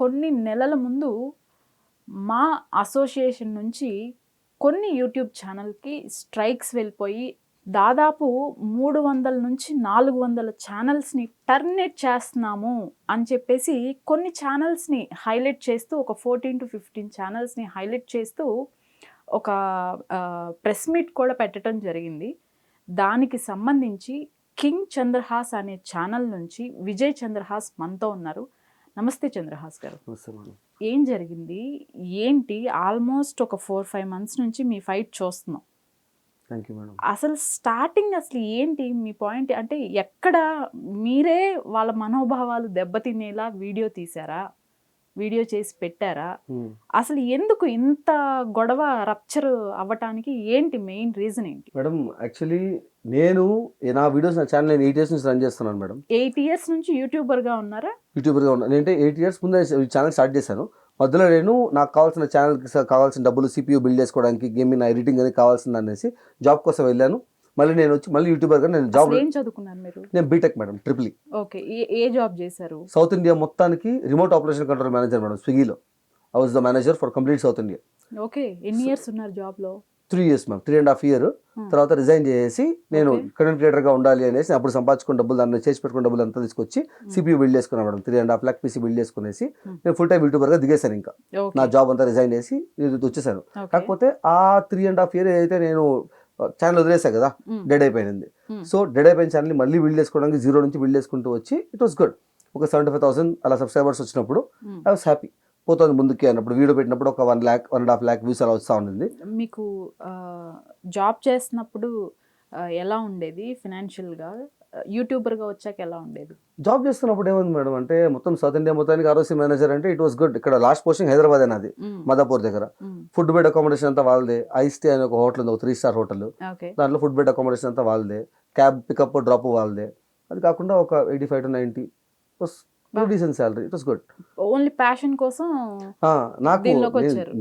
కొన్ని నెలల ముందు మా అసోసియేషన్ నుంచి కొన్ని యూట్యూబ్ ఛానల్కి స్ట్రైక్స్ వెళ్ళిపోయి దాదాపు 300 నుంచి 400 ఛానల్స్ని టర్మినేట్ చేస్తున్నాము అని చెప్పేసి కొన్ని ఛానల్స్ని హైలైట్ చేస్తూ ఒక 14 to 15 ఛానల్స్ని హైలైట్ చేస్తూ ఒక ప్రెస్ మీట్ కూడా పెట్టడం జరిగింది. దానికి సంబంధించి కింగ్ చంద్రహాస్ అనే ఛానల్ నుంచి విజయ్ చంద్రహాస్ మనతో ఉన్నారు. నమస్తే చంద్రహాస్ గారు. ఏం జరిగింది ఏంటి? ఆల్మోస్ట్ ఒక 4-5 months నుంచి మీ ఫైట్ చూస్తున్నాం. Thank you madam. అసలు స్టార్టింగ్ అసలు ఏంటి మీ పాయింట్? అంటే ఎక్కడ మీరే వాళ్ళ మనోభావాలు దెబ్బతినేలా వీడియో తీసారా, వీడియో చేసి పెట్టారా? అసలు ఎందుకు ఇంత గొడవ రప్చర్ అవ్వటానికి ఏంటి మెయిన్ రీజన్ ఏంటి? మేడం యాక్చువల్లీ నేను నా వీడియోస్ నా ఛానల్ 8 years నుంచి రన్ చేస్తున్నాను మేడం. 8 years నుంచి యూట్యూబర్గా ఉన్నారా? యూట్యూబర్గా ఉన్నాను. నేనంటే 8 years ముందే ఛానల్ స్టార్ట్ చేశాను. మధ్యలో నేను నాకు కావాల్సిన ఛానల్కి కావాల్సిన డబ్బులు CPU బిల్డ్ చేసుకోవడానికి, గేమింగ్ ఎడిటింగ్ అనేది కావాల్సింది అనేసి జాబ్ కోసం వెళ్ళాను. మళ్ళీ నేను వచ్చి మళ్ళీ యూట్యూబర్గా నేను జాబ్. ఏం చదువుకున్నాను మీరు? నేను బీటెక్ మేడం, ట్రిపుల్. ఓకే, ఏ జాబ్ చేశారు? సౌత్ ఇండియా మొత్తానికి remote operation control manager madam, స్విగ్గీలో. I was the manager for complete south India. Okay, ఎన్ని ఇయర్స్ ఉన్నారు జాబ్లో? 3 years మ్యామ్, 3.5 years. తర్వాత రిజైన్ చేసి నేను కంటెంట్ క్రియేటర్గా ఉండాలి అనేసి అప్పుడు సంపాదించుకున్న డబ్బులు, దాన్ని చేసి పెట్టుకున్న డబ్బులు అంతా తీసుకొచ్చి CPU బిల్డ్ చేసుకున్నాను మేడం. 3.5 lakh PC బిల్డ్ చేసుకునేసి నేను ఫుల్ టైం యూట్యూబర్గా దిగేశాను. ఇంకా నా జాబ్ అంతా రిజైన్ చేసి వచ్చేసాను. కాకపోతే ఆ 3.5 years అయితే నేను ఛానల్ వదిలేసా కదా, డెడ్ అయిపోయింది. సో డెడ్ అయిపోయిన ఛానల్ మళ్ళీ బిల్డ్ చేసుకోవడానికి జీరో నుంచి బిల్డ్ చేసుకుంటూ వచ్చి ఇట్ వాస్ గుడ్. ఒక 75,000 అలా సబ్స్క్రైబర్స్ వచ్చినప్పుడు ఐ వాస్ హ్యాపీ. పోతుంది ముందుకి అన్నప్పుడు వీడియో పెట్టినప్పుడు ఒక 1 lakh 1.5 lakh వ్యూస్ అలా వస్తూ ఉండింది. మీకు జాబ్ చేస్తున్నప్పుడు ఎలా ఉండేది ఫినాన్షియల్గా? యూట్యూబర్గా వచ్చాక ఎలా ఉండేది? జాబ్ చేస్తున్నప్పుడు ఏముంది మేడం అంటే మొత్తం సౌత్ ఇండియా మొత్తానికి ROC మేనేజర్ అంటే ఇట్ వాస్ గుడ్. ఇక్కడ లాస్ట్ పోస్టింగ్ హైదరాబాద్ నాది, మదాపూర్ దగ్గర. ఫుడ్ బెడ్ అకామిడేషన్ అంతా వాళ్ళదే. ఐస్టే అనే ఒక హోటల్ ఉంది, ఒక 3 star హోటల్. దాంట్లో ఫుడ్ బెడ్ అకామిడేషన్ అంతా వాళ్ళదే. క్యాబ్ పికప్ డ్రాప్ వాళ్ళదే. అది కాకుండా ఒక 85 to 90 decent salary. It was good. Only passion కోసం నాకు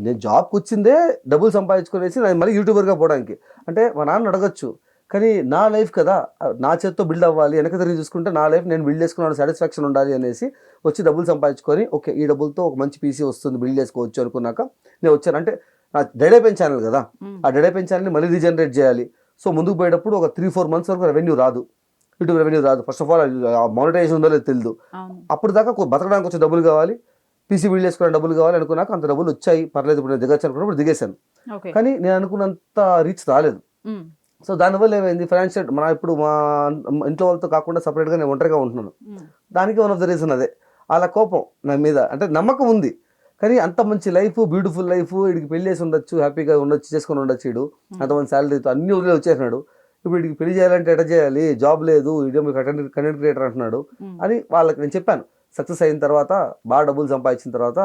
నేను జాబ్కి వచ్చిందే డబ్బులు సంపాదించుకునేసి నేను మళ్ళీ యూట్యూబర్గా పోవడానికి. అంటే మా నాన్న అడగచ్చు, కానీ నా లైఫ్ కదా, నా చేత్తో బిల్డ్ అవ్వాలి. వెనక తిరిగి చూసుకుంటే నా లైఫ్ నేను బిల్డ్ చేసుకున్నాను, సాటిస్ఫాక్షన్ ఉండాలి అనేసి వచ్చి డబ్బులు సంపాదించుకొని ఓకే ఈ డబ్బులతో ఒక మంచి PC వస్తుంది, బిల్డ్ చేసుకోవచ్చు అనుకున్నాక నేను వచ్చాను. అంటే నా డెడ్ అయిపోయిన ఛానల్ కదా, ఆ డెడ్ అయిపోయిన ఛానల్ని మళ్ళీ రీజనరేట్ చేయాలి. సో ముందుకు పోయేటప్పుడు ఒక 3-4 months వరకు రెవెన్యూ రాదు, యూట్యూబ్ రెవెన్యూ రాదు. ఫస్ట్ ఆఫ్ ఆల్ మానిటైజేషన్ ఉందో లేదో తెలియదు. అప్పుడు దాకా బతకడానికి వచ్చే డబ్బులు కావాలి, PC బిల్డ్ చేసుకోవడానికి డబ్బులు కావాలి అనుకున్నాక అంత డబ్బులు వచ్చాయి, పర్లేదు ఇప్పుడు నేను దిగచ్చు అనుకున్నప్పుడు దిగేశాను. కానీ నేను అనుకున్నంత రీచ్ రాలేదు. సో దానివల్ల ఏమైంది, ఫైనాన్షియల్ ఇప్పుడు మా ఇంట్లో వాళ్ళతో కాకుండా సపరేట్గా నేను ఒంటరిగా ఉంటున్నాను. దానికి వన్ ఆఫ్ ద రీజన్ అదే. అలా కోపం నా మీద, అంటే నమ్మకం ఉంది కానీ అంత మంచి లైఫ్, బ్యూటిఫుల్ లైఫ్, వీడికి పెళ్లి చేసి ఉండొచ్చు, హ్యాపీగా ఉండొచ్చు, చేసుకొని ఉండొచ్చు, వీడు అంతమంది శాలరీతో అన్ని వదిలే వచ్చేసినాడు. ఇప్పుడు వీడికి పెళ్లి చేయాలంటే ఎట్లా చేయాలి, జాబ్ లేదు, వీడియో మీకు కంటెంట్ క్రియేటర్ అంటున్నాడు అని వాళ్ళకి నేను చెప్పాను. సక్సెస్ అయిన తర్వాత బాగా డబ్బులు సంపాదించిన తర్వాత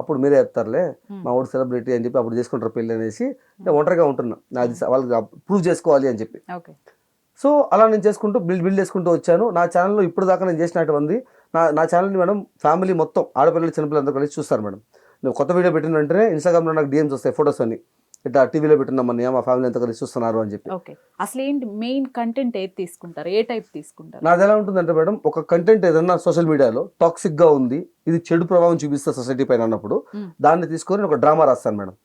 అప్పుడు మీరే చెప్తారులే మా ఊరు సెలబ్రిటీ అని చెప్పి అప్పుడు చేసుకుంటారు పెళ్ళి అనేసి నేను ఒంటరిగా ఉంటున్నా, అది వాళ్ళకి ప్రూవ్ చేసుకోవాలి అని చెప్పి. సో అలా నేను చేసుకుంటూ బిల్డ్ చేసుకుంటూ వచ్చాను. నా ఛానల్లో ఇప్పుడు దాకా నేను చేసినటువంటి నా ఛానల్ని మేడం ఫ్యామిలీ మొత్తం, ఆడపిల్లలు చిన్నపిల్లలు అందరూ కలిసి చూస్తారు మేడం. నేను కొత్త వీడియో పెట్టిన వెంటనే ఇన్స్టాగ్రామ్లో నాకు DMs వస్తాయి, ఫొటోస్ అన్ని, ఇట్లా టీవీలో పెట్టినామని మా ఫ్యామిలీ అంతా కలిసి చూస్తున్నారు అని చెప్పి. ఓకే, అసలు ఏంటి మెయిన్ కంటెంట్ ఏది తీసుకుంటారు, ఏ టైప్ తీసుకుంటారు? నాది ఎలా ఉంటుందంటే మేడం, ఒక కంటెంట్ ఏదన్నా సోషల్ మీడియాలో టాక్సిక్ గా ఉంది, ఇది చెడు ప్రభావం చూపిస్తే సొసైటీ పైన అన్నప్పుడు దాన్ని తీసుకొని ఒక డ్రామా రాస్తాను మేడం.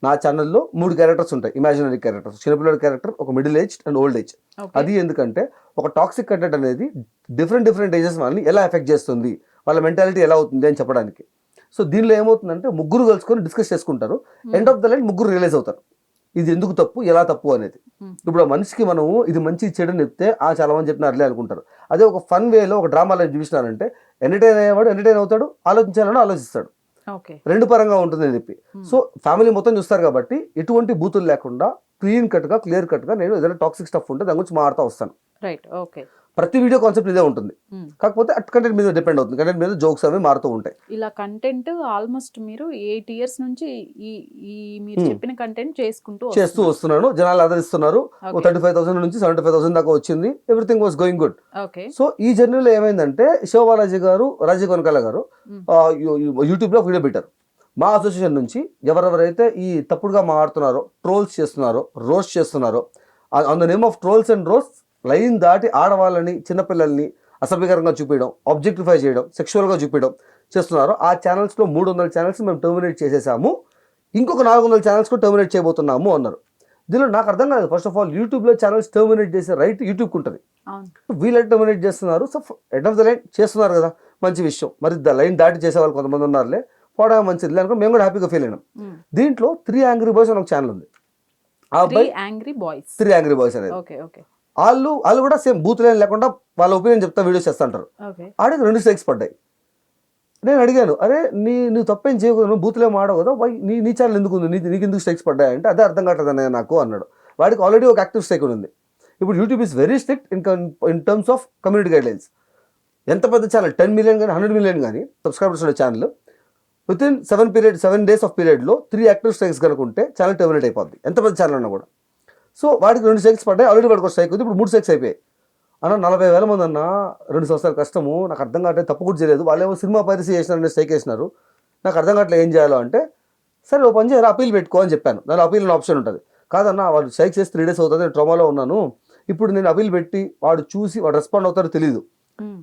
నా ఛానల్లో 3 క్యారెక్టర్స్ ఉంటాయి, ఇమాజినరీ క్యారెక్టర్స్. చిన్నపిల్లల క్యారెక్టర్, ఒక middle age and old age. అది ఎందుకంటే ఒక టాక్సిక్ కంటెంట్ అనేది డిఫరెంట్ ఏజెస్ వాళ్ళని ఎలా ఎఫెక్ట్ చేస్తుంది, వాళ్ళ మెంటాలిటీ ఎలా అవుతుంది అని చెప్పడానికి. సో దీనిలో ఏమవుతుందంటే ముగ్గురు కలుసుకొని డిస్కస్ చేసుకుంటారు. ఎండ్ ఆఫ్ ద లైన్ ముగ్గురు రియలైజ్ అవుతారు ఇది ఎందుకు తప్పు, ఎలా తప్పు అనేది. ఇప్పుడు ఆ మనిషికి మనము ఇది మంచి చెడుని చెప్తే చాలా మంది చెప్పినారులే అనుకుంటారు. అదే ఒక ఫన్ వేలో ఒక డ్రామాలో చూపిస్తున్నారంటే ఎంటర్టైన్ అయ్యేవాడు ఎంటర్టైన్ అవుతాడు, ఆలోచించాలని ఆలోచిస్తాడు. 2 పరంగా ఉంటుంది అని చెప్పి. సో ఫ్యామిలీ మొత్తం చూస్తారు కాబట్టి ఎటువంటి బూతులు లేకుండా క్లీన్ కట్గా క్లియర్ కట్గా నేను ఏదైనా టాక్సిక్ స్టఫ్ ఉంటే దాని గురించి మాట్లాడుతూ వస్తాను. Right, okay. ప్రతి వీడియో కాన్సెప్ట్ ఇదే ఉంటుంది, కాకపోతే అట్ కంటెంట్ మీద డిపెండ్ అవుతుంది. కంటెంట్ మీద జోక్స్ అవి మారుతూ ఉంటాయి. ఇలా కంటెంట్ ఆల్మోస్ట్ మీరు 8 years నుంచి ఈ మీరు చెప్పిన కంటెంట్ చేస్తూ వస్తున్నాను. జనాలు ఆదరిస్తున్నారు. 35,000 నుంచి 75,000 దాకా వచ్చింది. Everything was going good. So ఈ జర్నీలో ఏమైందంటే శివబాలాజీ గారు, రాజీవ్ కనకాల గారు యూట్యూబ్లో వీడియో పెట్టారు. మా అసోసియేషన్ నుంచి ఎవరెవరైతే ఈ తప్పుడుగా మాట్లాడుతున్నారో, ట్రోల్స్ చేస్తున్నారో, రోస్ట్ చేస్తున్నారో, on the name of trolls and roast line దాటి ఆడవాళ్ళని, చిన్నపిల్లల్ని అసభ్యకరంగా చూపించడం, ఆబ్జెక్టిఫై చేయడం, సెక్షువల్గా చూపించడం, చేస్తున్నారో ఆ ఛానల్స్లో 300 ఛానల్స్ మేము టర్మినేట్ చేసేసాము, ఇంకొక 400 ఛానల్స్ కూడా టర్మినేట్ చేయబోతున్నాము అన్నారు. దీనిలో నాకు అర్థం కాదు. ఫస్ట్ ఆఫ్ ఆల్ యూట్యూబ్లో ఛానల్స్ టర్మినేట్ చేసే రైట్ యూట్యూబ్కి ఉంటుంది. వీళ్ళని టర్మినేట్ చేస్తున్నారు. So end of the line చేస్తున్నారు కదా, మంచి విషయం. మరి లైన్ దాటి చేసే వాళ్ళు కొంతమంది ఉన్నారులే, పోవడం మంచిది అనుకో, మేము కూడా హ్యాపీగా ఫీల్ అయినాం. దీంట్లో 3 యాంగ్రీ బాయ్స్ అని ఒక ఛానల్ ఉంది. ఆ అబ్బాయి 3 యాంగ్రీ బాయ్స్ అనేది వాళ్ళు కూడా సేమ్ బూత్ లైన్ లేకుండా వాళ్ళ ఒపీనియన్ చెప్తా వీడియోస్ చేస్తుంటారు. ఆడికి 2 స్ట్రైక్స్ పడ్డాయి. నేను అడిగాను, అరే నువ్వు తప్పేం చేయకూడదు, నువ్వు బూత్లో ఆడవు కదా, నీ ఛానల్ ఎందుకు ఉంది, నీకు ఎందుకు స్ట్రైక్స్ పడ్డాయి అంటే అదే అర్థం కావట్లేదు అన్నయ్య నాకు అన్నాడు. వాడికి ఆల్రెడీ ఒక యాక్టివ్ స్ట్రైక్ ఉంది. ఇప్పుడు YouTube is very strict in terms of community guidelines. ఎంత పెద్ద ఛానల్ 10 మిలియన్ కానీ 100 మిలియన్ కానీ సబ్స్క్రైబర్స్ ఉన్న channel with in 7 days of పీరియడ్లో 3 యాక్టివ్ స్ట్రైక్స్ కనుకుంటే ఛానల్ టర్మినేట్ అయిపోద్ది, ఎంత పెద్ద ఛానల్ ఉన్నా కూడా. సో వాడికి 2 స్ట్రైక్స్ పడ్డాయి, ఆల్రెడీ వాడికి ఒక స్ట్రైక్ ఉంది, ఇప్పుడు 3 స్ట్రైక్స్ అయిపోయాయి. అన్న 40,000 మంది అన్న, 2 సంవత్సరాల కష్టము, నాకు అర్థం కావట్లేదు, తప్పు కూడా చేయలేదు, వాళ్ళు ఏమో సినిమా పైరసీ చేసినారని స్ట్రైక్ వేసినారు, నాకు అర్థం కావట్లేదు ఏం చేయాలో అంటే, సరే ఓ పని చేయరు, అప్పీల్ పెట్టుకో అని చెప్పాను. దాని అప్పీల్ ఆప్షన్ ఉంటుంది. కాదన్న వాడు స్ట్రైక్ చేసి 3 days అవుతుంది, నేను ట్రోమాలో ఉన్నాను, ఇప్పుడు నేను అప్పీల్ పెట్టి వాడు చూసి వాడు రెస్పాండ్ అవుతారో తెలియదు,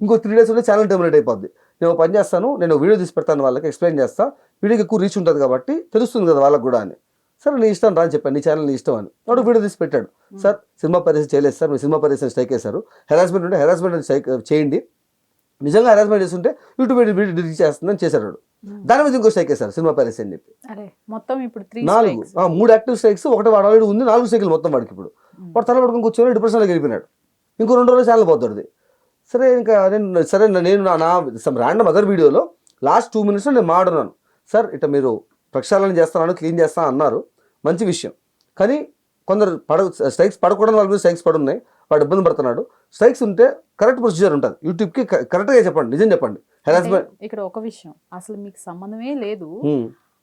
ఇంకో 3 days ఉంటే ఛానల్ టర్మినేట్ అయిపోద్ది. నేను పని చేస్తాను, నేను వీడియో తీసి పెడతాను, వాళ్ళకి ఎక్స్ప్లెయిన్ చేస్తా, వీడియోకి ఎక్కువ రీచ్ ఉంటుంది కాబట్టి తెలుస్తుంది కదా వాళ్ళకి కూడా అని. సరే నీ ఇష్టం రా అని చెప్పాను, నీ ఛానల్ నీ ఇష్టం అని. వాడు వీడియో తీసి పెట్టాడు. సార్ సినిమా పైరసీ చేయలేదు సార్, మీరు సినిమా పైరసీ స్ట్రైక్ వేశారు, హెరాస్మెంట్ ఉంటే హెరాస్మెంట్ స్ట్రైక్ చేయండి, నిజంగా హెరాస్మెంట్ చేస్తుంటే యూట్యూబ్ వీడియో డిలీట్ చేస్తుందని చేశాడు. దాని మీద ఇంకో స్ట్రైక్ వేశారు సినిమా పైరసీ అని చెప్పి. మొత్తం ఇప్పుడు 3 యాక్టివ్ స్ట్రైక్స్, ఒకటి వాడు ఆల్రెడీ ఉంది, 4 స్ట్రైక్లు మొత్తం వాడికి. ఇప్పుడు వాడు తల పడుకుని కూర్చొని డిప్రెషన్లో గెలిపినాడు, ఇంకో 2 రోజులు ఛానల్ పోతాడు. సరే ఇంకా నేను నా ర్యాండమ్ అదర్ వీడియోలో లాస్ట్ 2 minutes నేను మాట్లాడున్నాను, సార్ ఇట్లా మీరు ప్రక్షాళన చేస్తాను, క్లీన్ చేస్తాను అన్నారు, మంచి విషయం, కానీ కొందరు స్ట్రైక్స్ పడకూడదు, వాళ్ళ మీద స్ట్రైక్స్ పడున్నాయి, వాడు ఇబ్బంది పడుతున్నాడు. స్ట్రైక్స్ ఉంటే కరెక్ట్ ప్రొసీజర్ ఉంటుంది, యూట్యూబ్కి కరెక్ట్గా చెప్పండి, నిజం చెప్పండి. హెరాస్మెంట్ ఇక్కడ ఒక విషయం, అసలు మీకు సంబంధమే లేదు,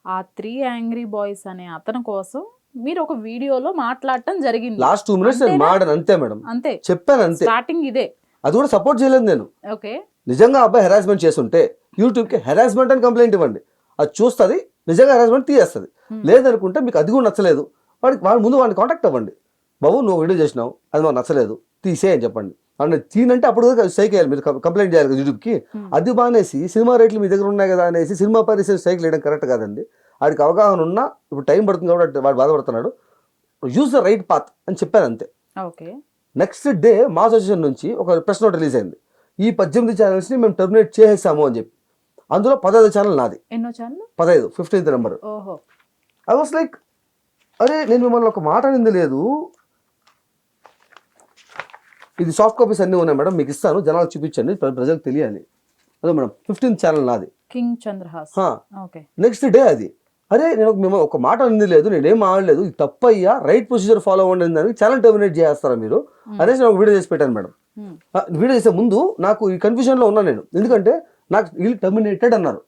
ఆ 3 యాంగ్రీ బాయ్స్ అనే అతని కోసం మీరు ఒక వీడియోలో మాట్లాడటం జరిగింది. లాస్ట్ 2 minutes నేను మాట్లాడాను అంతే మేడం, అంతే చెప్పాను అంతే. స్టార్టింగ్ ఇదే, అది కూడా సపోర్ట్ చేయలేదు నేను. ఓకే, నిజంగా అబ్బాయి హెరాస్మెంట్ చేస్తుంటే యూట్యూబ్కి హెరాస్మెంట్ అని కంప్లైంట్ ఇవ్వండి, అది చూస్తుంది, నిజంగా హెరాస్మెంట్ తీయేస్తుంది. లేదనుకుంటే మీకు అది కూడా నచ్చలేదు, వాడి ముందు వాడిని కాంటాక్ట్ అవ్వండి, బాబు నువ్వు వీడియో చేసినావు, అది మాకు నచ్చలేదు, తీసే అని చెప్పండి. అంటే తీనంటే అప్పుడు స్ట్రైక్ వేయాలి, మీరు కంప్లైంట్ చేయాలి కదా యూట్యూబ్కి. అది బానేసి సినిమా రేట్లు మీ దగ్గర ఉన్నాయి కదా అనేసి సినిమా పైరసీ స్ట్రైక్ వేయడం కరెక్ట్ కాదండి. వాడికి అవగాహన ఉన్నా ఇప్పుడు టైం పడుతుంది కాబట్టి వాడు బాధపడుతున్నాడు, యూజ్ ద రైట్ పాత్ అని చెప్పాను అంతే. ఓకే, నెక్స్ట్ డే మా అసోసియేషన్ నుంచి ఒక ప్రెస్ నోట్ రిలీజ్ అయింది, ఈ 18 ఛానల్స్ని మేము టర్మినేట్ చేసేసాము అని చెప్పి. అందులో 15 ఛానల్ నాది. ఎన్నో channel? 15, 15th number. I was like, అరే నేను మిమ్మల్ని ఒక మాట అనింది లేదు, ఇది సాఫ్ట్ కాపీస్ అన్నీ ఉన్నాయి మేడం, మీకు ఇస్తాను, జనాలు చూపించండి, ప్రజలకు తెలియాలి. అదే మేడం 15th ఛానల్ నాది, కింగ్ చంద్రహాస్. నెక్స్ట్ డే అది, అరే నేను మిమ్మల్ని ఒక మాట అనింది లేదు, నేనేం ఆడలేదు, ఇది తప్పయ్యా, రైట్ ప్రొసీజర్ ఫాలో అవ్వండి దానికి ఛానల్ టర్మినేట్ చేస్తారా మీరు అనేసి నేను ఒక వీడియో చేసి పెట్టాను మేడం. వీడియో చేసే ముందు నాకు ఈ కన్ఫ్యూజన్లో ఉన్నాను నేను, ఎందుకంటే నాకు వీళ్ళు టర్మినేటెడ్ అన్నారు,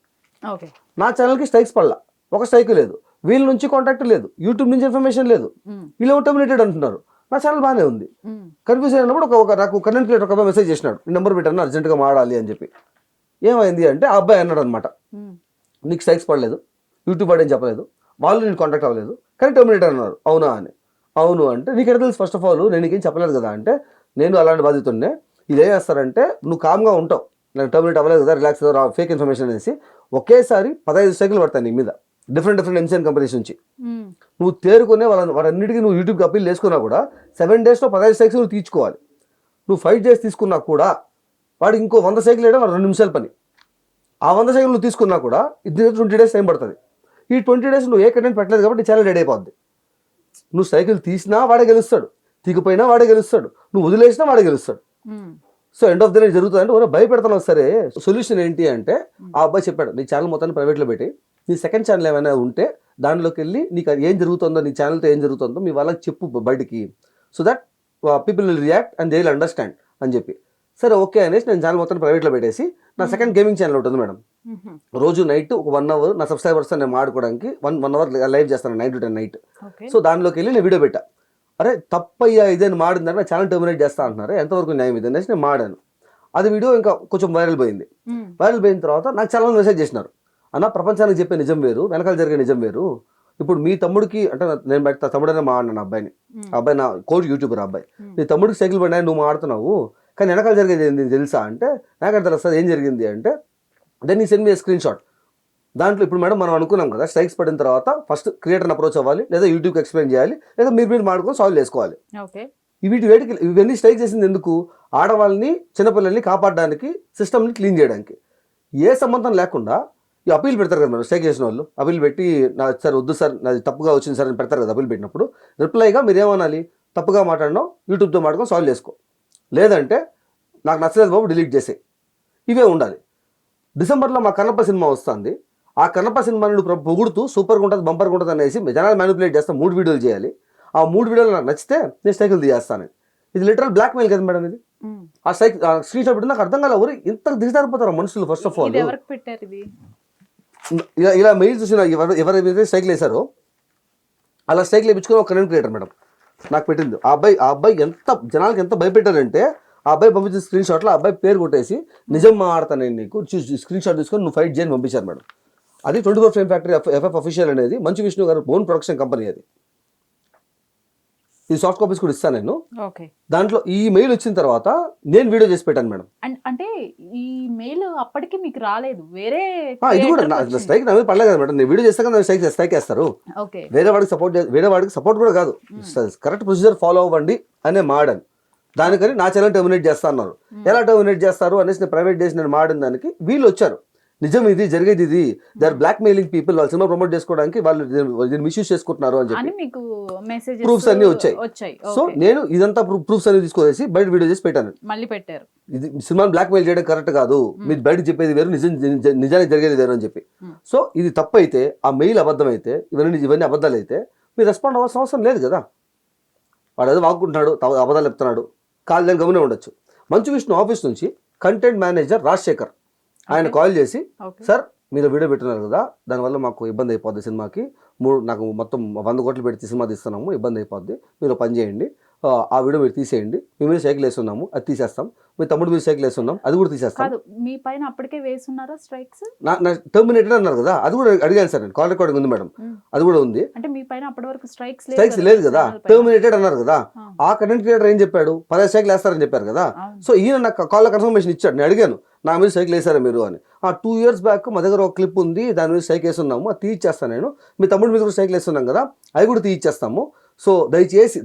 నా ఛానల్కి స్ట్రైక్స్ పడలా, ఒక స్ట్రైక్ లేదు, వీళ్ళ నుంచి కాంటాక్ట్ లేదు, యూట్యూబ్ నుంచి ఇన్ఫర్మేషన్ లేదు, వీళ్ళు టర్మినేటెడ్ అంటున్నారు, నా ఛానల్ బాగానే ఉంది. కన్ఫ్యూజన్ అయినప్పుడు నాకు కంటెంట్ క్రియేటర్ ఒక మెసేజ్ చేసినాడు, ఈ నెంబర్ పెట్టాను అర్జెంట్గా మాడాలి అని చెప్పి. ఏమైంది అంటే ఆ అబ్బాయి అన్నాడు అనమాట, నీకు స్ట్రైక్స్ పడలేదు, యూట్యూబ్ వాడు ఏం చెప్పలేదు, వాళ్ళు నేను కాంటాక్ట్ అవ్వలేదు, కానీ టర్మినేటర్ అన్నారు. అవునా అని. అవును అంటే నీకు ఎక్కడ తెలుసు, ఫస్ట్ ఆఫ్ ఆల్ నేను నీకేం చెప్పలేదు కదా అంటే, నేను అలాంటి బాధ్యతనే, ఇది ఏం చేస్తారంటే నువ్వు కామ్గా ఉంటావు, నాకు టర్మినేట్ అవ్వలేదు కదా, రిలాక్స్ కదా, ఫేక్ ఇన్ఫర్మేషన్ అనేసి ఒకేసారి 15 స్ట్రైక్లు పడతాయి నీ మీద, డిఫరెంట్ ఎంసీఎన్ కంపెనీస్ నుంచి. నువ్వు తేరుకునే వారన్నిటికీ నువ్వు యూట్యూబ్కి అప్పీల్ చేసుకున్నా కూడా 7 daysలో 15 స్ట్రైక్స్ నువ్వు తీర్చుకోవాలి. నువ్వు 5 days తీసుకున్నా కూడా వాడు ఇంకో 100 స్ట్రైక్లు వేయడం 2 నిమిషాల పని. ఆ 100 స్ట్రైక్లు నువ్వు తీసుకున్నా కూడా ఇది 20 days టైం పడుతుంది. ఈ 20 days నువ్వు ఏ కంటెంట్ పెట్టలేదు కాబట్టి ఛానల్ రెడీ అయిపోద్ది. నువ్వు స్ట్రైకులు తీసినా వాడే గెలుస్తాడు, తీగిపోయినా వాడే గెలుస్తాడు, నువ్వు వదిలేసినా వాడే గెలుస్తాడు. So end of the day జరుగుతుంది అంటే భయపెడతాను. సరే సొల్యూషన్ ఏంటి అంటే ఆ అబ్బాయి చెప్పాడు, నీ ఛానల్ మొత్తాన్ని ప్రైవేట్లో పెట్టి నీ సెకండ్ ఛానల్ ఏమైనా ఉంటే దానిలోకి వెళ్ళి నీకు ఏం జరుగుతుందో, నీ ఛానల్తో ఏం జరుగుతుందో మీ వాళ్ళకి చెప్పు బయటికి, so that people will react and they will understand అని చెప్పి. సరే ఓకే అనేసి నేను ఛానల్ మొత్తం ప్రైవేట్లో పెట్టేసి నా సెకండ్ గేమింగ్ ఛానల్ ఉంటుంది మేడం. రోజు నైట్ ఒక 1 hour నా సబ్స్క్రైబర్స్తో నేను మాడుకోవడానికి 1 hour లైవ్ చేస్తాను 9 to 10 నైట్. సో దానిలోకి వెళ్ళి నేను వీడియో పెట్టా, అరే తప్పయ్యా ఇదేని మాడిందంటే నా ఛానల్ టర్మినేట్ చేస్తా అంటున్నారు, ఎంతవరకు న్యాయం ఇది అనేసి నేను మాడాను. అది వీడియో ఇంకా కొంచెం వైరల్ పోయింది. వైరల్ పోయిన తర్వాత నాకు చాలా మంది మెసేజ్ చేసినారు, అన్న ప్రపంచానికి చెప్పే నిజం వేరు, వెనకాల జరిగే నిజం వేరు. ఇప్పుడు మీ తమ్ముడికి అంటే నేను బయట తమ్ముడైనా మాడినాను అబ్బాయిని, అబ్బాయి నా కోడ్ యూట్యూబర్ అబ్బాయి, నీ తమ్ముడికి సైకిల్ పడినా నువ్వు మాడుతున్నావు, కానీ వెనకాల జరిగేది ఏంది తెలుసా అంటే నాకు అర్థం తెలుస్తుంది ఏం జరిగింది అంటే దెన్ ఈ సెండ్ మీ స్క్రీన్ షాట్. దాంట్లో ఇప్పుడు మేడం మనం అనుకున్నాం కదా, స్ట్రైక్స్ పడిన తర్వాత ఫస్ట్ క్రియేటర్ని అప్రోచ్ అవ్వాలి, లేదా యూట్యూబ్కి ఎక్స్ప్లెయిన్ చేయాలి, లేదా మీరు మాడుకొని సాల్వ్ చేసుకోవాలి. ఓకే, వేటికి ఇవన్నీ స్ట్రైక్ చేసింది ఎందుకు? ఆడవాళ్ళని చిన్నపిల్లల్ని కాపాడడానికి, సిస్టమ్ని క్లీన్ చేయడానికి. ఏ సంబంధం లేకుండా ఈ అప్పీల్ పెడతారు కదా మేడం, స్ట్రైక్ చేసిన వాళ్ళు అప్పీల్ పెట్టి నా సార్ వద్దు సార్ నాది తప్పుగా వచ్చింది సార్ అని పెడతారు కదా. అప్పీల్ పెట్టినప్పుడు రిప్లైగా మీరు ఏమనాలి? తప్పుగా మాట్లాడినావు, యూట్యూబ్తో మాట్లాడుకొని సాల్వ్ చేసుకో, లేదంటే నాకు నచ్చలేదు బాబు డిలీట్ చేసే. ఇవే ఉండాలి. డిసెంబర్లో మా కన్నప్ప సినిమా వస్తుంది. ఆ కన్నప్ప సినిమాని నువ్వు పొగుడుతూ సూపర్గా ఉంటుంది, బంపర్గా ఉంటుంది అనేసి జనాలు మ్యానిపులేట్ చేస్తా 3 వీడియోలు చేయాలి. ఆ 3 వీడియోలు నాకు నచ్చితే నేను స్ట్రైకులు తీయేస్తాను. ఇది లిటరల్ బ్లాక్ మెయిల్ కదా మేడం ఇది. ఆ స్క్రీన్ షాట్ పెట్టి నాకు అర్థం కాలే, ఎవరు ఇంత దిగజారిపోతారు మనుషులు. ఫస్ట్ ఆఫ్ ఆల్ ఇలా మెయిల్ చూసిన ఎవరైతే స్ట్రైక్లు వేశారో అలా స్ట్రైక్లు వేయించుకొని ఒక కంటెంట్ క్రియేటర్ మేడం నాకు పెట్టింది. ఆ అబ్బాయి ఎంత జనాలకి ఎంత భయపెట్టారంటే, ఆ అబ్బాయి పంపించిన స్క్రీన్ షాట్లో ఆ అబ్బాయి పేరు కొట్టేసి నిజం మాట్లాడతాను నేను నీకు, స్క్రీన్ షాట్ తీసుకొని నువ్వు ఫైట్ చేయని పంపించారు మేడం. అది 24 ఫ్రేమ్ ఫ్యాక్టరీ FF అఫీషియల్ అనేది మంచు విష్ణు గారు ఓన్ ప్రొడక్షన్ కంపెనీ. అది ఈ సాఫ్ట్ కాపీస్ కూడా ఇస్తాను నేను. దాంట్లో ఈ మెయిల్ వచ్చిన తర్వాత నేను వీడియో చేసి పెట్టాను మేడం. అంటే ఈ మెయిల్ అప్పటికి మీకు రాలేదు, వేరే ఇది కూడా స్ట్రైక్ నా మీద పడలేదు కదా మేడం. నేను వీడియో చేస్తాను కదా, స్ట్రైక్ వేస్తారు. వేరే వాడికి సపోర్ట్ కూడా కాదు, కరెక్ట్ ప్రొసీజర్ ఫాలో అవ్వండి అనే మాడాను. దానికని నా ఛానల్ టర్మినేట్ చేస్తా అన్నారు. ఎలా టర్మినేట్ చేస్తారు అనేసి నేను ప్రైవేట్ చేసి నేను మాడిన దానికి వీళ్ళు వచ్చారు. నిజం ఇది జరిగేది, ఇది they are blackmailing people, వాళ్ళు సినిమా ప్రమోట్ చేసుకోవడానికి వాళ్ళు దీన్ని మిస్యూజ్ చేసుకుంటున్నారు అని చెప్పి ప్రూఫ్స్ అన్ని వచ్చాయి. సో నేను ఇదంతా ప్రూఫ్స్ అన్ని తీసుకొచ్చి బయట వీడియో చేసి పెట్టాను. మళ్ళీ పెట్టారు, ఇది సినిమాని బ్లాక్ మెయిల్ చేయడం కరెక్ట్ కాదు, మీరు బయట చెప్పేది వేరు, నిజానికి జరిగేది వేరు అని చెప్పి. సో ఇది తప్పు అయితే, ఆ మెయిల్ అబద్ధం అయితే, ఇవన్నీ అబద్ధాలు అయితే మీరు రెస్పాండ్ అవ్వాల్సిన అవసరం లేదు కదా. వాడు ఏదో వాక్కుంటున్నాడు, అబద్ధాలు చెప్తున్నాడు, కాల్ దాని గమనే ఉండొచ్చు. మంచు విష్ణు ఆఫీస్ నుంచి కంటెంట్ మేనేజర్ రాజశేఖర్ ఆయన కాల్ చేసి, సార్ మీరు వీడియో పెట్టినారు కదా, దానివల్ల మాకు ఇబ్బంది అయిపోద్ది, సినిమాకి నాకు మొత్తం 100 కోట్లు పెట్టి సినిమా తీస్తున్నాము, ఇబ్బంది అయిపోద్ది, మీరు పని చేయండి, ఆ వీడియో మీరు తీసేయండి, మీ మీద సైకిల్ వేస్తున్నాము అది తీసేస్తాం, మీ తమ్ముడు మీద సైకిల్ వేస్తున్నాం అది కూడా తీసేస్తాం. మీ పైన అప్పటికే వేస్తున్నారా స్ట్రైక్స్? టర్మినేటెడ్ అన్నారు కదా, అది కూడా అడిగాను సార్ నేను. కాల్ రికార్డింగ్ ఉంది మేడం, అది కూడా ఉంది. అంటే మీ పైన అప్పటి వరకు స్ట్రైక్స్ లేదు కదా, టర్మినేటెడ్ అన్నారు కదా. ఆ కంటెంట్ క్రియేటర్ ఏం చెప్పాడు, 10 సైకిల్ వేస్తారని చెప్పారు కదా. సో ఈయన నాకు కాల్ కన్ఫర్మేషన్ ఇచ్చాడు. నేను అడిగాను, నా మీద సైకిల్ వేసారా మీరు అని. 2 years బ్యాక్ మా దగ్గర ఒక క్లిప్ ఉంది, దాని మీద సైకిల్ వేస్తున్నాము, అది తీయిచ్చేస్తాను నేను. మీ తమ్ముడు మీద కూడా సైకిల్ వేస్తున్నాం కదా, అవి కూడా తీయిచ్చేస్తాము, సో దయచేసి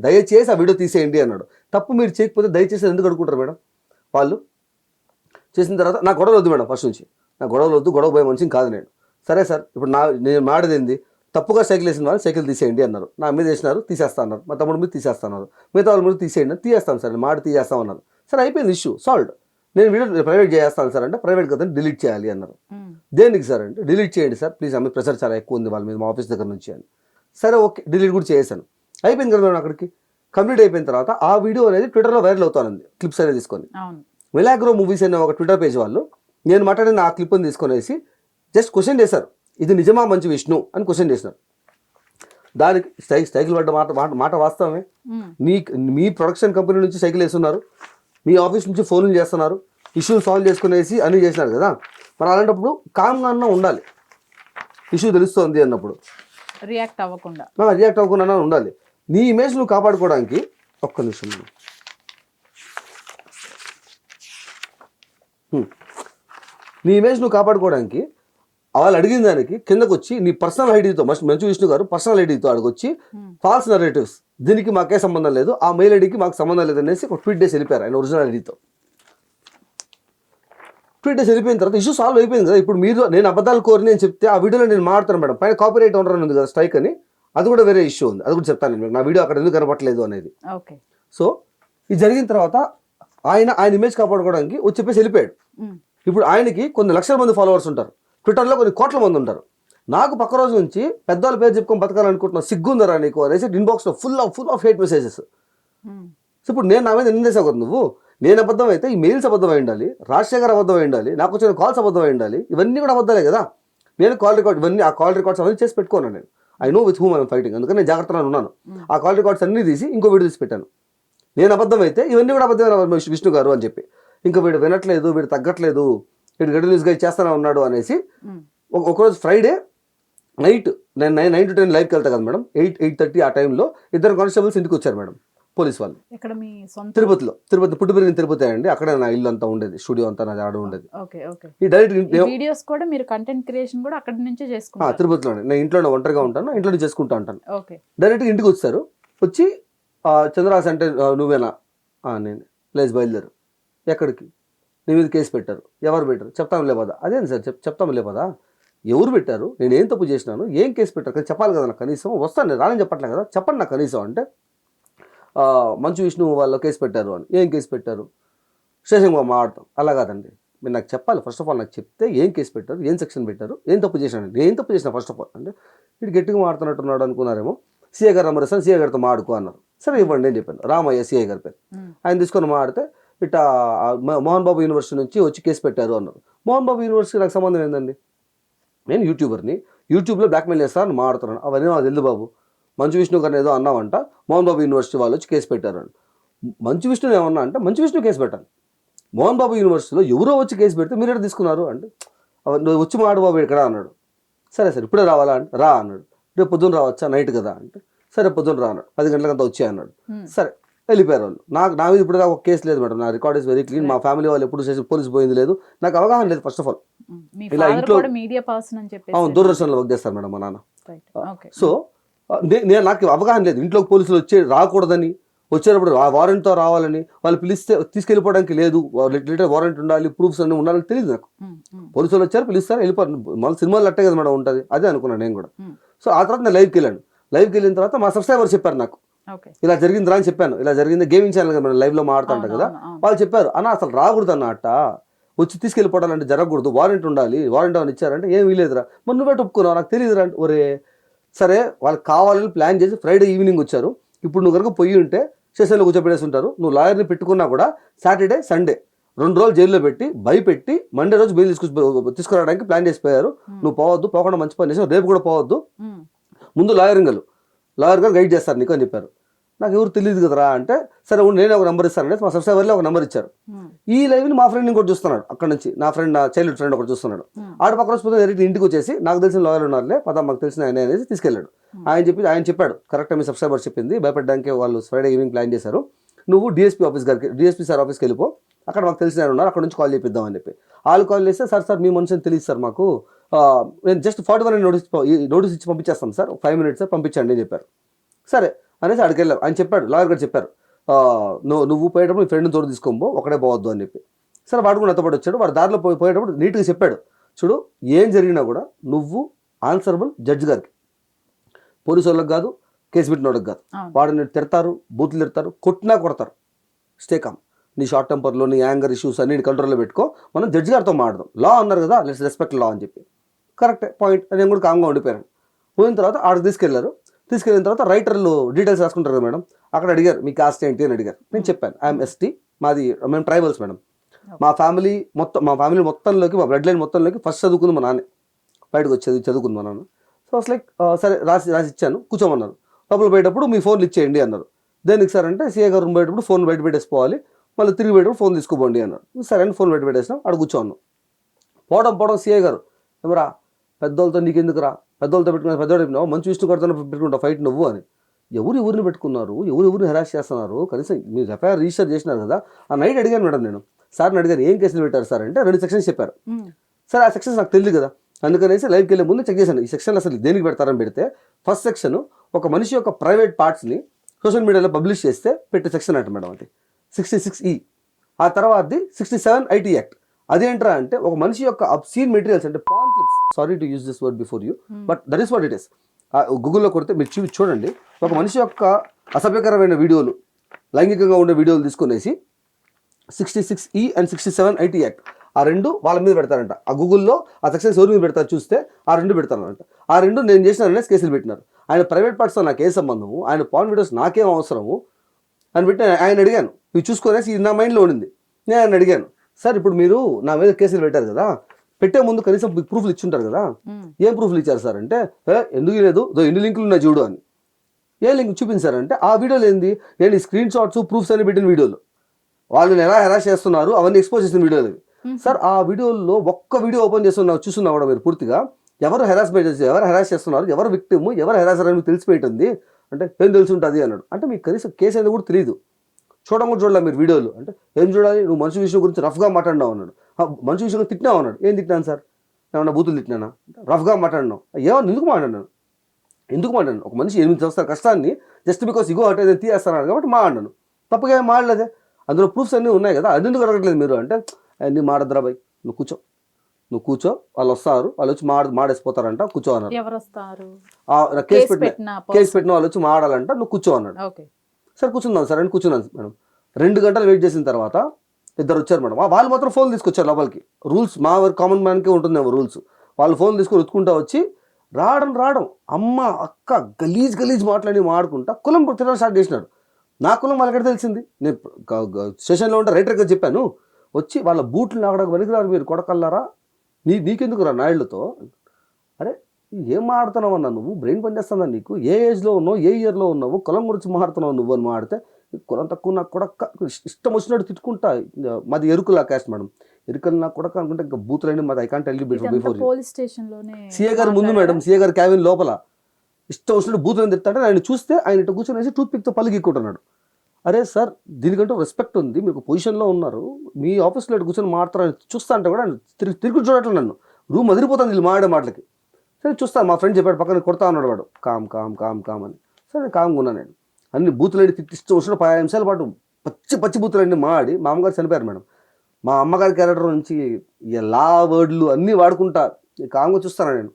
ఆ వీడియో తీసేయండి అన్నాడు. తప్పు మీరు చేయకపోతే దయచేసి ఎందుకు అడుగుకుంటారు మేడం? వాళ్ళు చేసిన తర్వాత నా గొడవలు వద్దు మేడం, ఫస్ట్ నుంచి నా గొడవలు వద్దు, గొడవ పోయే మనిషిని కాదు నేను. సరే సార్, ఇప్పుడు నేను మాడేది తప్పుగా సైకిల్ వేసిన వాళ్ళు సైకిల్ తీసేయండి అన్నారు. నా మీద వేసినారు, తీసేస్తా అన్నారు. మా తమ్ముడు మీద తీసేస్తున్నారు, మిగతా వాళ్ళ మీద తీసేయండి, తీసేస్తాను సార్, మాట తీసేస్తాం అన్నారు. సరే అయిపోయింది, ఇష్యూ సాల్వ్డ్. నేను వీడియో ప్రైవేట్ చేస్తాను సార్ అంటే, ప్రైవేట్ కదా డిలీట్ చేయాలి అన్నారు. దేనికి సార్ అంటే, డిలీట్ చేయండి సార్ ప్లీజ్, ఆమె ప్రెషర్ చాలా ఎక్కువ ఉంది వాళ్ళ మీద మా ఆఫీస్ దగ్గర నుంచి అని. సరే ఓకే, డిలీట్ కూడా చేశాను. అయిపోయింది కదా మేడం. అక్కడికి కంప్లీట్ అయిపోయిన తర్వాత ఆ వీడియో అనేది ట్విట్టర్లో వైరల్ అవుతానండి, క్లిప్స్ అనేది తీసుకొని. మిలాగ్రో మూవీస్ అనే ఒక ట్విట్టర్ పేజ్ వాళ్ళు నేను మాట్లాడిన ఆ క్లిప్ని తీసుకొనేసి జస్ట్ క్వశ్చన్ చేశారు, ఇది నిజమా మంచు విష్ణు అని క్వశ్చన్ చేసినారు. దానికి సైకిల్ పడ్డ మాట వాస్తవమే. మీ ప్రొడక్షన్ కంపెనీ నుంచి సైకిల్ వేస్తున్నారు, మీ ఆఫీస్ నుంచి ఫోన్లు చేస్తున్నారు, ఇష్యూ సాల్వ్ చేసుకునేసి అన్నీ చేసినారు కదా. మరి అలాంటప్పుడు కామ్గా ఉండాలి, ఇష్యూ తెలుస్తుంది అన్నప్పుడు రియాక్ట్ అవ్వకుండా ఉండాలి. నీ ఇమేజ్ నువ్వు కాపాడుకోవడానికి ఒక్క నిమిషం, నీ ఇమేజ్ నువ్వు కాపాడుకోవడానికి వాళ్ళు అడిగిన దానికి కిందకు వచ్చి నీ పర్సనల్ ఐడితో, మంచు విష్ణు గారు పర్సనల్ ఐడితో అడిగొచ్చి ఫాల్స్ నరేటివ్స్, దీనికి మాకే సంబంధం లేదు, ఆ మెయిల్ ఐడికి మాకు సంబంధం లేదు అనేసి ఒక ట్వీట్ చేసి వెళ్ళిపోయారు ఆయన ఒరిజినల్ ఐడితో. ట్వీట్ చేసి వెళ్ళిపోయిన తర్వాత ఇష్యూ సాల్వ్ అయిపోయింది కదా. ఇప్పుడు మీరు నేను అబద్ధాలు కోరి నేను చెప్తే ఆ వీడియోలో నేను మాట్లాడతాను మేడం, పైన కాపీరైట్ ఓనర్ అని ఉంది కదా స్ట్రైక్ అని, అది కూడా వేరే ఇష్యూ ఉంది, అది కూడా చెప్తాను నేను, నా వీడియో అక్కడ ఎందుకు కనపట్లేదు అనేది. సో ఇది జరిగిన తర్వాత ఆయన ఇమేజ్ కాపాడుకోవడానికి వచ్చి చెప్పేసి వెళ్ళిపోయాడు. ఇప్పుడు ఆయనకి కొన్ని లక్షల మంది ఫాలోవర్స్ ఉంటారు, ట్విట్టర్లో కొన్ని కోట్ల మంది ఉంటారు. నాకు పక్క రోజు నుంచి పెద్దవాళ్ళ పేరు చెప్పుకొని బతకాలనుకుంటున్నా, సిగ్గుందరా నీకు అనేసి ఇన్బాక్స్లో full of hate messages. So ఇప్పుడు నేను నా మీద నిందేసావు కదా నువ్వు, నేను అబద్ధం అయితే ఈ మెయిల్స్ అబద్ధం అయి ఉండాలి, రాజశేఖర్ అబద్ధం అయి ఉండాలి, నాకు వచ్చిన కాల్స్ అబద్ధం అయి ఉండాలి, ఇవన్నీ కూడా అబద్ధాలే కదా. నేను కాల్ రికార్డ్ ఆ కాల్ రికార్డ్స్ అవన్నీ చేసి పెట్టుకున్నాను నేను. I know with whom I'm fighting, అందుకని నేను జాగ్రత్తగా ఉన్నాను. ఆ కాల్ రికార్డ్స్ అన్నీ తీసి ఇంకో వీడియో తీసి పెట్టాను. నేను అబద్ధం అయితే ఇవన్నీ కూడా అబద్ధమైన విష్ణు గారు అని చెప్పి, ఇంకా వీడు వినట్లేదు, వీడు తగ్గట్లేదు, వీడు గడిలీస్గా చేస్తూనే ఉన్నాడు అనేసి ఒకరోజు ఫ్రైడే నైట్ నేను 9 to 10 లైవ్కి వెళ్తా కదా మేడం, 8-8:30 ఆ టైంలో 2 కానిస్టేబుల్స్ ఇంటికి వచ్చారు మేడం. పోలీస్ వాళ్ళు. ఎక్కడ మీ సొంత? తిరుపతిలో, పుట్టి పెరిగిన తిరుపతి అండి. అక్కడే నా ఇల్లు అంతా ఉండేది, స్టూడియో అంతా నాది ఆడ ఉండేది. Okay okay. ఈ డైరెక్ట్ వీడియోస్ కూడా మీరు కంటెంట్ క్రియేషన్ కూడా అక్కడి నుంచే చేసుకుంటారు? తిరుపతిలోనే. నేను ఇంట్లోనే ఒంటరిగా ఉంటాను, ఇంట్లోనే చేసుకుంటా ఉంటాను. ఓకే. డైరెక్ట్గా ఇంటికి వచ్చారు, వచ్చి చంద్రహాస్ అంటే నువ్వేనా? నేను. ప్లేస్ బయలుదేరు. ఎక్కడికి? నీ మీద కేసు పెట్టారు. ఎవరు పెట్టారు? చెప్తాం లేపదా? అదేంటి సార్ చెప్తాం లేపదా? ఎవరు పెట్టారు? నేను ఏం తప్పు చేసినాను? ఏం కేసు పెట్టారు? కానీ చెప్పాలి కదా నాకు కనీసం. వస్తాను, నేను రానని చెప్పట్లే కదా, చెప్పండి నాకు కనీసం. అంటే మంచు విష్ణు వాళ్ళు కేసు పెట్టారు అని. ఏం కేసు పెట్టారు? స్టేషన్గా మాట్లాడతాం. అలా కాదండి, మీరు నాకు చెప్పాలి. ఫస్ట్ ఆఫ్ ఆల్ నాకు చెప్తే ఏం కేసు పెట్టారు, ఏం సెక్షన్ పెట్టారు, ఏం తప్పు చేశాను, నేను ఏం తప్పు చేసిన ఫస్ట్ ఆఫ్ ఆల్. అంటే వీడు గట్టిగా మాడుతున్నట్టున్నాడు అనుకున్నారేమో. సిఐ గారు నంబర్ ఇస్తాను, సిఐ గారితో మాడుకో అన్నారు. సరే ఇవ్వండి నేను చెప్పాను. రామయ్య సిఐ గారి పేరు. ఆయన తీసుకొని మాడితే ఇట్లా మోహన్ బాబు యూనివర్సిటీ నుంచి వచ్చి కేసు పెట్టారు అన్నారు. మోహన్ బాబు యూనివర్సిటీ నాకు సంబంధం ఏందండి? నేను యూట్యూబర్ని, యూట్యూబ్లో బ్లాక్మెయిల్ చేస్తాను మాడుతున్నాను. అవన్నీ నాకు తెలుసు బాబు. మంచు విష్ణు గారిని ఏదో అన్నావంట, మోహన్ బాబు యూనివర్సిటీ వాళ్ళు వచ్చి కేసు పెట్టారు అని. మంచు విష్ణుని ఏమన్నా అంటే మంచు విష్ణు కేసు పెట్టాను. మోహన్ బాబు యూనివర్సిటీలో ఎవరో వచ్చి కేసు పెడితే మీరు ఎక్కడ తీసుకున్నారు అంటే, నువ్వు వచ్చి మాడు బాబు ఇక్కడ అన్నాడు. సరే సరే ఇప్పుడే రావాలా అంటే, రా అన్నాడు. రేపు పొద్దున్న రావచ్చా? నైట్ కదా అంటే, సరే పొద్దున్న రా అన్నాడు. 10 గంటలకంతా వచ్చే అన్నాడు. సరే వెళ్ళిపోయారు వాళ్ళు. నా మీద ఇప్పుడు ఒక కేసు లేదు మేడం, నా రికార్డ్ ఇస్ వెరీ క్లీన్. మా ఫ్యామిలీ వాళ్ళు ఎప్పుడు చేసి పోలీసు పోయింది లేదు, నాకు అవగాహన లేదు ఫస్ట్ ఆఫ్ ఆల్. ఇలా ఇంట్లో దూరదర్శన్లో వర్క్ చేస్తారు మేడం మా నాన్న. సో నాకు అవగాహన లేదు, ఇంట్లోకి పోలీసులు రాకూడదని, వచ్చేటప్పుడు వారెంట్తో రావాలని, వాళ్ళు పిలిస్తే తీసుకెళ్ళిపోవడానికి లేదు, లిటర్ వారెంట్ ఉండాలి, ప్రూఫ్స్ అన్నీ ఉండాలని తెలియదు నాకు. పోలీసులు వచ్చారు, పిలుస్తారు, వెళ్ళిపోరు. మళ్ళీ సినిమాలు అట్టే కదా మేడం ఉంటుంది, అదే అనుకున్నాను నేను కూడా. సో ఆ తర్వాత నేను లైవ్కి వెళ్ళాను. లైవ్కి వెళ్ళిన తర్వాత మా సబ్స్క్రైబర్ చెప్పారు నాకు, ఇలా జరిగిందిరా అని చెప్పాను. ఇలా జరిగింది, గేమింగ్ ఛానల్ కదా మేడం, లైవ్లో మాట్లాడుతుంటాం కదా. వాళ్ళు చెప్పారు అన్న అసలు రాకూడదు అన్న, అట్ట వచ్చి తీసుకెళ్ళిపోవడాలంటే జరగకూడదు, వారెంట్ ఉండాలి, వారెంట్ అని ఇచ్చారంటే ఏం వీలేదురా, మరి నువ్వే ఒప్పుకున్నావు, నాకు తెలియదురా అంటే. ఒరే సరే వాళ్ళు కావాలని ప్లాన్ చేసి ఫ్రైడే ఈవినింగ్ వచ్చారు. ఇప్పుడు నువ్వు కనుక పోయి ఉంటే స్టేషన్లో కూర్చోబెట్టేసి ఉంటారు. నువ్వు లాయర్ని పెట్టుకున్నా కూడా సాటర్డే సండే 2 రోజులు జైల్లో పెట్టి భయపెట్టి మండే రోజు బెయిల్ తీసుకురావడానికి ప్లాన్ చేసిపోయారు. నువ్వు పోవద్దు, పోకుండా మంచి పని చేసావు, రేపు కూడా పోవద్దు, ముందు లాయర్ గారు గైడ్ చేస్తారు నీకు అని చెప్పారు. నాకు ఎవరు తెలియదు కదరా అంటే, సరే నేనే ఒక నెంబర్ ఇస్తాను అంటే మా సబ్స్క్రైబర్లో ఒక నెంబర్ ఇచ్చారు. ఈ లైవ్ని మా ఫ్రెండ్ ఇంకోటి చూస్తున్నాడు, అక్కడ నుంచి నా ఫ్రెండ్, నా చైల్డ్హుడ్ ఫ్రెండ్ ఒకటి చూస్తున్నాడు. ఆడ పక్కన రోజు డైరెక్ట్ ఇంటికి వచ్చేసి నాకు తెలిసిన లాయర్ ఉన్నారులే పదా మాకు తెలిసిన ఆయన అనేసి తీసుకెళ్ళాడు. ఆయన చెప్పాడు కరెక్ట్ మీ సబ్స్క్రైబర్ చెప్పింది, భయపడడానికి వాళ్ళు ఫ్రైడే ఈవినింగ్ ప్లాన్ చేశారు, నువ్వు డిఎస్పీ సార్ ఆఫీస్కి వెళ్ళిపో, అక్కడ మాకు తెలిసిన ఆయన ఉన్నారు, అక్కడ నుంచి కాల్ చేపిద్దాం అని చెప్పి. వాళ్ళు కాల్ చేస్తే సార్ మీ మనిషిని తెలియదు సార్ మాకు, నేను జస్ట్ 41 నోటీస్ ఇచ్చి పంపించేస్తాం సార్, 5 minutes సార్ పంపించండి అని చెప్పారు. సరే అనేసి అక్కడికి వెళ్ళాం. ఆయన చెప్పాడు, లాయర్ గారు చెప్పారు, నువ్వు పోయేటప్పుడు మీ ఫ్రెండ్ని తోడు తీసుకోబో, ఒకడే పోవద్దు అని చెప్పి. సరే వాడు కూడా నాతో పాటు వచ్చాడు. వాడు దారిలో పోయేటప్పుడు నీట్గా చెప్పాడు, చూడు ఏం జరిగినా కూడా నువ్వు ఆన్సరబుల్ జడ్జి గారికి, పోలీసు వాళ్ళకి కాదు, కేసు పెట్టిన వాళ్ళకి కాదు. వాడిని తిడతారు, బూతులు తిడతారు, కొట్టినా కొడతారు, స్టే కామ్. నీ షార్ట్ టెంపర్లో నీ యాంగర్ ఇష్యూస్ అన్ని కంట్రోల్లో పెట్టుకో, మనం జడ్జి గారితో మాట్లాడదాం, లా అన్నారు కదా, లెట్స్ రెస్పెక్ట్ లా అని చెప్పి. కరెక్టే పాయింట్. నేను కూడా కామ్గా ఉండిపోయాను. పోయిన తర్వాత ఆడికి తీసుకెళ్ళిన తర్వాత రైటర్లు డీటెయిల్స్ రాసుకుంటారు కదా మేడం, అక్కడ అడిగారు మీ కాస్ట్ ఏంటి అని అడిగారు. నేను చెప్పాను ఐఎమ్ ఎస్టీ, మేము ట్రైబల్స్ మేడం. మా ఫ్యామిలీ మొత్తంలోకి, మా బ్లడ్ లైన్ మొత్తంలోకి ఫస్ట్ చదువుకుంది మా నాన్నే, బయటకు వచ్చేది చదువుకుంది మా నాన్న. సో అసలు లైక్ సరే రాసి ఇచ్చాను, కూర్చోమన్నారు. లోపల పోయేటప్పుడు మీ ఫోన్లు ఇచ్చేయండి అన్నారు. దేనికి సార్ అంటే, సీఏ గారు పోయేటప్పుడు ఫోన్ బయట పెట్టేసుకోవాలి, మళ్ళీ తిరిగి పోయేటప్పుడు ఫోన్ తీసుకోబోండి అన్నారు. సరే అని ఫోన్ బయట పెట్టేసినాం, అక్కడ కూర్చోన్నాం. పోవడం సీఏ గారు ఏమరా పెద్దోళ్ళతో నీకు ఎందుకురా, పెద్దోళ్ళతో పెట్టుకున్నా, పెద్దోడు చెప్పినావు మంచి విష్ణు గారితో పెట్టుకుంటావు ఫైట్ నువ్వు అని. ఎవరిని పెట్టుకున్నారు, ఎవరిని హెరాస్ చేస్తున్నారు, కనీసం మీరు ఎఫ్ఐఆర్ రిజిస్టర్ చేసినారు కదా. ఆ నైట్ అడిగాను మేడం, నేను సార్ని అడిగాను ఏం కేసులు పెట్టారు సార్ అంటే 2 సెక్షన్స్ చెప్పారు. సరే ఆ సెక్షన్స్ నాకు తెలియదు కదా, అందుకనేసి లైవ్కి వెళ్ళే ముందు చెక్ చేశాను ఈ సెక్షన్లు అసలు దేనికి పెడతారని. పెడితే ఫస్ట్ సెక్షన్ ఒక మనిషి యొక్క ప్రైవేట్ పార్ట్స్ని సోషల్ మీడియాలో పబ్లిష్ చేస్తే పెట్టే సెక్షన్ అంట మేడం, అది 66E. ఆ తర్వాతది 67 IT యాక్ట్. అదేంట్రా అంటే ఒక మనిషి యొక్క అబ్సీన్ మెటీరియల్స్ అంటే pan clips, sorry to use this word before you, but that is what it is. గూగుల్లో కొడితే మీరు చూడండి, ఒక మనిషి యొక్క అసభ్యకరమైన వీడియోలు, లైంగికంగా ఉండే వీడియోలు తీసుకునేసి 66E and 67 IT యాక్ట్ ఆ 2 వాళ్ళ మీద పెడతారంట. ఆ గూగుల్లో ఆ సెక్షన్స్ ఎవరి మీద పెడతారు చూస్తే ఆ 2 పెడతారంట. ఆ 2 నేను చేసిన కేసులు పెట్టినారు. ఆయన ప్రైవేట్ పార్ట్స్తో నాకేం సంబంధము, ఆయన పాన్ వీడియోస్ నాకేం అవసరము అని పెట్టి ఆయన అడిగాను. ఇవి చూసుకునేసి ఇది నా మైండ్లో ఉండింది. నేను ఆయన అడిగాను, సార్ ఇప్పుడు మీరు నా మీద కేసులు పెట్టారు కదా, పెట్టే ముందు కనీసం ప్రూఫ్లు ఇచ్చుంటారు కదా, ఏం ప్రూఫ్లు ఇచ్చారు సార్ అంటే, ఎందుకు లేదు, ఎన్ని లింకులు ఉన్నాయి చూడు అని. ఏ లింక్ చూపించారంటే ఆ వీడియోలు ఏంది, నేను ఈ స్క్రీన్ షాట్స్ ప్రూఫ్స్ అని పెట్టిన వీడియోలు, వాళ్ళని ఎలా హెరాస్ చేస్తున్నారు అవన్నీ ఎక్స్పోజ్ చేసిన వీడియోలు. సార్ ఆ వీడియోలో ఒక్క వీడియో ఓపెన్ చూస్తున్నా కూడా మీరు పూర్తిగా ఎవరు హెరాస్ చేస్తున్నారు, ఎవరు విక్టిమ్, ఎవరు హెరాసర్ అని తెలిసిపోయింది. అంటే ఏం తెలిసి ఉంటుంది అన్నాడు. అంటే మీకు కనీసం కేసు అనేది కూడా తెలియదు, చూడలే మీరు వీడియోలు. అంటే ఏం చూడాలి, నువ్వు మనిషి విషయం గురించి రఫ్గా మాట్లాడినావు అన్నాడు. మనిషి విషయం తిట్టినావు అన్నాడు. ఏం తిట్టినాను సార్, ఏమన్నా బూతులు తిట్టినానా, రఫ్గా మాట్లాడినావు. ఏమన్నా ఎందుకు మాట్లాడినాను, ఒక మనిషి 8 సంవత్సరాల కష్టాన్ని జస్ట్ బికాస్ ఇగో అంటే తీయేస్తాను కాబట్టి మాట్లాడినాను, తప్పుగా ఏం మాడలేదే, అందులో ప్రూఫ్స్ అన్నీ ఉన్నాయి కదా, అది ఎందుకు అడగట్లేదు మీరు అంటే అన్నీ మాడద్రా బాయ్, నువ్వు కూర్చో వాళ్ళు వస్తారు, వాళ్ళు వచ్చి మాడేసిపోతారంట, కూర్చో అన్నారు. కేసు పెట్టిన వాళ్ళు వచ్చి మాడాలంట, నువ్వు కూర్చో అన్నాడు. సరే కూర్చున్నాను సార్ అని కూర్చున్నాను మేడం. 2 గంటలు వెయిట్ చేసిన తర్వాత ఇద్దరు వచ్చారు మేడం. వాళ్ళు మాత్రం ఫోన్ తీసుకొచ్చారు లోపలికి. రూల్స్ మా కామన్ మ్యాన్కే ఉంటుందేమో రూల్స్. వాళ్ళు ఫోన్ తీసుకొని ఉతుకుంటా వచ్చి రావడం అమ్మ అక్క గలీజ్ మాట్లాడుకుంటా కులం తిరగడం స్టార్ట్ చేసినాడు. నా కులం వాళ్ళకి తెలిసింది, నేను స్టేషన్లో ఉంటే రైటర్గా చెప్పాను. వచ్చి వాళ్ళ బూట్లు నాగడానికి వెనకరారు మీరు కొడకల్లారా, నీకెందుకు రా నాయుళ్ళతో. అరే ఏం మాడుతున్నావు అన్నా, నువ్వు బ్రెయిన్ పనిచేస్తుందా నీకు, ఏ ఏజ్లో ఉన్నావు, ఏ ఇయర్లో ఉన్నావు, కులం గురించి మాడుతున్నావు నువ్వు అని మాడితే, కులం తక్కువ నాకు కొడక్క ఇష్టం వచ్చినట్టు తిట్టుకుంటా. మాది ఎరుకులా క్యాస్ట్ మేడం, ఎరుకలు నాకు కొడక అనుకుంటే ఇంకా బూతులైన మాది I can't tell you before. CA గారు ముందు మేడం, సీఏ గారు క్యాబిన్ లోపల ఇష్టం వచ్చినట్టు బూతులను తిట్టాడు. ఆయన చూస్తే ఆయన ఇట్లా కూర్చొని టూత్ పిక్తో పళ్ళు గీక్కుంటున్నాడు. అరే సార్ దీనికంటూ రెస్పెక్ట్ ఉంది, మీకు పొజిషన్లో ఉన్నారు, మీ ఆఫీస్లో ఇటు కూర్చొని మాట్లాడని చూస్తా అంటే కూడా తిరిగి చూడట్లేదు నన్ను, రూమ్ అదిరిపోతాను వీళ్ళు మాడే మాటలకి. సరే చూస్తాను, మా ఫ్రెండ్ చెప్పాడు పక్కన కొడతా ఉన్నాడు వాడు, కామ్ అని. సరే కామ్గా ఉన్నాను నేను. అన్ని బూతులన్నీ తిట్టిస్తూ వచ్చిన 5 నిమిషాల పాటు పచ్చి బూతులన్నీ మాడి మా అమ్మగారు చనిపోయారు మేడం. మా అమ్మగారి క్యారెక్టర్ నుంచి ఎలా వర్డ్లు అన్నీ వాడుకుంటా కామ్గా చూస్తాను నేను.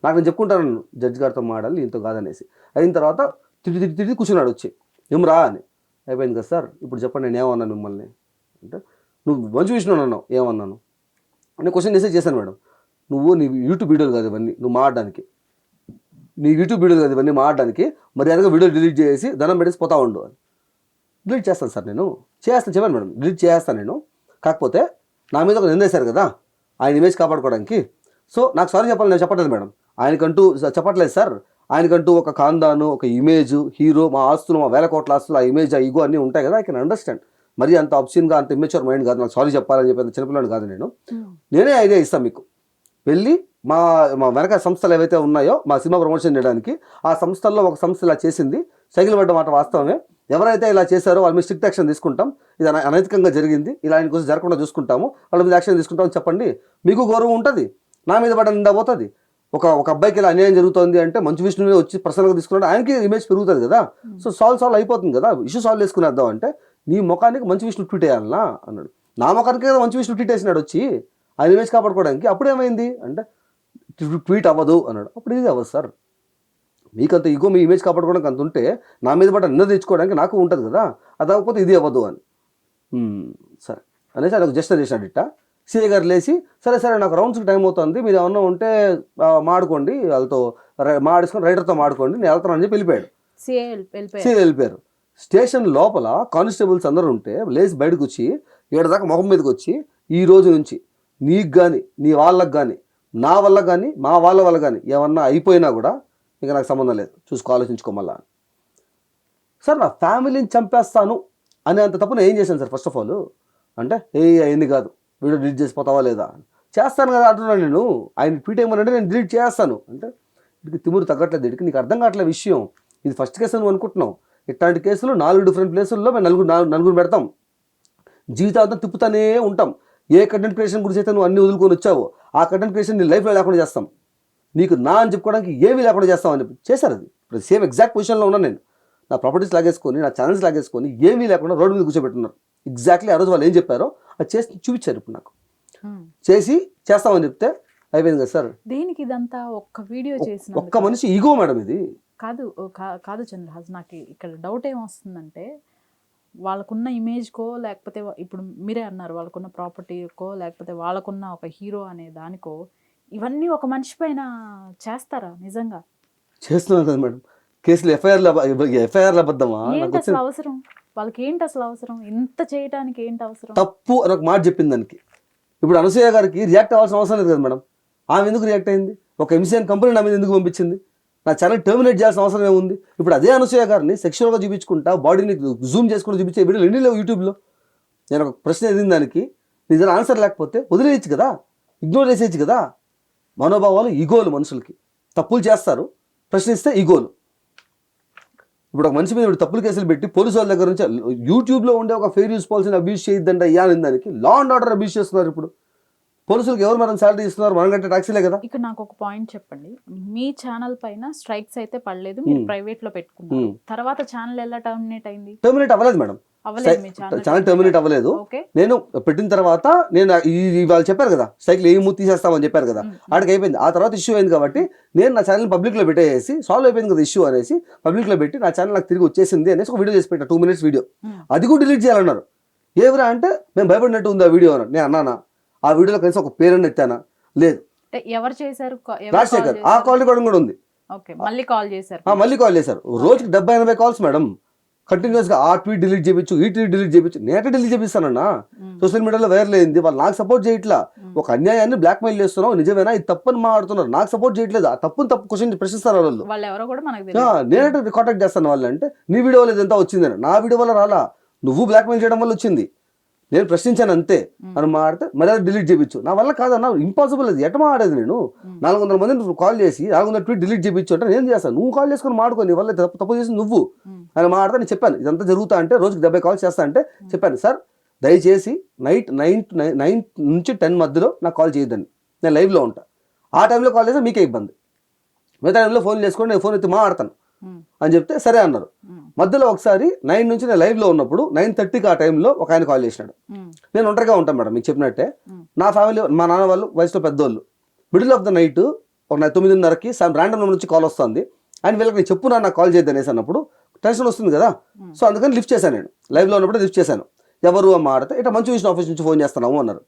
నాకు నేను చెప్పుకుంటాను జడ్జి గారితో మాడాలి ఇంతో కాదనేసి. అయిన తర్వాత తిట్టి కూర్చున్నాడు వచ్చి, ఏమరా అని. అయిపోయింది కదా సార్, ఇప్పుడు చెప్పండి నేను ఏమన్నాను మిమ్మల్ని అంటే, నువ్వు మంచి విషయం అన్నావు. ఏమన్నాను నేను క్వశ్చన్ చేశాను మేడం. నువ్వు నీ యూట్యూబ్ వీడియోలు కాదు ఇవన్నీ నువ్వు మాడడానికి, మరి అదగా వీడియో డిలీట్ చేసి ధనం పెట్టేసి పోతా ఉండు అని. డిలీట్ చేస్తాను సార్, నేను చెప్పాను మేడం, డిలీట్ చేస్తాను నేను. కాకపోతే నా మీద ఒక నిందేశారు కదా ఆయన ఇమేజ్ కాపాడుకోవడానికి, సో నాకు సారీ చెప్పాలి, నేను చెప్పట్లేదు మేడం, ఆయనకంటూ చెప్పట్లేదు సార్, ఆయనకంటూ ఒక ఖాందాను, ఒక ఇమేజ్, హీరో, మా ఆస్తులు, మా వేల కోట్ల ఆస్తులు, ఆ ఇమేజ్, ఆ ఈగో అన్నీ ఉంటాయి కదా, ఐ కెన్ అండర్స్టాండ్. మరి అంత ఆప్షన్గా అంత ఇమ్మెచ్యూర్ మైండ్ కాదు, నాకు సారీ చెప్పాలని చెప్పి చిన్నపిల్లని కాదు నేనే ఐడియా ఇస్తాను మీకు. వెళ్ళి మా వెనక సంస్థలు ఏవైతే ఉన్నాయో మా సినిమా ప్రమోషన్ చేయడానికి, ఆ సంస్థల్లో ఒక సంస్థ ఇలా చేసింది, సైకిల్ పడ్డ మాట వాస్తవమే, ఎవరైతే ఇలా చేశారో వాళ్ళ మీద స్ట్రిక్ట్ యాక్షన్ తీసుకుంటాం, ఇది అనైతికంగా జరిగింది, ఇలా ఆయన కోసం జరగకుండా చూసుకుంటాము, వాళ్ళ మీద యాక్షన్ తీసుకుంటామని చెప్పండి, మీకు గౌరవం ఉంటుంది, నా మీద పడ్డ నిండా పోతుంది. ఒక అబ్బాయికి ఇలా అన్యాయం జరుగుతుంది అంటే మంచు విష్ణుని వచ్చి పర్సనల్గా తీసుకున్నాడు, ఆయనకి ఇమేజ్ పెరుగుతుంది కదా, సో సాల్వ్ అయిపోతుంది కదా, ఇష్యూ సాల్వ్ చేసుకునేద్దాం అంటే నీ ముఖానికి మంచు విష్ణు ట్వీట్ వేయాలన్నా అన్నాడు. నా ముఖానికి కదా మంచు విష్ణు ట్వీట్ వేసినాడు వచ్చి ఆయన ఇమేజ్ కాపాడుకోవడానికి. అప్పుడు ఏమైంది అంటే ట్వీట్ అవ్వదు అన్నాడు. అప్పుడు ఇది అవ్వదు సార్, మీకంత ఇగో మీ ఇమేజ్ కాపాడుకోవడానికి అంత ఉంటే నా మీద పడ్డ నిన్న తెచ్చుకోవడానికి నాకు ఉంటుంది కదా, అది అవ్వకపోతే ఇది అవ్వదు అని. సరే అనేసి అది ఒక జస్ట్ చేసినాడు ఇట్ట. సీఏ గారు లేచి సరే నాకు రౌండ్స్కి టైం అవుతుంది, మీరు ఏమన్నా ఉంటే మాడుకోండి, వాళ్ళతో మాడేసుకొని రైటర్తో మాడుకోండి, నేను వెళ్తాను అని చెప్పి వెళ్ళిపోయాడు. సీఏ వెళ్ళిపోయారు. స్టేషన్ లోపల కానిస్టేబుల్స్ అందరూ ఉంటే లేచి బయటకు వచ్చి 7 దాకా మొహం మీదకి వచ్చి, ఈ రోజు నుంచి నీకు కానీ నీ వాళ్ళకి కానీ నా వల్ల కానీ మా వాళ్ళ వల్ల కానీ ఏమన్నా అయిపోయినా కూడా ఇంకా నాకు సంబంధం లేదు, చూసుకో ఆలోచించుకోమల్లా. సార్ నా ఫ్యామిలీని చంపేస్తాను అనే అంత తప్పు నేను ఏం చేశాను సార్ ఫస్ట్ ఆఫ్ ఆల్ అంటే, అయింది కాదు వీడియో డిలీట్ చేసిపోతావా లేదా, చేస్తాను కదా అంటున్నాను నేను. ఆయన ట్వీట్ ఏమనంటే నేను డిలీట్ చేస్తాను అంటే, వీడికి తిమ్మురు తగ్గట్లేదు, వీడికి నీకు అర్థం కావట్లేదు విషయం, ఇది ఫస్ట్ కేసు నువ్వు అనుకుంటున్నావు, ఇట్లాంటి కేసులు 4 డిఫరెంట్ ప్లేసుల్లో మేము నలుగురు పెడతాం, జీవితాంతం తిప్పుతానే ఉంటాం. ఏ కంటెంట్ క్రియేషన్ గురించి అయితే నువ్వు అన్ని వదులుకొని వచ్చావో ఆ కంటెంట్ క్రియేషన్ నీ లైఫ్లో లేకుండా చేస్తాం, నీకు నా అని చెప్పుకోవడానికి ఏమీ లేకుండా చేస్తామని చెప్పి చేశారు. అది ఇప్పుడు సేమ్ ఎగ్జాక్ట్ పొజిషన్లో ఉన్నాను నేను, నా ప్రాపర్టీస్ లాగేసుకొని నా ఛానల్స్ లాగేసుకొని ఏమీ లేకుండా రోడ్డు మీద కూర్చోబెట్టున్నారు. ఎగ్జాక్ట్లీ ఆ రోజు వాళ్ళు ఏం చెప్పారో అది చేసి చూపించారు. ఇప్పుడు నాకు చేస్తామని చెప్తే అయిపోయింది కదా సార్. దీనికి ఇదంతా ఒక్క వీడియో చేసిన ఒక్క మనిషి ఈగో మేడం ఇది. కాదు చంద్రహాస్, నాకు ఇక్కడ డౌట్ ఏమొస్తుందంటే, వాళ్ళకున్న ఇమేజ్కో లేకపోతే ఇప్పుడు మీరే అన్నారు వాళ్ళకున్న ప్రాపర్టీకో లేకపోతే వాళ్ళకున్న ఒక హీరో అనే దానికో ఇవన్నీ ఒక మనిషి పైన చేస్తారా నిజంగా? చేస్తున్నారు కదా మేడం, కేసులు ఎఫ్ఐఆర్ల అబద్ధమా? అసలు అవసరం వాళ్ళకి ఏంటి అసలు అవసరం, ఇంత చేయడానికి ఏంటి అవసరం? తప్పు అని ఒక మాట చెప్పింది దానికి. ఇప్పుడు అనసూయ గారికి రియాక్ట్ అవ్వాల్సిన అవసరం లేదు కదా మేడం, ఆమె ఎందుకు రియాక్ట్ అయింది? ఒక ఎంసీఎన్ కంపెనీ నా మీద ఎందుకు పంపించింది? నా ఛానల్ టర్మినేట్ చేయాల్సిన అవసరం ఏముంది? ఇప్పుడు అదే అనసూయ గారిని సెక్షువల్గా చూపించుకుంటా బాడీని జూమ్ చేసుకుంటూ చూపించే వీడియోలు ఎన్ని లేవు యూట్యూబ్లో. నేను ఒక ప్రశ్న ఎదిగిన దానికి నిజంగా ఆన్సర్ లేకపోతే వదిలేయచ్చు కదా, ఇగ్నోర్ చేసేయచ్చు కదా. మనోభావాలు ఈగోలు, మనుషులకి తప్పులు చేస్తారు, ప్రశ్నిస్తే ఈగోలు. ఇప్పుడు ఒక మనిషి మీద ఇప్పుడు తప్పులు కేసులు పెట్టి పోలీసు వాళ్ళ దగ్గర నుంచి యూట్యూబ్లో ఉండే ఒక ఫెయిర్ యూస్ పాలసీని అబ్యూస్ చేయొద్దంటే అయ్యాని దానికి లా అండ్ ఆర్డర్ అబ్యూస్ చేస్తున్నారు. ఇప్పుడు పోలీసులకు ఎవరు మనం శాలరీ ఇస్తున్నారు, మనం కంటే ట్యాక్సీలే కదా. ఇక నాకు ఒక పాయింట్ చెప్పండి, మీ ఛానల్ పైన స్ట్రైక్స్ అయితే పడలేదు, మీరు ప్రైవేట్ లో పెట్టుకున్నారు, తర్వాత ఛానల్ ఎలా టర్మినేట్ అయింది? టర్మినేట్ అవ్వలేదు మేడం, ఛానల్ టర్మినేట్ అవ్వలేదు. నేను పెట్టిన తర్వాత నేను వాళ్ళు చెప్పారు కదా స్ట్రైక్లు ఏమి తీసేస్తామని చెప్పారు కదా, ఆడికి అయిపోయింది. ఆ తర్వాత ఇష్యూ అయింది కాబట్టి నేను నా ఛానల్ పబ్లిక్ లో పెట్టేసి సాల్వ్ అయిపోయింది కదా ఇష్యూ అనేసి పబ్లిక్ లో పెట్టి నా ఛానల్ నాకు తిరిగి వచ్చేసింది అనేసి ఒక వీడియో చేసి పెట్టా, 2 minutes వీడియో. అది కూడా డిలీట్ చేయాలన్నారు. ఏవరా అంటే మేము భయపడినట్టు ఉంది ఆ వీడియో అన్నారు. నేను అన్నానా ఆ వీడియోలో కనీసం ఒక పేరుని ఎత్తానా? లేదు. ఎవరు చేశారు? రాజశేఖర్. ఆ కాల్ రికార్డింగ్ కూడా ఉంది. మళ్ళీ కాల్ చేశారు. రోజుకి 70-80 కాల్స్ మేడం కంటిన్యూస్ గా. ఆ ట్వీట్ డిలీట్ చేయించు, ఈ ట్వీట్ డిలీట్ చేయించు, నేట డిలీట్ చేపిస్తానన్నా. సోషల్ మీడియాలో వైరల్ అయింది, వాళ్ళు నాకు సపోర్ట్ చేయట్లా. ఒక అన్యాయాన్ని బ్లాక్ మెయిల్ చేస్తున్నావు, నిజమేనా ఇది తప్పని మాట్లాడుతున్నారు, నాకు సపోర్ట్ చేయట్లేదు. ఆ తప్పుని తప్పు క్వశ్చన్ ప్రశ్నిస్తారు వాళ్ళు. నేనే కాంటాక్ట్ చేస్తాను వాళ్ళు అంటే నీ వీడియో వల్ల ఇదంతా వచ్చిందని. నా వీడియో వల్ల రాలా, నువ్వు బ్లాక్ మెయిల్ చేయడం వల్ల వచ్చింది, నేను ప్రశ్నించాను అంతే అని మాట్లాడితే మరి అది డిలీట్ చేయించు. నా వల్ల కాదన్నా, ఇంపాసిబుల్. అది ఎట్లా మాట్లాడేది? నేను 400 మందిని కాల్ చేసి 400 ట్వీట్ డిలీట్ చేయించు అంటే నేను చేస్తాను. నువ్వు కాల్ చేసుకుని మాడుకో, నీ వల్ల తప్పు చేసి నువ్వు అని మాట్లాడితే నేను చెప్పాను ఇదంతా జరుగుతా అంటే రోజుకి 70 కాల్స్ చేస్తా అంటే చెప్పాను, సార్ దయచేసి నైట్ 9 నుంచి 10 మధ్యలో నాకు కాల్ చేయొద్దండి, నేను లైవ్లో ఉంటా. ఆ టైంలో కాల్ చేస్తే మీకే ఇబ్బంది, మిగతా టైంలో ఫోన్ చేసుకోండి, నేను ఫోన్ ఎత్తి మాట్లాడతాను అని చెప్తే సరే అన్నారు. మధ్యలో ఒకసారి 9 నుంచి నేను లైవ్లో ఉన్నప్పుడు 9:30కి ఆ టైంలో ఒక ఆయన కాల్ చేసినాడు. నేను ఒంటరిగా ఉంటాను మేడం, మీకు చెప్పినట్టే. నా ఫ్యామిలీ, మా నాన్న వాళ్ళు వయసులో పెద్దోళ్ళు. మిడిల్ ఆఫ్ ద నైట్ ఒక 9:30కి ర్యాండమ్ నెంబర్ నుంచి కాల్ వస్తుంది. అండ్ వీళ్ళకి నేను చెప్పు నాకు కాల్ చేయద్దు అనేసి అన్నప్పుడు టెన్షన్ వస్తుంది కదా. సో అందుకని లిఫ్ట్ చేశాను, నేను లైవ్లో ఉన్నప్పుడు లిఫ్ట్ చేశాను. ఎవరు అని మాడితే ఇట్లా మంచి విషయం ఆఫీస్ నుంచి ఫోన్ చేస్తున్నాము అన్నారు.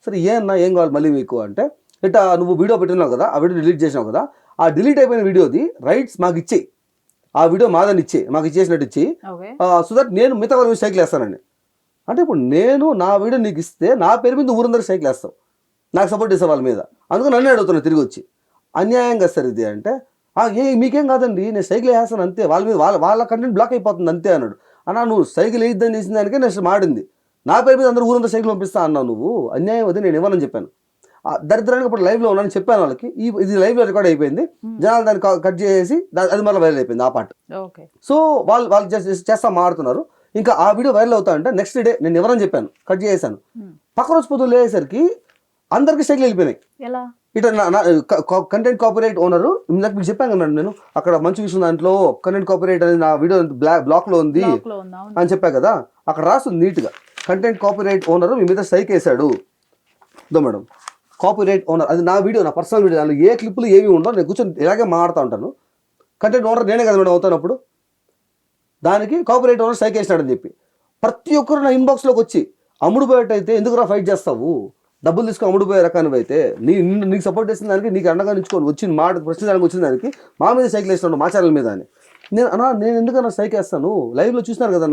సరే ఏం కావాలి మళ్ళీ మీకు అంటే, ఇట్లా నువ్వు వీడియో పెట్టినావు కదా, ఆ వీడియో డిలీట్ చేసినావు కదా, ఆ డిలీట్ అయిపోయిన వీడియోది రైట్స్ మాకు ఇచ్చేయి, ఆ వీడియో మాదని ఇచ్చి మాకు ఇచ్చేసినట్టు ఇచ్చి, సో దట్ నేను మిగతా వాళ్ళ మీద సైకిల్ వేస్తానండి. అంటే ఇప్పుడు నేను నా వీడియో నీకు ఇస్తే నా పేరు మీద ఊరందరూ సైకిల్ వేస్తావు, నాకు సపోర్ట్ చేసే వాళ్ళ మీద, అందుకని నన్ను అడుగుతున్నాను తిరిగి వచ్చి. అన్యాయంగా సార్ ఇది అంటే, మీకేం కాదండి నేను సైకిల్ వేస్తాను అంతే, వాళ్ళ మీద వాళ్ళ కంటెంట్ బ్లాక్ అయిపోతుంది అంతే అన్నాడు. అన్నా నువ్వు సైకిల్ వేయిద్దని చేసిన దానికే నెక్స్ట్ మాడింది, నా పేరు మీద అందరూ ఊరందరూ సైకిల్ పంపిస్తా అన్నావు, నువ్వు అన్యాయం అది నేను ఇవ్వనని చెప్పాను. దరిద్రానికి ఇప్పుడు లైవ్లో ఉన్నాను చెప్పాను వాళ్ళకి, ఇది లైవ్లో రికార్డ్ అయిపోయింది, జనాలు దాన్ని కట్ చేసి అది మళ్ళీ వైరల్ అయిపోయింది ఆ పార్ట్. సో వాళ్ళు చేస్తా మాడుతున్నారు. ఇంకా ఆ వీడియో వైరల్ అవుతా అంటే నెక్స్ట్ డే నేను ఎవరని చెప్పాను, కట్ చేశాను. పక్క రోజు పొద్దులు లేసరికి అందరికీ సైకిల్ వెళ్ళిపోయినాయి. ఇట్లా కంటెంట్ కాపీరైట్ ఓనరు, నాకు మీకు చెప్పాను కదా నేను అక్కడ మంచి విషయం దాంట్లో కంటెంట్ కాపీరైట్ అనేది నా వీడియో బ్లాక్లో ఉంది అని చెప్పా కదా, అక్కడ రాస్తుంది నీట్గా కంటెంట్ కాపీరైట్ ఓనరు మీ మీద స్ట్రైక్ వేశాడు. దో మేడం కాపీరైట్ ఓనర్, అది నా వీడియో, నా పర్సనల్ వీడియో, దానిలో ఏ క్లిప్పులు ఏమి ఉండవు, నేను కూర్చొని ఇలాగే మాట్లాడుతూ ఉంటాను. కంటెంట్ ఓనర్ నేనే కదా మేడం అవుతానప్పుడు, దానికి కాపీరైట్ ఓనర్ స్ట్రైక్ వేసినాడని చెప్పి ప్రతి ఒక్కరు నా ఇన్బాక్స్లోకి వచ్చి, అమ్ముడు పోయేటైతే ఎందుకురా ఫైట్ చేస్తావు, డబ్బులు తీసుకొని అమ్ముడుపోయే రకానివి అయితే నీకు సపోర్ట్ చేసిన దానికి, నీకు అండగా నించుకొని వచ్చిన మాట ప్రశ్నించడానికి వచ్చిన దానికి మా మీద సైకిల్ వేస్తున్నాడు, మా ఛానల్ మీద అని. నేను ఎందుకన్నా సైకిల్ వేస్తాను, లైవ్ లో చూసినారు కదా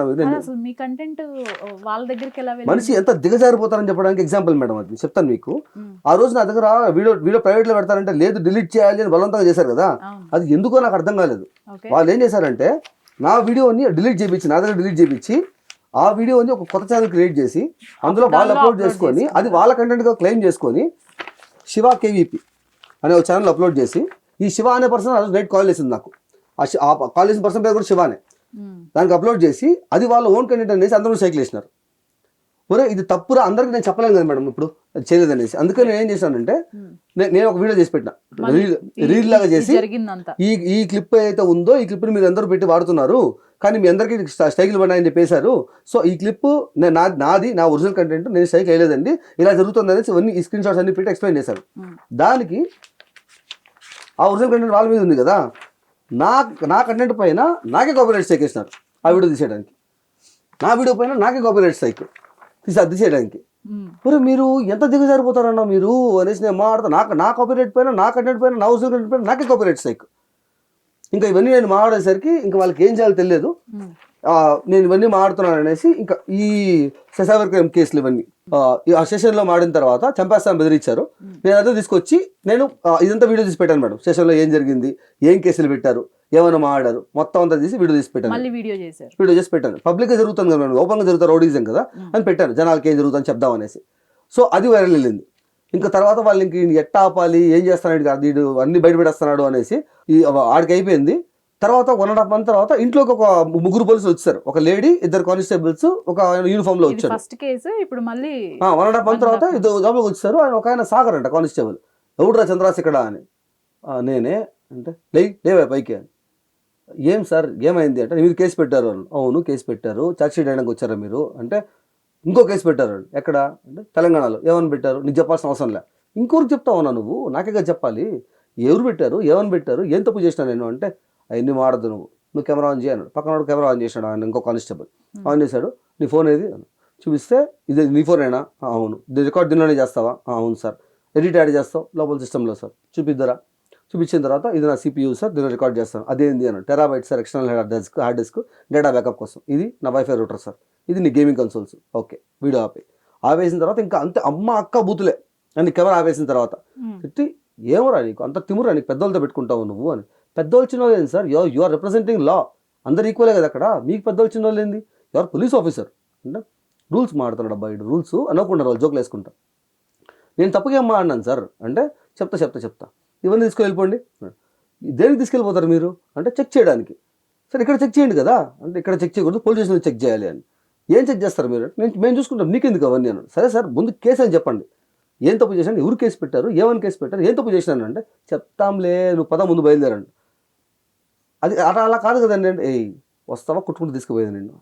మనిషి ఎంత దిగజారిపోతారని చెప్పడానికి ఎగ్జాంపుల్ మేడం అది చెప్తాను మీకు. ఆ రోజు నా దగ్గర వీడియో ప్రైవేట్ లో పెడతారంటే లేదు డిలీట్ చేయాలి అని బలవంతంగా చేశారు కదా, అది ఎందుకో నాకు అర్థం కాలేదు. వాళ్ళు ఏం చేశారంటే నా వీడియోని డిలీట్ చేయించి, నా దగ్గర డిలీట్ చేయించి ఆ వీడియోని ఒక కొత్త ఛానల్ క్రియేట్ చేసి అందులో వాళ్ళు అప్లోడ్ చేసుకొని అది వాళ్ళ కంటెంట్గా క్లెయిమ్ చేసుకొని శివ కేవీపీ అనే ఒక ఛానల్ అప్లోడ్ చేసి, ఈ శివ అనే పర్సన్ ఆ రోజు నైట్ కాల్ చేసింది నాకు, ఆ కాల్ చేసిన పర్సన్ పేరు కూడా శివానే, దానికి అప్లోడ్ చేసి అది వాళ్ళ ఓన్ కంటెంట్ అనేసి అందరూ సైకిల్ వేసినారు. ఒరే ఇది తప్పురా, అందరికి నేను చెప్పలేను కదా మేడం ఇప్పుడు చేయలేదనేసి. అందుకని నేను ఏం చేశానంటే నేను ఒక వీడియో చేసి పెట్టిన, రీల్ లాగా చేసి ఈ క్లిప్ ఏదైతే ఉందో ఈ క్లిప్ని మీరు అందరూ పెట్టి వాడుతున్నారు కానీ మీ అందరికీ స్ట్రైకులు పడినాయని చెప్పేశారు. సో ఈ క్లిప్ నాది, నా ఒరిజినల్ కంటెంట్, నేను స్ట్రైక్ వేయలేదండి, ఇలా జరుగుతుంది అనేసి ఇవన్నీ ఈ స్క్రీన్ షాట్స్ అన్ని పెట్టి ఎక్స్ప్లెయిన్ చేశారు. దానికి ఆ ఒరిజినల్ కంటెంట్ వాళ్ళ మీద ఉంది కదా, నా కంటెంట్ పైన నాకే కాపీరైట్ స్ట్రైక్ వేసినారు ఆ వీడియో తీసేయడానికి, నా వీడియో పైన నాకే కాపీరైట్ స్ట్రైక్ అది చేయడానికి. మరి మీరు ఎంత దిగజారిపోతారన్నా మీరు అనేసి నేను మాట్లాడతా, నా కాపీరైట్ పైన, నా కంటెంట్ పైన, నా ఒరిజినల్ కంటెంట్ పైన నాకే కాపీరైట్ స్ట్రైక్. ఇంకా ఇవన్నీ నేను మాట్లాడేసరికి ఇంకా వాళ్ళకి ఏం చేయాలో తెలియదు, నేను ఇవన్నీ మాడుతున్నాను అనేసి ఇంకా ఈ సైబర్ క్రైమ్ కేసులు ఇవన్నీ ఆ స్టేషన్లో మాడిన తర్వాత చంపేస్తాను బెదిరించారు. నేను అదే తీసుకొచ్చి నేను ఇదంతా వీడియో తీసి పెట్టాను మేడం, స్టేషన్లో ఏం జరిగింది, ఏం కేసులు పెట్టారు, ఏమైనా మాట్లాడారు, మొత్తం అంతా తీసి వీడియో తీసి పెట్టాను. వీడియో చేసి పెట్టాను, పబ్లిక్గా జరుగుతుంది కదా మేడం, ఓపెన్గా జరుగుతారు రౌడీజం కదా అని పెట్టాను, జనాలకి ఏం జరుగుతుందని చెప్దాం అనేసి. సో అది వైరల్ వెళ్ళింది. ఇంకా తర్వాత వాళ్ళు ఇంక ఎట్ట ఆపాలి, ఏం చేస్తున్నాడు వీడు అన్ని బయట పెట్టేస్తున్నాడు అనేసి ఆడికి అయిపోయింది. తర్వాత 1.5 month తర్వాత ఇంట్లోకి ఒక 3 పోలీసులు వచ్చారు. ఒక లేడీ, 2 కానిస్టేబుల్స్, ఒక యూనిఫామ్ లో వచ్చారు. ఫస్ట్ కేసు ఇప్పుడు మళ్ళీ 1.5 month తర్వాత 2 జాబ్లోకి వచ్చారు. ఆయన ఒక ఆయన సాగర్ అంట కానిస్టేబుల్. ఎవడురా చంద్రాస్ ఇక్కడ అని. నేనే అంటే లేవే పైకి అని. ఏం సార్ ఏమైంది అంటే మీరు కేసు పెట్టారు అని. అవును కేసు పెట్టారు. ఛార్జ్ షీట్ వేయడానికి వచ్చారా మీరు అంటే ఇంకో కేసు పెట్టారు అని. ఎక్కడ అంటే తెలంగాణలో. ఏమని పెట్టారు నీకు చెప్పాల్సిన అవసరం లే. ఇంకొకరికి చెప్తా ఉన్నా నువ్వు నాకే కదా చెప్పాలి. ఎవరు పెట్టారు ఏమని పెట్టారు ఏం తప్పు చేసినా నేను అంటే అవన్నీ వాడద్దు నువ్వు కెమెరా ఆన్ చేయను. పక్కన కెమెరా ఆన్ చేసినాడు ఆయన ఇంకో కానిస్టేబుల్. ఆన్ చేశాడు. నీ ఫోన్ ఏది చూపిస్తే ఇది నీ ఫోనేనా అవును. రికార్డ్ దీనిలోనే చేస్తావా అవును సార్. ఎడిట్ యాడ్ చేస్తావు లోపల సిస్టంలో సార్ చూపిద్దరా. చూపించిన తర్వాత ఇది నా CPU సార్ దీనిలో రికార్డ్ చేస్తాను. అదేంది అని terabyte sir external hard disk data backup కోసం. ఇది నా వైఫై రూటర్ సార్. ఇది నీ గేమింగ్ కన్సోల్స్. ఓకే వీడియో ఆపేసిన తర్వాత ఇంకా అంతే అమ్మ అక్క బూతులే అని కెమెరా ఆపేసిన తర్వాత తిట్టి ఏమరా నీకు అంత తిమురా నీకు పెద్దోళ్ళతో పెట్టుకుంటావు నువ్వు అని. పెద్దోళ్ళు చిన్న వాళ్ళు ఏంది సార్ యు ఆర్ రిప్రజెంటింగ్ లా. అందరు ఈక్వలే కదా అక్కడ. మీకు పెద్దోళ్ళు చిన్న వాళ్ళు ఏంది యు ఆర్ పోలీస్ ఆఫీసర్ అంటే రూల్స్ మాడుతున్నాడు అబ్బాయి రూల్స్ అనుకుంటారు వాళ్ళు జోకులు వేసుకుంటా. నేను తప్పుగా ఏం మాడినాను సార్ అంటే చెప్తా ఇవన్నీ తీసుకెళ్ళిపోండి. దేనికి తీసుకెళ్ళిపోతారు మీరు అంటే చెక్ చేయడానికి. సరే ఇక్కడ చెక్ చేయండి కదా అంటే ఇక్కడ చెక్ చేయకూడదు పోలీస్ స్టేషన్లో చెక్ చేయాలి అని. ఏం చెక్ చేస్తారు మీరు మేము చూసుకుంటాం నీకెందుకు అవన్నీ అన్నాడు. సరే సార్ ముందు కేసు అని చెప్పండి. ఏం తప్పు చేశాను ఎవరు కేసు పెట్టారు ఏమని కేసు పెట్టారు ఏం తప్పు చేసినాను అంటే చెప్తాంలే నువ్వు పద ముందు బయలుదేరండి. అది అలా కాదు కదండి అంటే వస్తావా కుట్టుకుంటూ తీసుకుపోయేది నేను.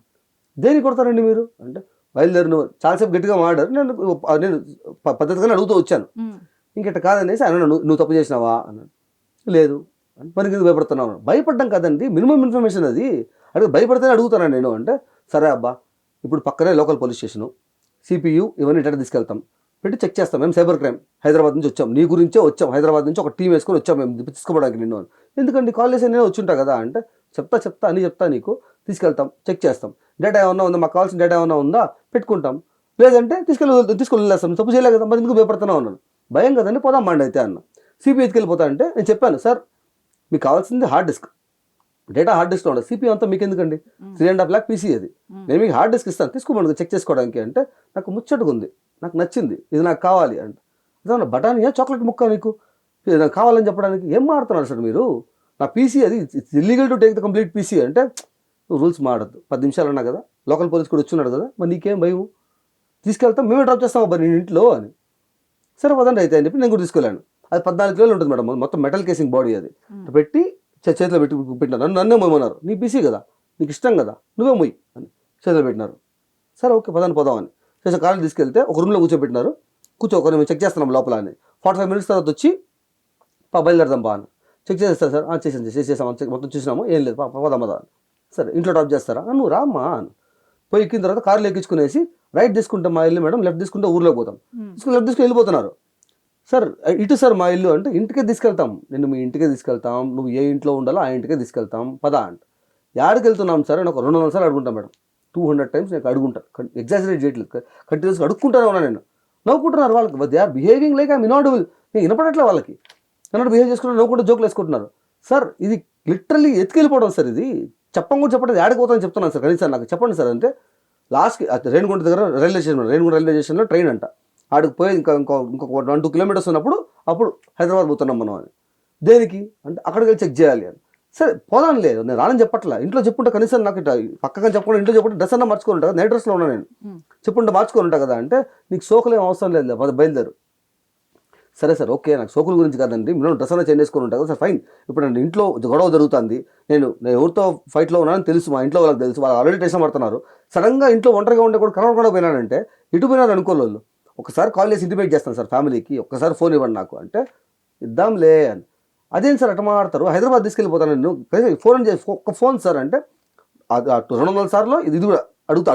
దేనికి కొడతారండి మీరు అంటే బయలుదేరి నువ్వు చాలాసేపు గట్టిగా మాట్లాడారు. నేను పద్ధతిగానే అడుగుతూ వచ్చాను. ఇంకెట కాదనేసి ఆయన నువ్వు తప్పు చేసినావా అన్నాడు. లేదు మరి ఎందుకు భయపడుతున్నావు. భయపడ్డం కాదండి మినిమం ఇన్ఫర్మేషన్ అది. అడిగి భయపడితేనే అడుగుతాను నేను అంటే సరే అబ్బా ఇప్పుడు పక్కనే లోకల్ పోలీస్ స్టేషను CPU ఇవన్నీ ఇట్లా తీసుకెళ్తాం పెట్టి చెక్ చేస్తాం. మేము సైబర్ క్రైమ్ హైదరాబాద్ నుంచి వచ్చాం నీ గురించే వచ్చాం. హైదరాబాద్ నుంచి ఒక టీం వేసుకొని వచ్చాం మేము తీసుకోవడానికి నిన్ను. ఎందుకండి కాల్ చేసి నేను వచ్చుంటా కదా అంటే చెప్తా అని చెప్తా నీకు తీసుకెళ్తాం చెక్ చేస్తాం. డేటా ఏమన్నా ఉందా మాకు కావాల్సిన డేటా ఏమన్నా ఉందా పెట్టుకుంటాం. లేదంటే తీసుకెళ్ళేస్తాం. తప్పు చేయలే కదా మరి ఎందుకు భయపడుతున్నా ఉన్నాను. భయం కదండి పోదాం మండి అయితే అన్న. CPU ఎత్తుకెళ్ళిపోతా అంటే నేను చెప్పాను సార్ మీకు కావాల్సింది హార్డ్ డిస్క్ డేటా హార్డ్ డిస్క్లో ఉండదు. CPU అంతా మీకు ఎందుకండి 3.5 lakh PC అది. నేను మీకు హార్డ్ డిస్క్ ఇస్తాను తీసుకోమని చెక్ చేసుకోవడానికి అంటే నాకు ముచ్చటగా ఉంది నాకు నచ్చింది ఇది నాకు కావాలి అంటే అదే బటానియా చాక్లెట్ ముక్క నీకు నాకు కావాలని చెప్పడానికి ఏం మాడుతున్నారు సార్ మీరు. నా PC అది it's illegal to take the complete PC అంటే నువ్వు రూల్స్ మాడద్దు. 10 నిమిషాలు అన్నా కదా లోకల్ పోలీస్ కూడా వచ్చున్నాడు కదా మరి నీకేం భయం తీసుకెళ్తాం మేమే డ్రాప్ చేస్తాం అబ్బా నేను ఇంట్లో అని. సరే వదండి అయితే అని చెప్పి నేను కూడా తీసుకెళ్ళాను. అది 14 కిలోలు ఉంటుంది మేడం మొత్తం మెటల్ కేసింగ్ బాడీ అది పెట్టి చేతిలో పెట్టినారు. నన్నే మొయ్యమన్నారు. నీ PC కదా నీకు ఇష్టం కదా నువ్వే మొయ్యి అని చేతిలో పెట్టినారు. సరే ఓకే పోదామని చేసే కాళ్ళు తీసుకెళ్తే ఒక రూమ్లో కూర్చోబెట్టినారు. ఒక మేము చెక్ చేస్తున్నాం లోపల అని 45 minutes తర్వాత వచ్చి బయలుదేరదాం అని చెక్ చేసేస్తారు సార్ చేసేసాం మొత్తం చూసినాము ఏం లేదు పోదామదా సరే ఇంట్లో డ్రాప్ చేస్తారా నువ్వు రామ్మా అని పోయి ఎక్కిన తర్వాత కార్లు ఎక్కించుకునేసి రైట్ తీసుకుంటాం మా ఇల్లు మేడం లెఫ్ట్ తీసుకుంటే ఊర్లోకి పోతాం. లెఫ్ట్ తీసుకుని వెళ్ళిపోతున్నారు. సార్ ఇటు సార్ మా ఇల్లు అంటే ఇంటికే తీసుకెళ్తాం నేను మీ ఇంటికే తీసుకెళ్తాం నువ్వు ఏ ఇంట్లో ఉండాలో ఆ ఇంటికే తీసుకెళ్తాం పదా అంటే యాడికి వెళ్తున్నాం సార్ అని ఒక 200 సార్లు అడుగుంటాం మేడం. 200 times నేను అడుగుంటాను ఎగ్జాజరేట్ చేయట్లేదు కంటిన్యూస్గా అడుక్కుంటానే ఉన్నా నేను. నవ్వుకుంటున్నారు వాళ్ళకి they are behaving like I'm inaudible. నేను వినపడట్లే వాళ్ళకి అన్నట్టు బిహేవ్ చేసుకుంటారు నవ్వుకుంటూ జోకులు వేసుకుంటున్నారు. సార్ ఇది లిటరల్లీ ఎత్తుకెళ్ళిపోవడం సార్ ఇది చెప్పండి యాడికి పోతాను చెప్తున్నాను సార్ కనీసం నాకు చెప్పండి సార్ అంటే లాస్ట్కి రేణిగుంట దగ్గర రైల్వే స్టేషన్లో ట్రైన్ అంట ఆడికి పోయి ఇంకో 1-2 kilometers ఉన్నప్పుడు అప్పుడు హైదరాబాద్ పోతున్నాం మనం అని. దేనికి అంటే అక్కడికి వెళ్ళి చెక్ చేయాలి అని. సరే పోదాను లేదు నేను రానని చెప్పట్లా ఇంట్లో చెప్పుంటే కనీసం నాకు ఇట్లా పక్కగా చెప్పకుండా ఇంట్లో చెప్పుంటే డ్రెస్ అన్నా మార్చుకొని ఉంటా కదా నైట్ డ్రెస్లో ఉన్నా నేను చెప్పుంటే మార్చుకొని ఉంటా కదా అంటే నీకు సోకులు ఏం అవసరం లేదు బయలుదేరు. సరే సార్ ఓకే నాకు సోకుల గురించి కాదండి మీరు డ్రెస్ అన్నా చేంజ్ చేసుకొని ఉంటారు కదా సార్ ఫైన్. ఇప్పుడు నేను ఇంట్లో గొడవ జరుగుతుంది నేను ఎవరితో ఫైట్లో ఉన్నానని తెలుసు మా ఇంట్లో వాళ్ళకి తెలుసు వాళ్ళు ఆల్రెడీ టెన్షన్ పడుతున్నారు. సడన్గా ఇంట్లో ఒంటరిగా ఉండే కూడా కనబడకుండా పోయినానంటే ఇటు పోయినారు అనుకోలేదు. ఒకసారి కాల్ చేసి ఇంటిమేట్ చేస్తాను సార్ ఫ్యామిలీకి ఒక్కసారి ఫోన్ ఇవ్వండి నాకు అంటే ఇద్దాంలే అని. అదేం సార్ అట్లా మాట్లాడతారు హైదరాబాద్ తీసుకెళ్ళిపోతాను నేను ఫోన్ చేసి ఒక్క ఫోన్ సార్ అంటే 200 సార్లు ఇది కూడా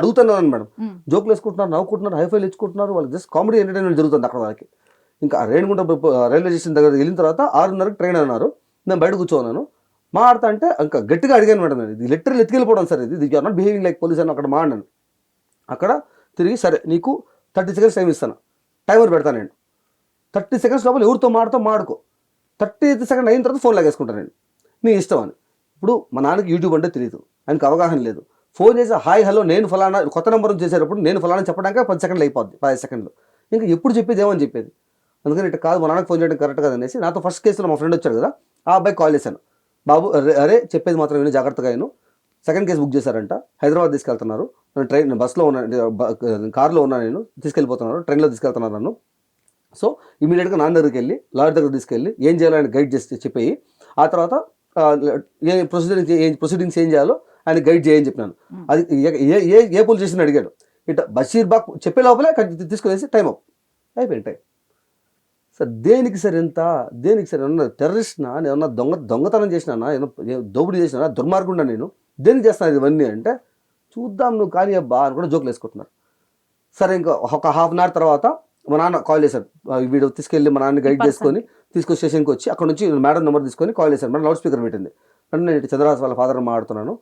అడుగుతున్నాను మేడం. జోకులు వేసుకుంటున్నారు నవ్వుకుంటున్నారు హైఫైలు ఇచ్చుకుంటున్నారు వాళ్ళకి జస్ట్ కామెడీ ఎంటర్టైన్మెంట్ జరుగుతుంది అక్కడ వాళ్ళకి. ఇంకా రేణిగుంట రైల్వే స్టేషన్ దగ్గర వెళ్ళిన తర్వాత 6:30కి ట్రైన్ అన్నారు. నేను బయట కూర్చోన్నాను మాట్లాడుతా అంటే ఇంకా గట్టిగా అడిగాను మేడం నేను ఇది లిటరల్ ఎత్తుకెళ్ళిపోవడం సార్ ఇది you are not behaving like police అని అక్కడ మాట్లాడాను. అక్కడ తిరిగి సరే నీకు 30 seconds టైం ఇస్తాను టైమర్ పెడతాను నేను 30 seconds లోపల ఎవరితో మాడుకో 30 seconds అయిన తర్వాత ఫోన్ లాగేసుకుంటాను నేను నీ ఇష్టం అని. ఇప్పుడు మా నాన్నకి యూట్యూబ్ అంటే తెలియదు ఆయనకు అవగాహన లేదు. ఫోన్ చేసి హాయ్ హలో నేను ఫలానా కొత్త నెంబర్ చేసేటప్పుడు నేను ఫలానా చెప్పడానికి 10 seconds అయిపోద్ది 5 seconds ఇంకా ఎప్పుడు చెప్పేది ఏమని చెప్పేది. అందుకని ఇట్లా కాదు మా నాన్నకి ఫోన్ చేయడం కరెక్ట్ కదనేసి నాతో ఫస్ట్ కేసులో మా ఫ్రెండ్ వచ్చాడు కదా ఆ అబ్బాయికి కాల్ చేశాను బాబు అరే చెప్పేది మాత్రం విని జాగ్రత్తగా అయిను, సెకండ్ కేసు బుక్ చేశారంట, హైదరాబాద్ తీసుకెళ్తున్నారు, నేను బస్సులో ఉన్నా, కార్లో ఉన్నా, నేను తీసుకెళ్ళిపోతున్నారు, ట్రైన్లో తీసుకెళ్తున్నారు నన్ను. సో ఇమీడియట్గా నాన్న దగ్గరికి వెళ్ళి లాయర్ దగ్గర తీసుకెళ్ళి ఏం చేయాలో ఆయన గైడ్ చేసి చెప్పి, ఆ తర్వాత ఏ ప్రొసీడింగ్స్ ఏం చేయాలో ఆయన గైడ్ చేయని చెప్పినాను. అది ఏ పోలీస్ స్టేషన్ అడిగాడు. ఇట్లా బషీర్బాగ్ చెప్పే లోపలే తీసుకునేసి టైం అయిపోయింది టైం. సార్ దేనికి సార్ ఎంత, దేనికి సార్ ఏమన్నా టెర్రరిస్ట్నా, ఏమన్నా దొంగతనం చేసినా, ఏమన్నా దోపిడీ చేసినా, దుర్మార్గుండా నేను దేనికి చేస్తాను ఇవన్నీ అంటే, చూద్దాం నువ్వు కానీ అబ్బా అని కూడా జోకులు వేసుకుంటున్నారు. సరే ఇంకా ఒక హాఫ్ అన్ అవర్ తర్వాత మా నాన్న కాల్ చేశారు, వీడియో తీసుకెళ్ళి మా నాన్న గైడ్ చేసుకొని తీసుకొని స్టేషన్కి వచ్చి అక్కడ నుంచి మేడం నెంబర్ తీసుకొని కాల్ చేశారు. మేడం లౌడ్ స్పీకర్ పెట్టింది. అంటే నేను చంద్రహాస్ వాళ్ళ ఫాదర్ మాట్లాడుతున్నాను,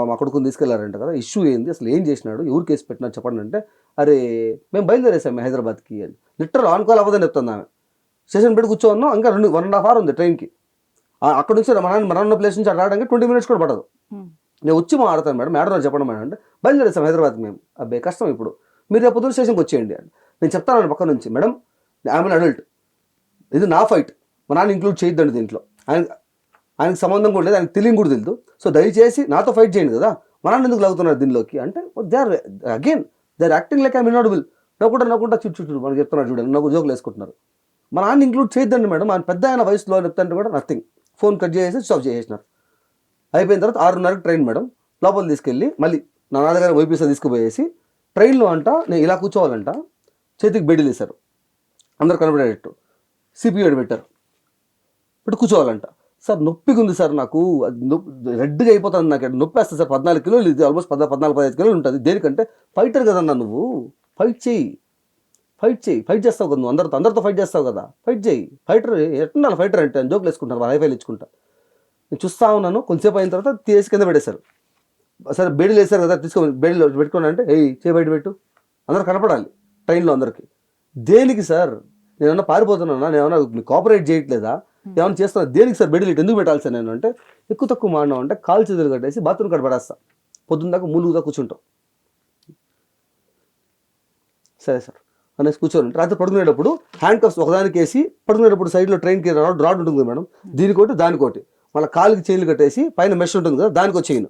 మా కొడుకుని తీసుకెళ్లారంట కదా, ఇష్యూ ఏంది అసలు, ఏం చేసినాడు, ఎవరు కేసు పెట్టినాడు చెప్పండి అంటే, అరే మేము బయలుదేరేసాము హైదరాబాద్కి అని. లిటరల్ ఆన్ కాల్ అవ్వదని చెప్తుంది ఆమె. స్టేషన్ పెట్టి కూర్చోన్నాం, ఇంకా 1.5 hours ఉంది ట్రైన్కి. అక్కడ నుంచి మన ఉన్న ప్లేస్ నుంచి అక్కడ రావడానికి 20 minutes కూడా పడదు. నేను వచ్చి మాట్లాడతాను మేడం, మేడం చెప్పండి మేడం అంటే, బయలుదేరేసాం హైదరాబాద్కి మేము. అబ్బాయి కష్టం ఇప్పుడు, మీరు రేపు పొద్దున్న స్టేషన్కి వచ్చేయండి అని నేను చెప్తాను పక్క నుంచి. మేడం ఐఎమ్ అడల్ట్, ఇది నా ఫైట్, మా నాన్న ఇంక్లూడ్ చేయొద్దండి దీంట్లో, ఆయనకు సంబంధం కూడా లేదు, ఆయనకు తెలియని కూడా తెలియదు, సో దయచేసి నాతో ఫైట్ చేయండి కదా, మా నాన్న ఎందుకు లాగుతున్నారు దీనిలోకి అంటే, they are acting like I'm inaudible. నవ్వుకుంటా చుట్టూ మనకి చెప్తున్నారు చూడండి, నాకు జోకులు వేసుకుంటున్నారు. మా నాన్న ఇంక్లూడ్ చేయొద్దండి మేడం, ఆయన పెద్ద ఆయన వయసులో చెప్తాంటే కూడా నథింగ్. ఫోన్ కట్ చేసి స్టాప్ చేసేసినారు. అయిపోయిన తర్వాత 6:30కి ట్రైన్ మేడం, లోపల తీసుకెళ్ళి మళ్ళీ నా దగ్గర వైపీసీ తీసుకుపోయేసి ట్రైన్లో అంట నేను ఇలా కూర్చోవాలంట, చేతికి బెడ్లు వేశారు అందరు కనబడేటట్టు, సిపిఐ పెట్టారు, పెట్టి కూర్చోవాలంట. సార్ నొప్పిగా ఉంది సార్, నాకు రెడ్గా అయిపోతుంది, నాకు నొప్పి వేస్తుంది సార్, 14 కిలోలు, ఇది ఆల్మోస్ట్ 14-15 కిలోలు ఉంటుంది. దేనికంటే ఫైటర్ కదన్నా నువ్వు, ఫైట్ చేస్తావు కదా నువ్వు, అందరితో ఫైట్ చేస్తావు కదా, ఫైట్ చేయి, ఫైటర్ ఎట్టుండాలి ఫైటర్ అంటే జోకులు వేసుకుంటారు, హైఫైలు ఇచ్చుకుంటా. నేను చూస్తా ఉన్నాను, కొంచెంసేపు అయిన తర్వాత తీసి కింద పెట్టేశారు. సరే బెడ్లు వేసారు కదా, తీసుకొని బెడ్లో పెట్టుకున్నా అంటే, చేయి బయట పెట్టు, అందరూ కనపడాలి ట్రైన్లో అందరికీ. దేనికి సార్, నేనేమన్నా పారిపోతున్నానా, నేనేమన్నా కోఆపరేట్ చేయట్లేదా, ఏమైనా చేస్తున్నా, దేనికి సార్ బెడ్లు ఎందుకు పెట్టాలి సార్ నేను అంటే, ఎక్కువ తక్కువ మాడినా అంటే కాలు చేతులు కట్టేసి బాత్రూమ్ కట్ట పడేస్తా, పొద్దున్న దాకా మూలుగుదా కూర్చుంటాం. సరే సార్ అనేసి కూర్చోండి. రాత్రి పడుకునేటప్పుడు హ్యాండ్ కప్స్ ఒకదానికి వేసి పడుకునేటప్పుడు సైడ్లో ట్రైన్కి రాడ్ ఉంటుంది మేడం, దీనికోటి దానికోటి, మళ్ళీ కాలుకి చైన్లు కట్టేసి పైన మెష్ ఉంటుంది కదా, దానికి వచ్చేయను.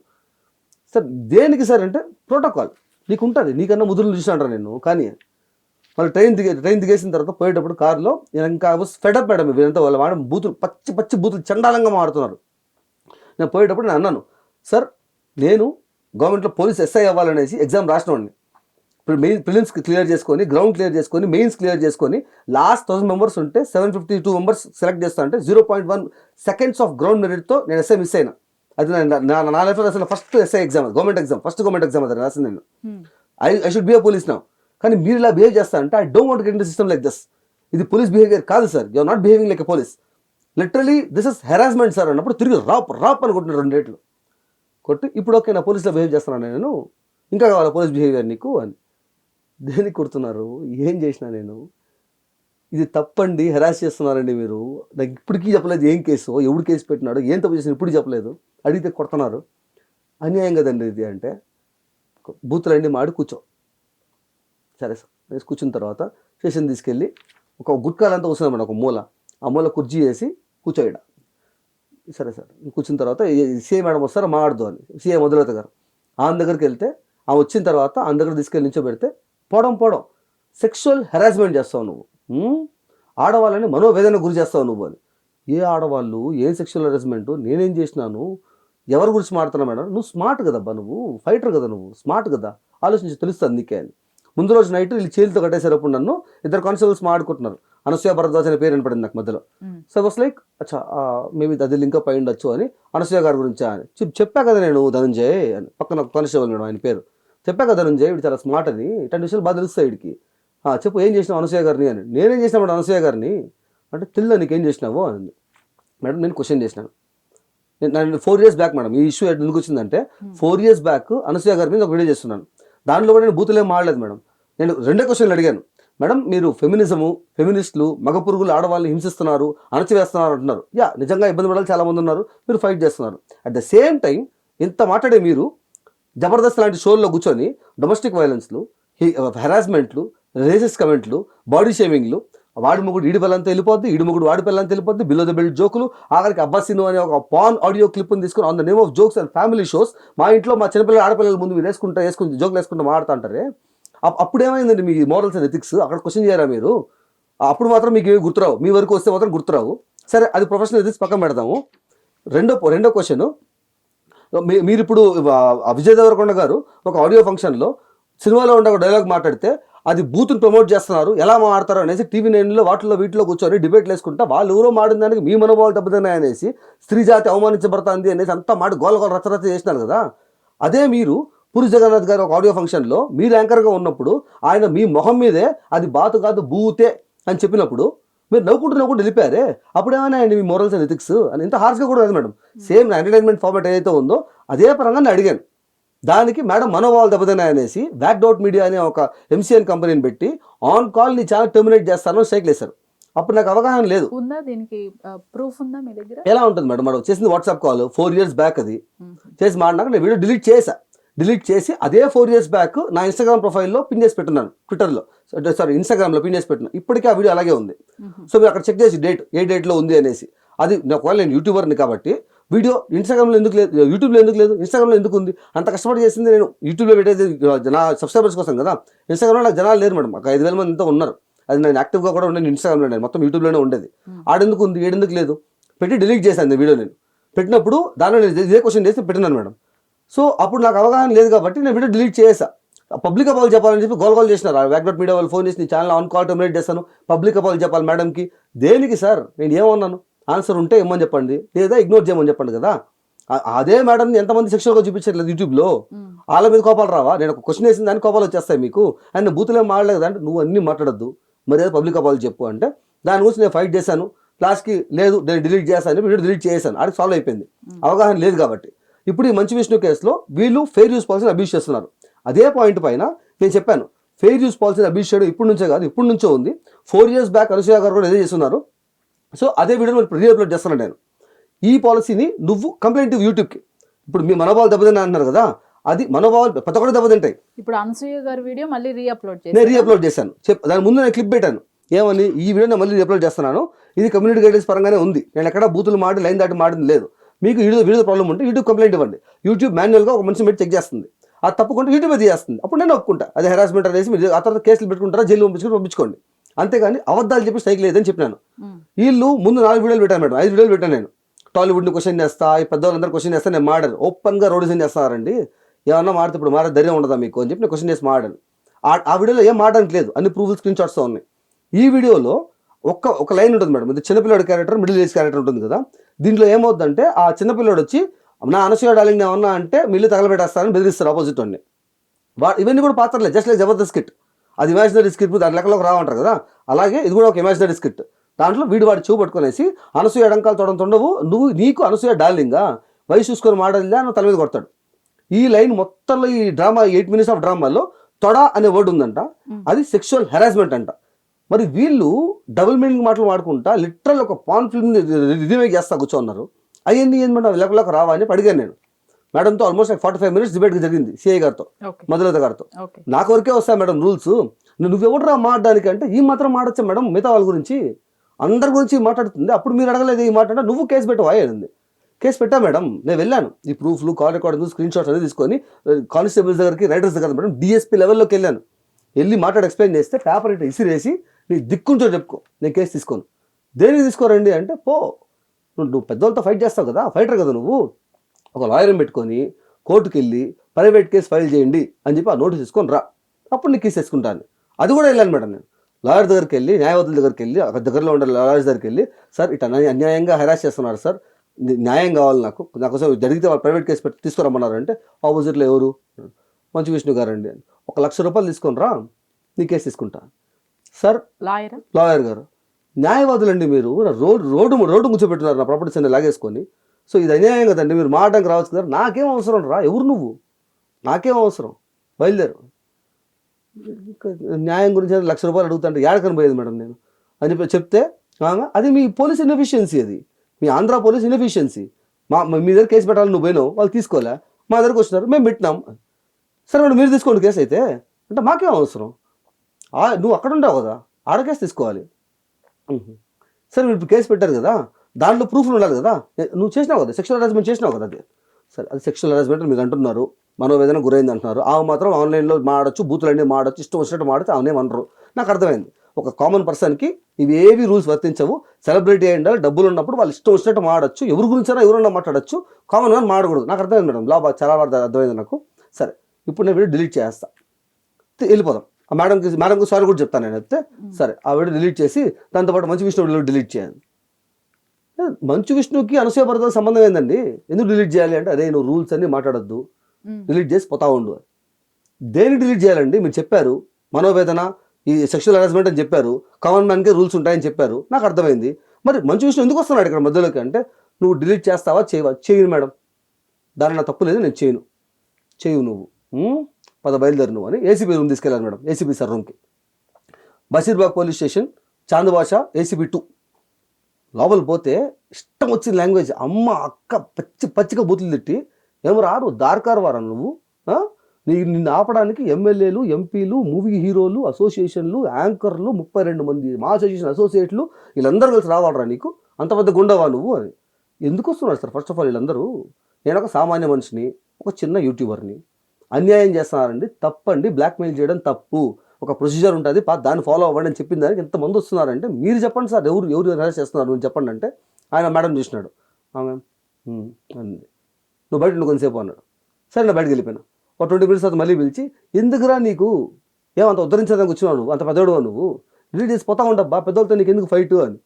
సార్ దేనికి సార్ అంటే, ప్రోటోకాల్ నీకు ఉంటుంది, నీకన్నా ముదురులు చూసినాడు నేను. కానీ మళ్ళీ ట్రైన్ దిగేసిన తర్వాత పోయేటప్పుడు కారులో ఇంకా ఫెడప్ మేడం, వీరంతా వాళ్ళ వాడ బూతులు పచ్చి బూతులు చండాలంగా మాడుతున్నారు. నేను పోయేటప్పుడు నేను అన్నాను, సార్ నేను గవర్నమెంట్లో పోలీస్ ఎస్ఐ అవ్వాలనేసి ఎగ్జామ్ రాసినవాడిని, ఇప్పుడు ప్రిలిమ్స్ క్లియర్ చేసుకొని, గ్రౌండ్ క్లియర్ చేసుకొని, మెయిన్స్ క్లియర్ చేసుకొని, లాస్ట్ 1000 members ఉంటే 752 members సెలెక్ట్ చేస్తా అంటే 0.1 seconds ఆఫ్ గ్రౌండ్ మెరిట్తో నేను ఎస్ఐ మిస్ అయినా. అది నా లైఫ్లో అసలు first SI exam, first government exam అది రాసింది నేను. I should be a police now. కానీ మీరు ఇలా బిహేవ్ చేస్తా అంటే, I don't want get in the system like this. ఇది పోలీస్ బిహేవియర్ కాదు sir, you are not behaving like a police, literally this is harassment sir అన్నప్పుడు తిరిగి rap అనుకుంటున్నాను 2 రేట్లు కొట్టి, ఇప్పుడు ఓకే నా పోలీస్లో బిహేవ్ చేస్తున్నాను నేను, ఇంకా కావాలా పోలీస్ బిహేవియర్ నీకు అని. దేనికి కొడుతున్నారు, ఏం చేసినా నేను, ఇది తప్పండి, హెరాస్ చేస్తున్నారండి మీరు, నాకు ఇప్పటికీ చెప్పలేదు ఏం కేసు, ఎవడు కేసు పెట్టినాడు, ఏం తప్పు చేసిన ఇప్పుడు చెప్పలేదు, అడిగితే కొడుతున్నారు, అన్యాయం కదండి ఇది అంటే. బూతులండి మాడి కూర్చో, సరే సార్ వేసి కూర్చున్న తర్వాత స్టేషన్ తీసుకెళ్ళి ఒక గుట్కాలంతా వస్తుంది మేడం, ఒక మూల, ఆ మూల కుర్చీ వేసి కూర్చోయడ. సరే సార్ కూర్చున్న తర్వాత సీఏ మేడం వస్తారో మాట్లాడదు అని, సీఏ మొదలత గారు ఆమె దగ్గరికి వెళ్తే, ఆమె వచ్చిన తర్వాత ఆమె దగ్గర తీసుకెళ్ళి నిల్చోబెడితే, పోవడం సెక్షువల్ హెరాస్మెంట్ చేస్తావు నువ్వు, ఆడవాళ్ళని మనోవేదన గురి చేస్తావు నువ్వు అని. ఏ ఆడవాళ్ళు, ఏం సెక్షువల్ హెరాస్మెంట్, నేనేం చేసినాను, ఎవరి గురించి మాడుతున్నా మేడం, నువ్వు స్మార్ట్ కదబ్బా, నువ్వు ఫైటర్ కదా, నువ్వు స్మార్ట్ కదా, ఆలోచించి తెలుస్తుంది నీకే అని. ముందు రోజు నైట్ వీళ్ళు చేతితో కట్టేసేటప్పుడు నన్ను 2 కానిస్టేబుల్స్ మాట్లాడుకుంటున్నారు, అనసూయ భరద్వాజ్ అనే పేరు వినపడింది నాకు మధ్యలో. సో వాస్ లైక్ అచ్చా మేబీ అది లింకప్ అయి ఉండొచ్చు అని, అనసూయ గారి గురించి అని చెప్పా కదా నేను, ధనంజయ్ అని పక్కన కానిస్టేబుల్ మేడం ఆయన పేరు, చెప్పా కదా ధనంజయ్ వీడు చాలా స్మార్ట్ అని, ఇట్లాంటి విషయాలు బాగా తెలుస్తాయి వీడికి, చెప్పు ఏం చేసినావు అనసూయ గారిని అని. నేనేం చేసినా మేడం అనసూయ గారిని అంటే, తెల్ల నీకేం చేసినావు అని. మేడం నేను క్వశ్చన్ చేసినాను, నేను 4 years బ్యాక్ మేడం ఈ ఇష్యూ ఎందుకు వచ్చిందంటే, 4 years బ్యాక్ అనసూయ గారి మీద ఒక వీడియో చేస్తున్నాను, దాంట్లో కూడా నేను బూతులేం మాడలేదు మేడం. నేను 2 క్వశ్చన్లు అడిగాను, మేడం మీరు ఫెమినిస్టులు మగ పురుగులు ఆడవాళ్ళని హింసిస్తున్నారు, అణచివేస్తున్నారు అంటున్నారు, నిజంగా ఇబ్బంది పడాలి చాలా మంది ఉన్నారు, మీరు ఫైట్ చేస్తున్నారు. అట్ ద సేమ్ టైం ఇంత మాట్లాడే మీరు జబర్దస్త్ లాంటి షోల్లో కూర్చొని డొమెస్టిక్ వైలెన్స్లు, హెరాస్మెంట్లు, రేసిస్ట్ కమెంట్లు, బాడీ షేమింగ్లు, వాడి మొగుడు ఈడి పిల్లంతా వెళ్ళిపోద్ది, ఈడి మొగుడు వాడి పిల్లంతా వెళ్ళిపోద్ది, బిలో ద బెల్ట్ జోకులు, ఆఖరికి అబ్బాసిను అనే ఒక పాన్ ఆడియో క్లిప్ని తీసుకుని on the name of jokes and family shows మా ఇంట్లో మా చిన్నపిల్లలు ఆడపిల్లల ముందు మీరు వేసుకుని జోకులు వేసుకుంటూ మాడుతూ అంటారే. అప్పుడు ఏమైందండి మీ మోరల్స్ అండ్ ఎథిక్స్? అక్కడ క్వశ్చన్ చేయరా మీరు? అప్పుడు మాత్రం మీకు ఏమి గుర్తురావు, మీ వరకు వస్తే మాత్రం గుర్తురావు. సరే, అది ప్రొఫెషనల్ ఎథిక్స్ పక్కన పెడదాము. రెండో క్వశ్చన్, మీరు ఇప్పుడు విజయ్ దేవరకొండ గారు ఒక ఆడియో ఫంక్షన్లో సినిమాలో ఉండే ఒక డైలాగ్ మాట్లాడితే అది బూత్ని ప్రమోట్ చేస్తున్నారు, ఎలా మాట్లాడతారు అనేసి టీవీ 9లో వీటిలో కూర్చొని డిబేట్లు వేసుకుంటా వాళ్ళు ఎవరో మాడిన దానికి మీ మనోభావాలు దెబ్బతిన్నాయి అనేసి స్త్రీ జాతి అవమానించబడుతుంది అనేసి అంతా గోల రచరచ చేసినారు కదా. అదే మీరు పూరి జగన్నాథ్ గారు ఒక ఆడియో ఫంక్షన్లో మీరు యాంకర్గా ఉన్నప్పుడు ఆయన మీ మొహం మీదే అది బాతు కాదు బూతే అని చెప్పినప్పుడు మీరు నవ్వుకుంటూ వెళ్ళిపోయారే. అప్పుడు ఏమైనా అండి మీ మోరల్స్ అండ్ ఎథిక్స్ అని? ఇంత హార్ష్గా కూడా లేదు మేడం. సేమ్ ఎంటర్టైన్మెంట్ ఫార్మాట్ ఏదైతే ఉందో అదే పరంగా నేను అడిగాను. దానికి మేడం మనోభావాలు దెబ్బతిన్నాయి అనేసి బ్యాక్ మీడియా అనే ఒక MCN కంపెనీని పెట్టి ఆన్ కాల్ నీ ఛానల్ టెర్మినేట్ చేస్తాను సైకిల్ వేశారు. అప్పుడు నాకు అవగాహన లేదు. ఉందా దీనికి ప్రూఫ్ ఉందా మీ దగ్గర? ఎలా ఉంటుంది మేడం? మనం చేసింది వాట్సాప్ కాల్ 4 years బ్యాక్, అది చేసి మాట్లాడాక నేను వీడియో డిలీట్ చేసి అదే 4 years బ్యాక్ నా ఇన్స్టాగ్రామ్ ప్రొఫైల్లో పిన్ చేసి పెట్టున్నాను, ట్విట్టర్లో ఇన్స్టాగ్రామ్లో పిన్ చేసి పెట్టినా. ఇప్పటికీ ఆ వీడియో అలాగే ఉంది. సో మీరు అక్కడ చెక్ చేసి ఏ డేట్లో ఉంది అనేసి. అది ఒకవేళ నేను యూట్యూబర్ని కాబట్టి వీడియో ఇన్స్టాగ్రామ్లో ఎందుకు లేదు, యూట్యూబ్లో ఎందుకు లేదు, ఇన్స్టాగ్రామ్లో ఎందుకు ఉంది? అంత కష్టపడి చేసింది నేను యూట్యూబ్లో పెట్టేది నా సబ్స్క్రైబర్స్ కోసం కదా. ఇన్స్టాగ్రామ్లో నాకు జనాలు లేరు మేడం, ఒక 5,000 మంది ఎంతో ఉన్నారు. అది నేను యాక్టివ్గా కూడా ఉండేది ఇన్స్టాగ్రామ్లో, నేను మొత్తం యూట్యూబ్లోనే ఉండేది. ఆడెందుకు ఉంది, ఏడెందుకు లేదు పెట్టి డిలీట్ చేశాను వీడియో. నేను పెట్టినప్పుడు దానిలో నేను ఇదే క్వశ్చన్ చేసి పెట్టినాను మేడం. సో అప్పుడు నాకు అవగాహన లేదు కాబట్టి నేను వీడియో డిలీట్ చేసా. పబ్లిక్ అపాల్ చెప్పాలని చెప్పి గోల్ చేసినారు. బ్యాక్ మీడియా వాళ్ళు ఫోన్ చేసి నీ ఛానల్ ఆన్ కాల్ టెర్మినేట్ చేస్తాను, పబ్లిక్ అపాల్ చెప్పాలి మేడంకి. దేనికి సార్? నేను ఏమన్నాను? ఆన్సర్ ఉంటే ఇమ్మని చెప్పండి, లేదా ఇగ్నోర్ చేయమని చెప్పండి కదా. అదే మేడంని ఎంతమంది సెక్షన్గా చూపించట్లేదు యూట్యూబ్లో. వాళ్ళ మీద కోపాలు రావా? నేను ఒక క్వశ్చన్ వేసిన దానికి కోపాలు వచ్చేస్తాయి మీకు. అండ్ బూతులేం మాడలేదు కదా అంటే నువ్వు అన్నీ మాట్లాడద్దు, మరి ఏదో పబ్లిక్ అపాల్ చెప్పు అంటే దాని గురించి నేను ఫైట్ చేశాను. లాస్ట్కి లేదు నేను డిలీట్ చేస్తాను, వీడియో డిలీట్ చేశాను. అది సాల్వ్ అయిపోయింది. అవగాహన లేదు కాబట్టి. ఇప్పుడు ఈ మంచు విష్ణు కేసులో వీళ్ళు ఫెయిర్ యూస్ పాలసీని అబ్యూస్ చేస్తున్నారు. అదే పాయింట్ పైన నేను చెప్పాను, ఫెయిర్ యూస్ పాలసీని అబ్యూస్ చేయడం ఇప్పటి నుంచే కాదు, ఇప్పటి నుంచో ఉంది. 4 years బ్యాక్ అనసూయ గారు కూడా ఇదే చేస్తున్నారు. సో అదే వీడియోని రీఅప్లోడ్ చేస్తున్నాను నేను. ఈ పాలసీని నువ్వు కంప్లైంట్ యూట్యూబ్కి, ఇప్పుడు మీ మనోభావాలు దెబ్బతిన్నా అంటున్నారు కదా, అది మనోభావాలు ప్రతి ఒక్కటి దెబ్బతింటాయి. ఇప్పుడు అనసూయ గారి వీడియో మళ్ళీ నేను రీఅప్లోడ్ చేశాను. దాని ముందు నేను క్లిప్ పెట్టాను ఏమని, ఈ వీడియో నేను మళ్ళీ రీఅప్లోడ్ చేస్తున్నాను, ఇది కమ్యూనిటీ గైడెన్స్ పరంగానే ఉంది, నేను ఎక్కడ బూతులు మాడి లైన్ దాటి మాడింది లేదు. మీకు వీడియో ప్రాబ్లం ఉంటే యూట్యూబ్ కంప్లైంట్ ఇవ్వండి. యూట్యూబ్ మాన్యువల్గా ఒక మనిషిని పెట్టి చెక్ చేస్తుంది. అది తప్పకుండా యూట్యూబ్ అది చేస్తుంది. అప్పుడు నేను ఒప్పుకుంటా అది హెరాస్మెంట్ అనేసి. మీరు ఆ తర్వాత కేసులు పెట్టుకుంటారా, జైలు పంపించుకోండి. అంతేగాని అబద్ధాలు చెప్పి సైకిల్ లేదని చెప్పినాను. వీళ్ళు ముందు 4 వీడియోలు పెట్టాను మేడం, 5 వీడియోలు పెట్టాను నేను. టాలీవుడ్ని క్వశ్చన్ చేస్తా, ఈ పెద్దవాళ్ళందరూ క్వశ్చన్ చేస్తా, నేను మాడాను. ఓపెన్గా రోడిజన్ చేస్తారండి, ఏమన్నా మాడితే ఇప్పుడు మారే ధైర్యం ఉండదా మీకు అని చెప్పి నేను క్వశ్చన్ చేసి మాడాను. ఆ వీడియోలో ఏం మాడడానికి లేదు, అన్ని ప్రూఫ్ స్క్రీన్ షాట్స్తో ఉన్నాయి. ఈ వీడియోలో ఒక లైన్ ఉంటుంది మేడం, ఇది చిన్నపిల్లడి క్యారెక్టర్, మిడిల్ ఏజ్ క్యారెక్టర్ ఉంటుంది కదా. దీంట్లో ఏమవుతుందంటే ఆ చిన్నపిల్లడు వచ్చి నా అనసూయ డార్లింగ్ ఏమన్నా అంటే మిల్లు తగలబెట్టేస్తారని బెదిరిస్తారు ఆపోజిట్ వాడిని. ఇవన్నీ కూడా పాత్రలే, జస్ట్ లైక్ జబర్దస్త్ స్కిట్. అది ఇమాజినరీ స్కిట్, దాని లెక్కలోకి రావంటారు కదా, అలాగే ఇది కూడా ఒక ఇమాజినరీ స్కిట్. దాంట్లో వాడి చూ పట్టుకునేసి అనసూయ ఎడంకాలు తొడవు, నీకు అనసూయ డార్లింగా వయసు చూసుకొని మాడల్లా అని తల మీద కొడతాడు. ఈ లైన్ మొత్తంలో ఈ డ్రామా 8 minutes ఆఫ్ డ్రామాలో తొడ అనే వర్డ్ ఉందంట, అది సెక్షువల్ హెరాస్మెంట్ అంట. మరి వీళ్ళు డబుల్ మీనింగ్ మాటలు మాడుకుంటా లిటరల్ ఒక పాన్ ఫిల్మ్ రీమేక్ చేస్తా కూర్చోన్నారు. అయ్యింది ఏంటి మేడం లెక్కలోకి రావా అని అడిగాను నేను మేడంతో. ఆల్మోస్ట్ 45 minutes డిబేట్ జరిగింది సిఐ గారితో, మధులత గారితో. నాకు వరకే వస్తాయి మేడం రూల్స్, నువ్వెవడరా మాట్లాడడానికి అంటే ఈ మాత్రం మాడచ్చా మేడం, మిగతా వాళ్ళ గురించి అందరి గురించి మాట్లాడుతుంది. అప్పుడు మీరు అడగలేదు ఈ మాట అంటే నువ్వు కేసు పెట్టవా అయింది. కేసు పెట్టా మేడం, నేను వెళ్ళాను. ఈ ప్రూఫ్లు, కాల్ రికార్డింగ్, స్క్రీన్ షాట్స్ అనేది తీసుకొని కానిస్టేబుల్స్ దగ్గరికి, రైటర్స్ దగ్గర మేడం DSP లెవెల్లోకి వెళ్ళాను. వెళ్ళి మాట్లాడి ఎక్స్ప్లెయిన్ చేస్తే పేపర్ ఇట్లా ఇసిరేసి నీ దిక్కుంచో చెప్పుకో, నేను కేసు తీసుకోను. దేనికి తీసుకోరండి అంటే, నువ్వు పెద్దవాళ్ళతో ఫైట్ చేస్తావు కదా, ఫైటర్ కదా నువ్వు, ఒక లాయర్ని పెట్టుకొని కోర్టుకు వెళ్ళి ప్రైవేట్ కేసు ఫైల్ చేయండి అని చెప్పి ఆ నోటీస్ తీసుకొని రా, అప్పుడు నీకు కేసు వేసుకుంటాను. అది కూడా వెళ్ళాను మేడం నేను. లాయర్ దగ్గరికి వెళ్ళి, న్యాయవాదుల దగ్గరికి వెళ్ళి, అక్కడ దగ్గరలో ఉండే లాయర్స్ దగ్గరికి వెళ్ళి, సార్ ఇట్లా అన్యాయంగా హెరాస్ చేస్తున్నారు సార్, న్యాయం కావాలి నాకోసం జరిగితే వాళ్ళు ప్రైవేట్ కేసు పెట్టి తీసుకురమ్మన్నారు అంటే, ఆపోజిట్లో ఎవరు, మంచు విష్ణు గారు అండి, 1,00,000 రూపాయలు తీసుకొని రా, నీ కేసు తీసుకుంటా. సార్ లాయర్ గారు, న్యాయవాదులండి మీరు, రోడ్డు కూర్చోబెట్టున్నారు నా ప్రాపర్టీస్ అన్ని లాగేసుకొని, సో ఇది అన్యాయం కదండి, మీరు మాట్లాడడానికి రావచ్చు కదా. నాకేం అవసరం రా, ఎవరు నువ్వు, నాకేం అవసరం, బయలుదేరు. న్యాయం గురించి 1,00,000 రూపాయలు అడుగుతుంటే ఏడకని పోయేది మేడం నేను అని చెప్పి చెప్తే, అది మీ పోలీస్ ఇన్ఎఫిషియన్సీ, అది మీ ఆంధ్ర పోలీస్ ఇన్ఎఫిషియన్సీ. మీ దగ్గర కేసు పెట్టాలని నువ్వు పోయినావు, వాళ్ళు తీసుకోలే, మా దగ్గరకు వచ్చినారు, మేము పెట్టినాం. సరే మేడం మీరు తీసుకోండి కేసు అయితే అంటే, మాకేం అవసరం, నువ్వు అక్కడ ఉంటావు కదా, ఆడ కేసు తీసుకోవాలి. సరే మీరు ఇప్పుడు కేసు పెట్టారు కదా, దాంట్లో ప్రూఫ్లు ఉండాలి కదా, నువ్వు చేసినావు కదా, సెక్షువల్ హరాస్మెంట్ చేసినావు కదా, అది సరే అది సెక్షువల్ హరాస్మెంట్ మీరు అంటున్నారు, మనోవేదన గురైంది అంటున్నారు. ఆమె మాత్రం ఆన్లైన్లో మాడచ్చు, బూతులన్నీ మాడచ్చు, ఇష్టం వచ్చినట్టు మాడితే ఆమె అనరు. నాకు అర్థమైంది, ఒక కామన్ పర్సన్కి ఇవి ఏవి రూల్స్ వర్తించవు. సెలబ్రిటీ అయి ఉండాలి, డబ్బులు ఉన్నప్పుడు వాళ్ళు ఇష్టం వచ్చినట్టు మాడచ్చు, ఎవరి గురించైనా ఎవరన్నా మాట్లాడచ్చు, కామన్ గా మాడకూడదు. నాకు అర్థమైంది మేడం, లా చాలా అర్థమైంది నాకు. సరే ఇప్పుడు నేను వీడియో డిలీట్ చేస్తా, వెళ్ళిపోదాం. ఆ మేడంకి సారీ కూడా చెప్తాను నేను చెప్తే. సరే ఆ వీడియో డిలీట్ చేసి దాంతోపాటు మంచి విష్ణు వీడియో డిలీట్ చేయాలి. మంచు విష్ణుకి అనసూయ భరత్ సంబంధం ఏందండి, ఎందుకు డిలీట్ చేయాలి అంటే, అదే నువ్వు రూల్స్ అన్ని మాట్లాడొద్దు, డిలీట్ చేసి పోతా ఉండు. దేని డిలీట్ చేయాలండి, మీరు చెప్పారు మనోవేదన, ఈ సెక్షువల్ హరాస్మెంట్ అని చెప్పారు, కామన్ మ్యాన్కే రూల్స్ ఉంటాయని చెప్పారు, నాకు అర్థమైంది. మరి మంచు విష్ణు ఎందుకు వస్తున్నాడు ఇక్కడ మధ్యలోకి అంటే, నువ్వు డిలీట్ చేస్తావా చేయవా, చేయను మేడం, దాని నా తప్పు లేదు, నేను చేయు నువ్వు పద బయలుదేరు నువ్వు అని ఏసీబీ రూమ్ తీసుకెళ్ళాను మేడం. ఏసీబీ సార్ రూమ్కి, బషీర్బాగ్ పోలీస్ స్టేషన్, చాందబాషా, ఏసీబీ 2. లోపల పోతే ఇష్టం వచ్చిన లాంగ్వేజ్, అమ్మ అక్క పచ్చిగా బూతులు తిట్టి, ఏమరా నువ్వు దార్కారు వారా నువ్వు, నిన్ను ఆపడానికి ఎమ్మెల్యేలు, ఎంపీలు, మూవీ హీరోలు, అసోసియేషన్లు, యాంకర్లు, 32 మంది మా అసోసియేషన్ అసోసియేట్లు, వీళ్ళందరూ కలిసి రావాలరా నీకు, అంత పెద్ద గుండవా నువ్వు అని. ఎందుకు వస్తున్నారు సార్? ఫస్ట్ ఆఫ్ ఆల్ వీళ్ళందరూ, నేను ఒక సామాన్య మనిషిని, ఒక చిన్న యూట్యూబర్ని, అన్యాయం చేస్తున్నారండి, తప్పండి, బ్లాక్మెయిల్ చేయడం తప్పు, ఒక ప్రొసీజర్ ఉంటుంది, దాన్ని ఫాలో అవ్వండి అని చెప్పిన దానికి ఎంతమంది వస్తున్నారంటే, మీరు చెప్పండి సార్, ఎవరు అరెస్ట్ చేస్తున్నారు మీరు చెప్పండి అంటే, ఆయన మేడం చూసినాడు, ఆమె అంది, నువ్వు బయట కొంతసేపు అన్నాడు. సరే నేను బయటకు వెళ్ళిపోయినా. ఒక 20 minutes తర్వాత మళ్ళీ పిలిచి, ఎందుకురా నీకు ఏమంత ఉద్ధరించడానికి వచ్చినావు, నువ్వు అంత పెద్దోడు, నువ్వు రిలీజ్ చేసి పోతా ఉండబ్బా, పెద్దోళ్ళతో నీకు ఎందుకు ఫైట్ అని.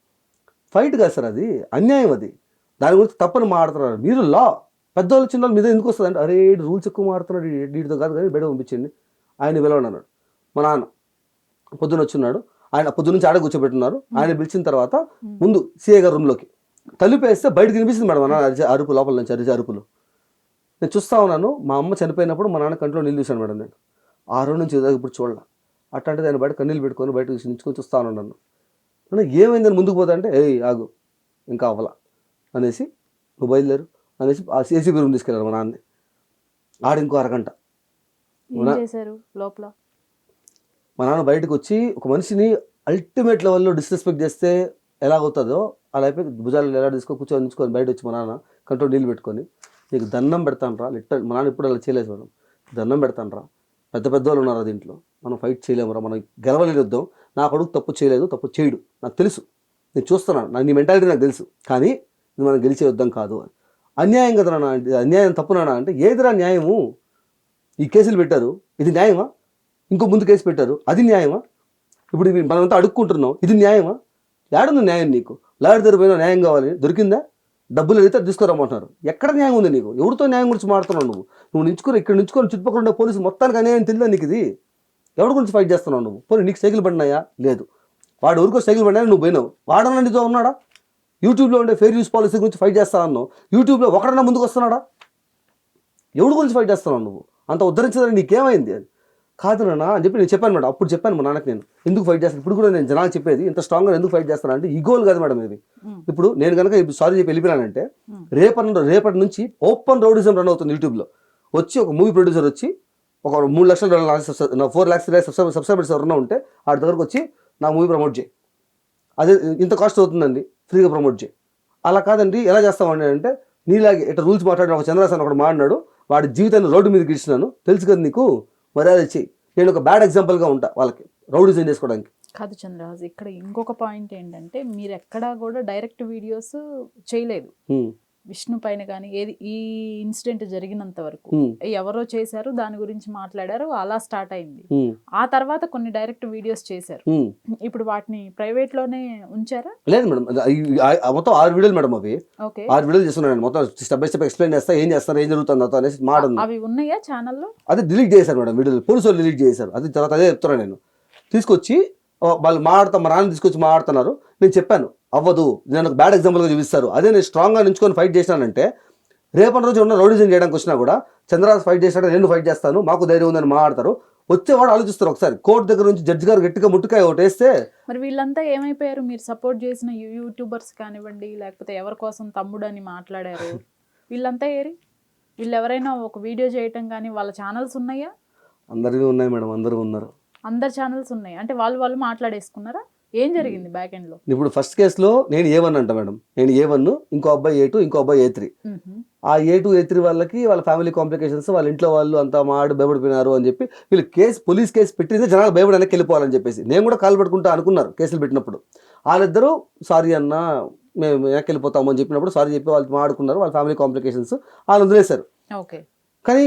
ఫైట్ కాదు సార్, అది అన్యాయం, అది దాని గురించి తప్పని మాట్లాడుతున్నారు మీరు. లా పెద్దోళ్ళు చిన్నోళ్ళు మీద ఎందుకు వస్తుంది అంటే, అరే రూల్స్ ఎక్కువ మాడుతున్నాడు, వీటితో కాదు కానీ బయట పంపించండి, ఆయన పిలవండి అన్నాడు. మా నాన్న పొద్దున వచ్చున్నాడు, ఆయన పొద్దున్న నుంచి ఆడ కూర్చోబెట్టున్నారు. ఆయన పిలిచిన తర్వాత ముందు సిఐ గారు రూమ్లోకి తలుపు వేస్తే బయటకు వినిపిస్తుంది మేడం, మా నాన్న అరుపు, లోపల నుంచి అరుపులు. నేను చూస్తా ఉన్నాను, మా అమ్మ చనిపోయినప్పుడు మా నాన్న కంట్లో నీళ్ళు చూశాను మేడం, నేను ఆ రోజు నుంచి ఇప్పుడు చూడాల. అట్లాంటిది ఆయన బయట కన్నీళ్ళు పెట్టుకొని బయట నించుకొని చూస్తా ఉన్నాను. నన్ను ఏమైందని ముందుకు పోతా అంటే, ఏయ్ ఆగు ఇంకా అవ్వాల అనేసి, నువ్వు బయలుదేరు అనేసి ఆ ఏసీబీ రూమ్ తీసుకెళ్ళారు మా నాన్నని. ఇంకో అరగంట లోపల మా నాన్న బయటకు వచ్చి, ఒక మనిషిని అల్టిమేట్ లెవెల్లో డిస్రెస్పెక్ట్ చేస్తే ఎలాగవుతుందో అలా అయిపోయి భుజాలు ఎలా కూర్చొని బయట వచ్చి మా నాన్న కంట్రోల్ నీళ్ళు పెట్టుకొని, నీకు దండం పెడతాను రా, మా నాన్న ఇప్పుడు అలా చేయలేదు మేడం, దండం పెడతాను రా, పెద్ద వాళ్ళు ఉన్నారు దీంట్లో, మనం ఫైట్ చేయలేమురా, మనం గెలవలేని యుద్ధం, నా కొడుకు తప్పు చేయలేదు, తప్పు చేయడు, నాకు తెలుసు, నేను చూస్తున్నాను, నీ మెంటాలిటీ నాకు తెలుసు, కానీ ఇది మనం గెలిచే యుద్ధం కాదు అని. అన్యాయం కదరా అంటే, అన్యాయం తప్పునా అంటే, ఏదిరా న్యాయము, ఈ కేసులు పెట్టారు ఇది న్యాయమా, ఇంకో ముందు కేసు పెట్టారు అది న్యాయమా, ఇప్పుడు మనమంతా అడుక్కుంటున్నాం ఇది న్యాయమా, ఏడుంది న్యాయం నీకు, లాయర్ దగ్గర పోయినా న్యాయం కావాలి, దొరికిందా, డబ్బులు అడిగితే తీసుకురమ్మంటున్నారు, ఎక్కడ న్యాయం ఉంది నీకు, ఎవరితో న్యాయం గురించి మాడుతున్నావు నువ్వు నించుకొని ఇక్కడ నించుకొని చుట్టుపక్కల ఉండే పోలీసు మొత్తానికి అన్యాయం తెలియదా నీకు, ఇది ఎవరి గురించి ఫైట్ చేస్తున్నావు నువ్వు, పోనీ నీకు సైకిల్ పడినాయా, లేదు, వాడు ఎవరికో సైకిల్ పడినా నువ్వు పోయినావు, వాడన్నా నీతో ఉన్నాడా, యూట్యూబ్లో ఉండే ఫెయిర్ యూస్ పాలసీ గురించి ఫైట్ చేస్తా అన్నావు, యూట్యూబ్లో ఒకడన్నా ముందుకు వస్తున్నాడా, ఎవరి గురించి ఫైట్ చేస్తున్నావు నువ్వు, అంత ఉద్ధరించదని నీకేమైంది అని. కాదు నాన్న అని చెప్పి నేను చెప్పాను మేడం, అప్పుడు చెప్పాను మా నాన్నకి, నేను ఎందుకు ఫైట్ చేస్తాను, ఇప్పుడు కూడా నేను జనాలు చెప్పేది ఇంత స్ట్రాంగ్గా ఎందుకు ఫైట్ చేస్తాను అంటే, ఈగోలు కాదు మేడం ఇది. ఇప్పుడు నేను కనుక సారీ చెప్పి వెళ్ళిపోయానంటే, రేపటి నుంచి ఓపెన్ రౌడిజం రన్ అవుతుంది యూట్యూబ్లో. వచ్చి ఒక మూవీ ప్రొడ్యూసర్ వచ్చి ఒక 3 లక్షలు 4 lakhs సబ్స్క్రైబర్స్ ఎవరన్నా ఉంటే వాడి దగ్గరకు వచ్చి నా మూవీ ప్రమోట్ చేయి, అదే ఇంత కాస్ట్ అవుతుందండి, ఫ్రీగా ప్రమోట్ చేయి. అలా కాదండి ఎలా చేస్తామండి అంటే, నీలాగే ఇట్లా రూల్స్ మాట్లాడిన ఒక చంద్రహాసన్ ఒకటి మాట్లాడు, వాడి జీవితాన్ని రోడ్డు మీదకి ఇచ్చినాను తెలుసు కదా నీకు, మర్యాద ఇచ్చి, నేను ఒక బ్యాడ్ ఎగ్జాంపుల్గా ఉంటా వాళ్ళకి రౌడిజం చేసుకోవడానికి. కాదు చంద్రరాజ్, ఇక్కడ ఇంకొక పాయింట్ ఏంటంటే, మీరు ఎక్కడా కూడా డైరెక్ట్ వీడియోస్ చేయలేదు విష్ణు పైన కానీ, ఏది ఈ ఇన్సిడెంట్ జరిగినంత వరకు ఎవరో చేశారు, దాని గురించి మాట్లాడారు, అలా స్టార్ట్ అయింది. ఆ తర్వాత కొన్ని డైరెక్ట్ వీడియోస్ చేశారు, ఇప్పుడు వాటిని ప్రైవేట్ లోనే ఉంచారా? లేదు మేడం, మొత్తం 6 వీడియోలు మేడం, అవి 6 వీడియోలు చేస్తున్నాను, మొత్తం స్టెప్ బై స్టెప్ ఎక్స్ప్లెయిన్ చేస్తా, ఏం చేస్తారు ఏం జరుగుతుందో అనేసి మాట్లాడు. అవి ఉన్నాయా ఛానల్లో? అది డిలీట్ చేశారు మేడం, వీడియోలు పోలీసు వాళ్ళు డిలీట్ చేశారు. అది తర్వాత అదే చెప్తున్నాను నేను, తీసుకొచ్చి వాళ్ళు మాట్లాడతాం, మా నాన్న తీసుకొచ్చి మాట్లాడుతున్నారు, నేను చెప్పాను అవ్వదు, నేను ఒక బ్యాడ్ ఎగ్జాంపుల్గా చూపిస్తారు. అదే నేను స్ట్రాంగ్గా నించుకొని ఫైట్ చేసినానంటే, రేపటి రోజు ఉన్న రౌడిజం చేయడానికి వచ్చినా కూడా చంద్రరాజ్ ఫైట్ చేసినట్టు నేను ఫైట్ చేస్తాను, మాకు ధైర్యం ఉందని మాట్లాడతారు. వచ్చేవాడు ఆలోచిస్తారు, ఒకసారి కోర్టు దగ్గర నుంచి జడ్జి గారు గట్టిగా ముట్టుకాయ ఒకటి వేస్తే. మరి వీళ్ళంతా ఏమైపోయారు? మీరు సపోర్ట్ చేసిన యూట్యూబర్స్ కానివ్వండి, లేకపోతే ఎవరి కోసం తమ్ముడు అని మాట్లాడారు, వీళ్ళంతా వీళ్ళు ఎవరైనా ఒక వీడియో చేయటం కానీ వాళ్ళ ఛానల్స్ ఉన్నాయా? అందరివి ఉన్నాయి మేడం, అందరూ ఉన్నారు, అందరు ఛానల్స్ ఉన్నాయి అంటే వాళ్ళు మాట్లాడేసుకున్నారా? ఏం జరిగింది బ్యాక్ ఎండ్ లో? ఇప్పుడు ఫస్ట్ కేసులో నేను A1 అంట మేడం, నేను A1, ఇంకో అబ్బాయి A2, ఇంకో అబ్బాయి A3. ఆ A2 A3 వాళ్ళకి వాళ్ళ ఫ్యామిలీ కాంప్లికేషన్స్, వాళ్ళ ఇంట్లో వాళ్ళు అంతా భయపడిపోయినారు అని చెప్పి వీళ్ళు పోలీస్ కేసు పెట్టింది జనాలు భయపడి వెనక్కి వెళ్ళిపోవాలని చెప్పేసి. నేను కూడా కాలు పట్టుకుంటా అనుకున్నారు కేసులు పెట్టినప్పుడు. వాళ్ళిద్దరూ సారీ అన్న మేము వెనక్కి వెళ్ళిపోతాము అని చెప్పినప్పుడు సారీ చెప్పి వాళ్ళు మాడుకున్నారు, వాళ్ళ ఫ్యామిలీ కాంప్లికేషన్స్ వాళ్ళు వదిలేశారు. కానీ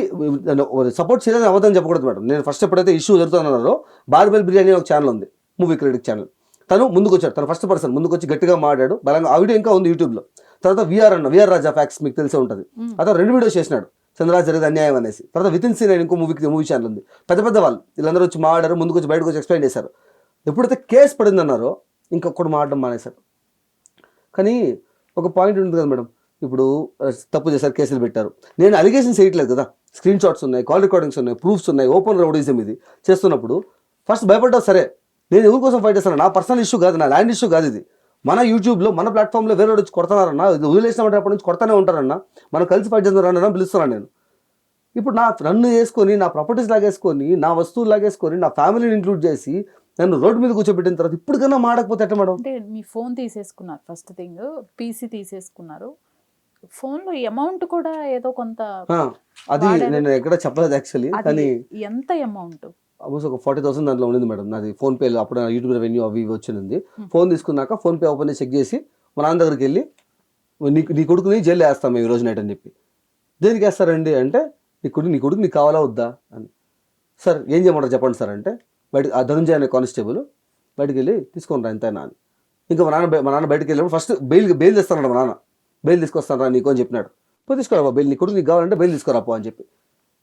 సపోర్ట్ చేయలేదు అవదని చెప్పకూడదు మేడం. నేను ఫస్ట్ ఎప్పుడైతే ఇష్యూ జరుగుతున్నారో బార్బెల్ బిర్యానీ ఒక ఛానల్ ఉంది, మూవీ క్రెడిట్ ఛానల్, తను ముందుకు వచ్చాడు, తను ఫస్ట్ పర్సన్ ముందుకు వచ్చి గట్టిగా మాట్లాడు బలంగా. ఆ వీడియో ఇంకా ఉంది యూట్యూబ్లో. తర్వాత విఆర్ రాజా ఫ్యాక్స్ మీకు తెలిసే ఉంటుంది, అతను 2 వీడియోస్ చేసినాడు, చంద్రరాజ్ జరిగేది అన్యాయం అనేసి. తర్వాత వితిన్ సీన్ ఇంకో మూవీ ఛానల్ ఉంది. పెద్ద పెద్ద వాళ్ళు వీళ్ళందరూ వచ్చి మాట్లాడారు, ముందుకు వచ్చి బయటకు వచ్చి ఎక్స్ప్లెయిన్ చేశారు. ఎప్పుడైతే కేసు పడిందన్నారో ఇంకొకటి మాట్లాడడం మానేశారు. కానీ ఒక పాయింట్ ఉంటుంది కదా మేడం, ఇప్పుడు తప్పు చేశారు, కేసులు పెట్టారు, నేను అలిగేషన్స్ చేయట్లేదు కదా, స్క్రీన్ షాట్స్ ఉన్నాయి, కాల్ రికార్డింగ్స్ ఉన్నాయి, ప్రూఫ్స్ ఉన్నాయి, ఓపెన్ రౌడీజం ఇది చేస్తున్నప్పుడు ఫస్ట్ భయపడ్డా సరే, నేను ఎవరి కోసం ఫైట్ చేస్తాను, నా పర్సనల్ ఇష్యూ కాదు, నా ల్యాండ్ ఇష్యూ కాదు ఇది. మన యూట్యూబ్లో మన ప్లాట్ఫామ్లో వేరే వచ్చి కొడతారన్నా, ఇది వదిలేసినప్పటి అప్పటి నుంచి కొడతానే ఉంటారన్నా, మనం కలిసి ఫైట్ చేస్తున్నారన్నా పిలుస్తున్నాను నేను. ఇప్పుడు నన్ను వేసుకొని, నా ప్రాపర్టీస్ లాగేసుకొని, నా వస్తువులు లాగేసుకొని, నా ఫ్యామిలీని ఇంక్లూడ్ చేసి నన్ను రోడ్డు మీద కూర్చోబెట్టిన తర్వాత ఇప్పటికన్నా మాడకపోతే ఎట్లా మేడం? అంటే మీ ఫోన్ తీసేసుకున్నారు, ఫస్ట్ థింగ్ పీసీ తీసేసుకున్నారు, ఫోన్లో అమౌంట్ కూడా ఏదో కొంత అది నేను ఎక్కడ చెప్పలేదు యాక్చువల్లీ. కానీ ఎంత అమౌంట్? ఆల్మోస్ట్ ఒక 40,000 దాంట్లో ఉంది మేడం. నాది ఫోన్పే, అప్పుడు యూట్యూబ్ రెవెన్యూ అవి వచ్చింది. ఫోన్ తీసుకున్నాక ఫోన్పే ఓపెన్ చేసి చెక్ చేసి మా నాన్న దగ్గరికి వెళ్ళి నీ కొడుకుని జైలు వేస్తాం మేము ఈ రోజు నైట్ అని చెప్పి. దేనికి వేస్తారండి అంటే, నీ కొడుకు నీకు కావాలా వద్దా అని. సార్ ఏం చేయమంటారు చెప్పండి సార్ అంటే, బయటకు ధనుంజయ అనే కానిస్టేబుల్ బయటకు వెళ్ళి తీసుకొని రా ఎంతైనా అని. ఇంకా మా నాన్న బయటకు వెళ్ళినప్పుడు ఫస్ట్ బెయిల్ తెస్తానంట. మా నాన్న బెయిల్ తీసుకొస్తాను రా నీకు అని చెప్పినాడు. పోయి తీసుకురా బెయిల్, నీ కొడుకు నీకు కావాలంటే బెయిల్ తీసుకురాపో అని చెప్పి.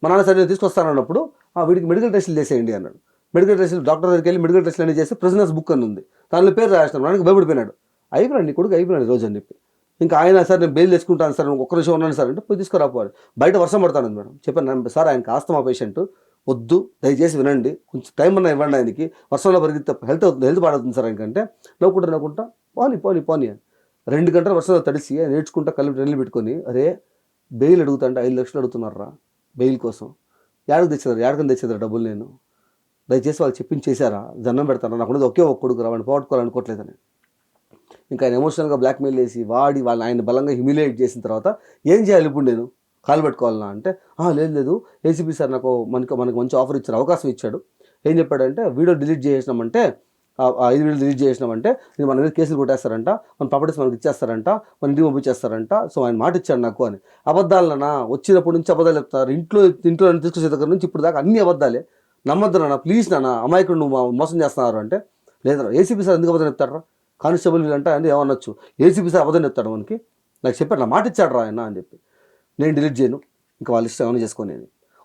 మా నాన్న సరే నేను తీసుకొస్తాను అన్నప్పుడు వీడికి మెడికల్ టెస్టులు చేసేయండి అన్నాడు. మెడికల్ టెస్టులు డాక్టర్ దగ్గరికి వెళ్ళి మెడికల్ టెస్టులు అన్నీ చేసి ప్రిజనర్స్ బుక్ అని ఉంది, దానిలో పేరు రాసినాడు. నాన్నకి భయపడిపోయినాడు, అయిపోయాడు నీ కొడుకు అయిపోయినాడు రోజు అని చెప్పి. ఇంకా ఆయన సార్ నేను బెయిల్ తెచ్చుకుంటాను సార్, ఒక్క నిమిషం ఉన్నాను సార్ అంటే, పోయి తీసుకురాపోవాలి. బయట వర్షం పడతాను మేడం. చెప్పాను సార్ ఆయనకి ఆస్తమా పేషెంట్, వద్దు దయచేసి వినండి, కొంచెం టైం అన్నా ఇవ్వండి ఆయనకి, వర్షంలో పరిగెత్తే హెల్త్ పాడవుతుంది సార్ ఆయనకంటే. నవ్వుకుంటా పోనీ అని 2 గంటలు వర్షంలో తడిసి నేర్చుకుంటా కళ్ళు రెల్లు పెట్టుకొని, అరే బెయిల్ అడుగుతా అంటే 5 లక్షలు అడుగుతున్నారా బెయిల్ కోసం, ఏడకని తెచ్చేదారు డబ్బులు, నేను దయచేసి వాళ్ళు చెప్పించేశారా, దండం పెడతారా, నాకు ఒకే ఒక కొడుకు రా, వాడిని పోగొట్టుకోవాలనుకోవట్లేదని. ఇంకా ఆయన ఎమోషనల్గా బ్లాక్మెయిల్ చేసి ఆయన బలంగా హ్యూమిలేట్ చేసిన తర్వాత ఏం చేయాలి ఇప్పుడు నేను, కాలు పెట్టుకోవాలన్నా అంటే, లేదు ఏసీపీ సార్ మనకు మంచి ఆఫర్ ఇచ్చారు, అవకాశం ఇచ్చాడు. ఏం చెప్పాడంటే, వీడియో డిలీట్ చేసినామంటే, 5 వీడియోలు డిలీట్ చేసినామంటే ఇది మన మీద కేసులు కొట్టేస్తారంట, మన ప్రాపర్టీస్ మనకి ఇచ్చేస్తారంట, మన ఇంటికి పంపించేస్తారంట. సో ఆయన మాట ఇచ్చాడు నాకు అని. అబద్ధాలన్నా వచ్చినప్పటి నుంచి అబద్ధాలు చెప్తారు, ఇంట్లో తీసుకొచ్చే దగ్గర నుంచి ఇప్పుడు దాకా అన్ని అబద్ధాలే, నమ్మద్దు నాన్న ప్లీజ్ నాన్న, అమాయకుడు నువ్వు మోసం చేస్తున్నారు అంటే, లేదా ఏసీపీ సార్ ఎందుకు అబద్ధం చెప్తారా, కానిస్టేబుల్ వీళ్ళంటే అని ఏమనొచ్చు, ఏసీపీ సార్ అబద్ధం చెప్తాడు మనకి, నాకు చెప్పాడు, నా మాట ఇచ్చాడు రా ఆయన అని చెప్పి. నేను డిలీట్ చేయను, ఇంకా వాళ్ళ ఇష్టం ఏమైనా చేసుకొని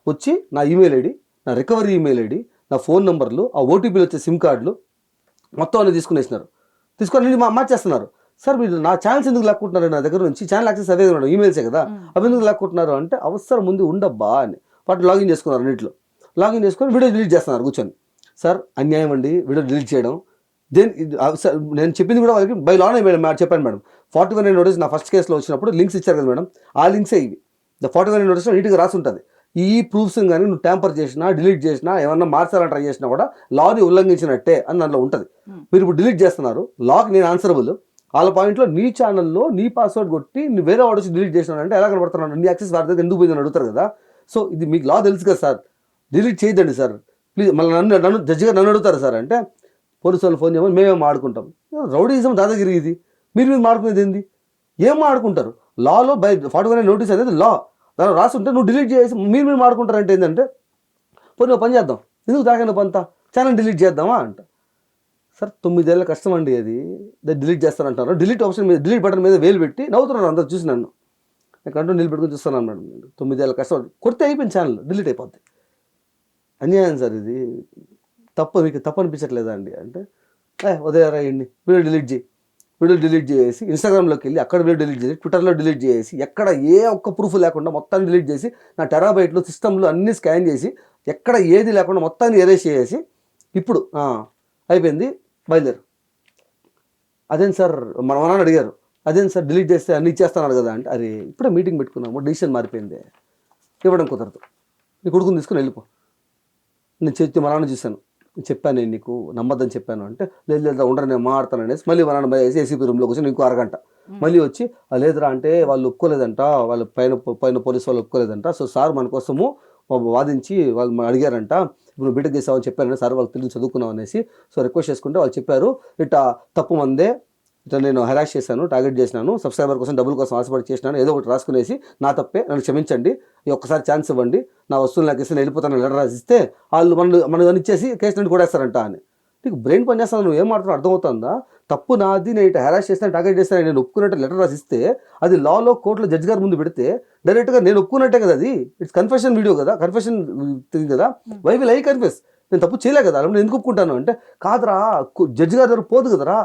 వచ్చి నా ఈమెయిల్ ఐడి, నా రికవరీ ఈమెయిల్ ఐడి, నా ఫోన్ నెంబర్లు, ఆ ఓటీపీలు వచ్చే సిమ్ కార్డులు మొత్తం అన్ని తీసుకొని మార్చేస్తున్నారు. సార్ మీరు నా ఛానల్స్ ఎందుకు లాక్కుంటున్నారు, నా దగ్గర నుంచి ఛానల్ యాక్సెస్ అవే ఉన్నాడు, ఈమెయిల్సే కదా, అవి ఎందుకు లాక్కుంటున్నారు అంటే, అవసరం ముందు ఉండబ్బా అని వాటి లాగిన్ చేసుకున్నారు. అన్నింటిలో లాగిన్ చేసుకొని వీడియో డిలీట్ చేస్తున్నారు కూర్చొని. సార్ అన్యాయం అండి వీడియో డిలీట్ చేయడం. నేను చెప్పింది కూడా వాళ్ళకి బై లానే మేడం చెప్పాను మేడం. 41 నోటీస్ నా ఫస్ట్ కేసులో వచ్చినప్పుడు లింక్స్ ఇచ్చారు కదా మేడం, ఆ లింక్సే ఇవి. 41 నోటీస్లో నీట్గా రాసి ఉంటుంది. ఈ ప్రూఫ్స్ కానీ నువ్వు ట్యాంపర్ చేసినా, డిలీట్ చేసినా, ఏమన్నా మార్చాలని ట్రై చేసినా కూడా లాని ఉల్లంఘించినట్టే అని దాంట్లో ఉంటుంది. మీరు ఇప్పుడు డిలీట్ చేస్తున్నారు, లాకి నేను ఆన్సరబుల్. వాళ్ళ పాయింట్లో నీ ఛానల్లో నీ పాస్వర్డ్ కొట్టి నువ్వు వేరే వాడు వచ్చి డిలీట్ చేసినా అంటే ఎలా కనబడుతున్నాను, నీ యాక్సెస్ వారి దగ్గర ఎందుకు పోయిందని అడుగుతారు కదా. సో ఇది మీకు లా తెలుసు కదా సార్, డిలీట్ చేయదండి సార్ ప్లీజ్. మళ్ళీ నన్ను జడ్జిగా నన్ను అడుగుతారు సార్ అంటే, పోలీసు వాళ్ళు ఫోన్ చేయమని మేమేం ఆడుకుంటాం, రౌడీజం దాదాగిరి ఇది, మీరు మాడుకునేది ఏంది, ఏం ఆడుకుంటారు. లాలో 41 నోటీస్ అనేది లా, దాన్ని రాసి ఉంటే నువ్వు డిలీట్ చేసి మీరు మాడుకుంటారంటే ఏంటంటే, పోనీ పని చేద్దాం, ఎందుకు తాగిన పంతా ఛానల్ డిలీట్ చేద్దామా అంట. సార్ 9 ఏళ్ళ కష్టం అండి అది, డిలీట్ చేస్తానంటారు. డిలీట్ ఆప్షన్ మీద, డిలీట్ బటన్ మీద వేలు పెట్టి నవ్వుతున్నారు అందరు చూసి నన్ను. నేను కంటూ నిలబెట్టుకుని చూస్తున్నాను మేడం. 9 ఏళ్ళ కష్టం కొడితే అయిపోయింది, ఛానల్ డిలీట్ అయిపోద్ది. అన్యాయం సార్ ఇది, మీకు తప్పు అనిపించట్లేదా అండి అంటే, వదిలేరాయండి వీడియో డిలీట్ చేసి ఇన్స్టాగ్రామ్లోకి వెళ్ళి అక్కడ వీడియో డిలీట్ చేసి, ట్విట్టర్లో డిలీట్ చేసి, ఎక్కడ ఏ ఒక్క ప్రూఫ్ లేకుండా మొత్తాన్ని డిలీట్ చేసి, నా టెరాబైట్లు సిస్టమ్లు అన్నీ స్కాన్ చేసి, ఎక్కడ ఏది లేకుండా మొత్తాన్ని ఎరేజ్ చేసి, ఇప్పుడు అయిపోయింది బయలుదేరు. అదేం సార్ మన నాన్న అడిగారు, అదేం సార్ డిలీట్ చేస్తే అన్ని ఇచ్చేస్తున్నారు కదా అంటే, అరే ఇప్పుడే మీటింగ్ పెట్టుకున్నాము, డిసిషన్ మారిపోయింది, ఇవ్వడం కుదరదు, నీ కొడుకుని తీసుకుని వెళ్ళిపో. నేను మా నాన్న చూశాను, చెప్పాను నేను నీకు నమ్మద్దని చెప్పాను అంటే, లేదు లేదా ఉండరు నేను మాట్లాడతాను అనేసి మళ్ళీ మా నాన్న ఏసీపీ రూమ్లో కూర్చొని ఇంకో అరగంట మళ్ళీ వచ్చి లేదురా అంటే వాళ్ళు ఒప్పుకోలేదంట, వాళ్ళు పైన పోలీసు వాళ్ళు ఒప్పుకోలేదంట, సో సార్ మన కోసము వాదించి వాళ్ళు అడిగారంట, ఇప్పుడు బీటెక్ చేసామని చెప్పారంటే సార్ వాళ్ళు తెలిసి చదువుకున్నాం అనేసి, సో రిక్వెస్ట్ చేసుకుంటే వాళ్ళు చెప్పారు ఇట్లా తప్పు మందే, ఇట్లా నేను హెరాస్ చేశాను, టార్గెట్ చేసినాను, సబ్స్క్రైబర్ కోసం డబ్బుల కోసం ఆశపడి చేసినాను, ఏదో ఒకటి రాసుకునేసి నా తప్పే, నన్ను క్షమించండి, ఈ ఒక్కసారి ఛాన్స్ ఇవ్వండి, నా వస్తువులు నాకు ఇస్తే నేను వెళ్ళిపోతాను లెటర్ రాసిస్తే వాళ్ళు మనం ఇచ్చేసి కేసు నుండి కొడేస్తారంట అని. నీకు బ్రెయిన్ పనిచేస్తాను, నువ్వు ఏం మాట్లాడుతున్నావు అర్థమవుతుందా? తప్పు నాది, నేను ఇట్లా హెరాస్ చేస్తాను, టార్గెట్ చేస్తాను, నేను ఒప్పుకున్నట్టు లెటర్ రాసిస్తే అది లాలో కోర్టులో జడ్జి గారి ముందు పెడితే డైరెక్ట్గా నేను ఒప్పుకున్నట్టే కదా, అది ఇట్స్ కన్ఫెషన్ వీడియో కదా, కన్ఫెషన్ కదా, వై విల్ ఐ కన్ఫెస్, నేను తప్పు చేయలే కదా, నేను ఎందుకు ఒప్పుకుంటాను అంటే, కాదురా జడ్జి గారి దగ్గర పోదు కదరా,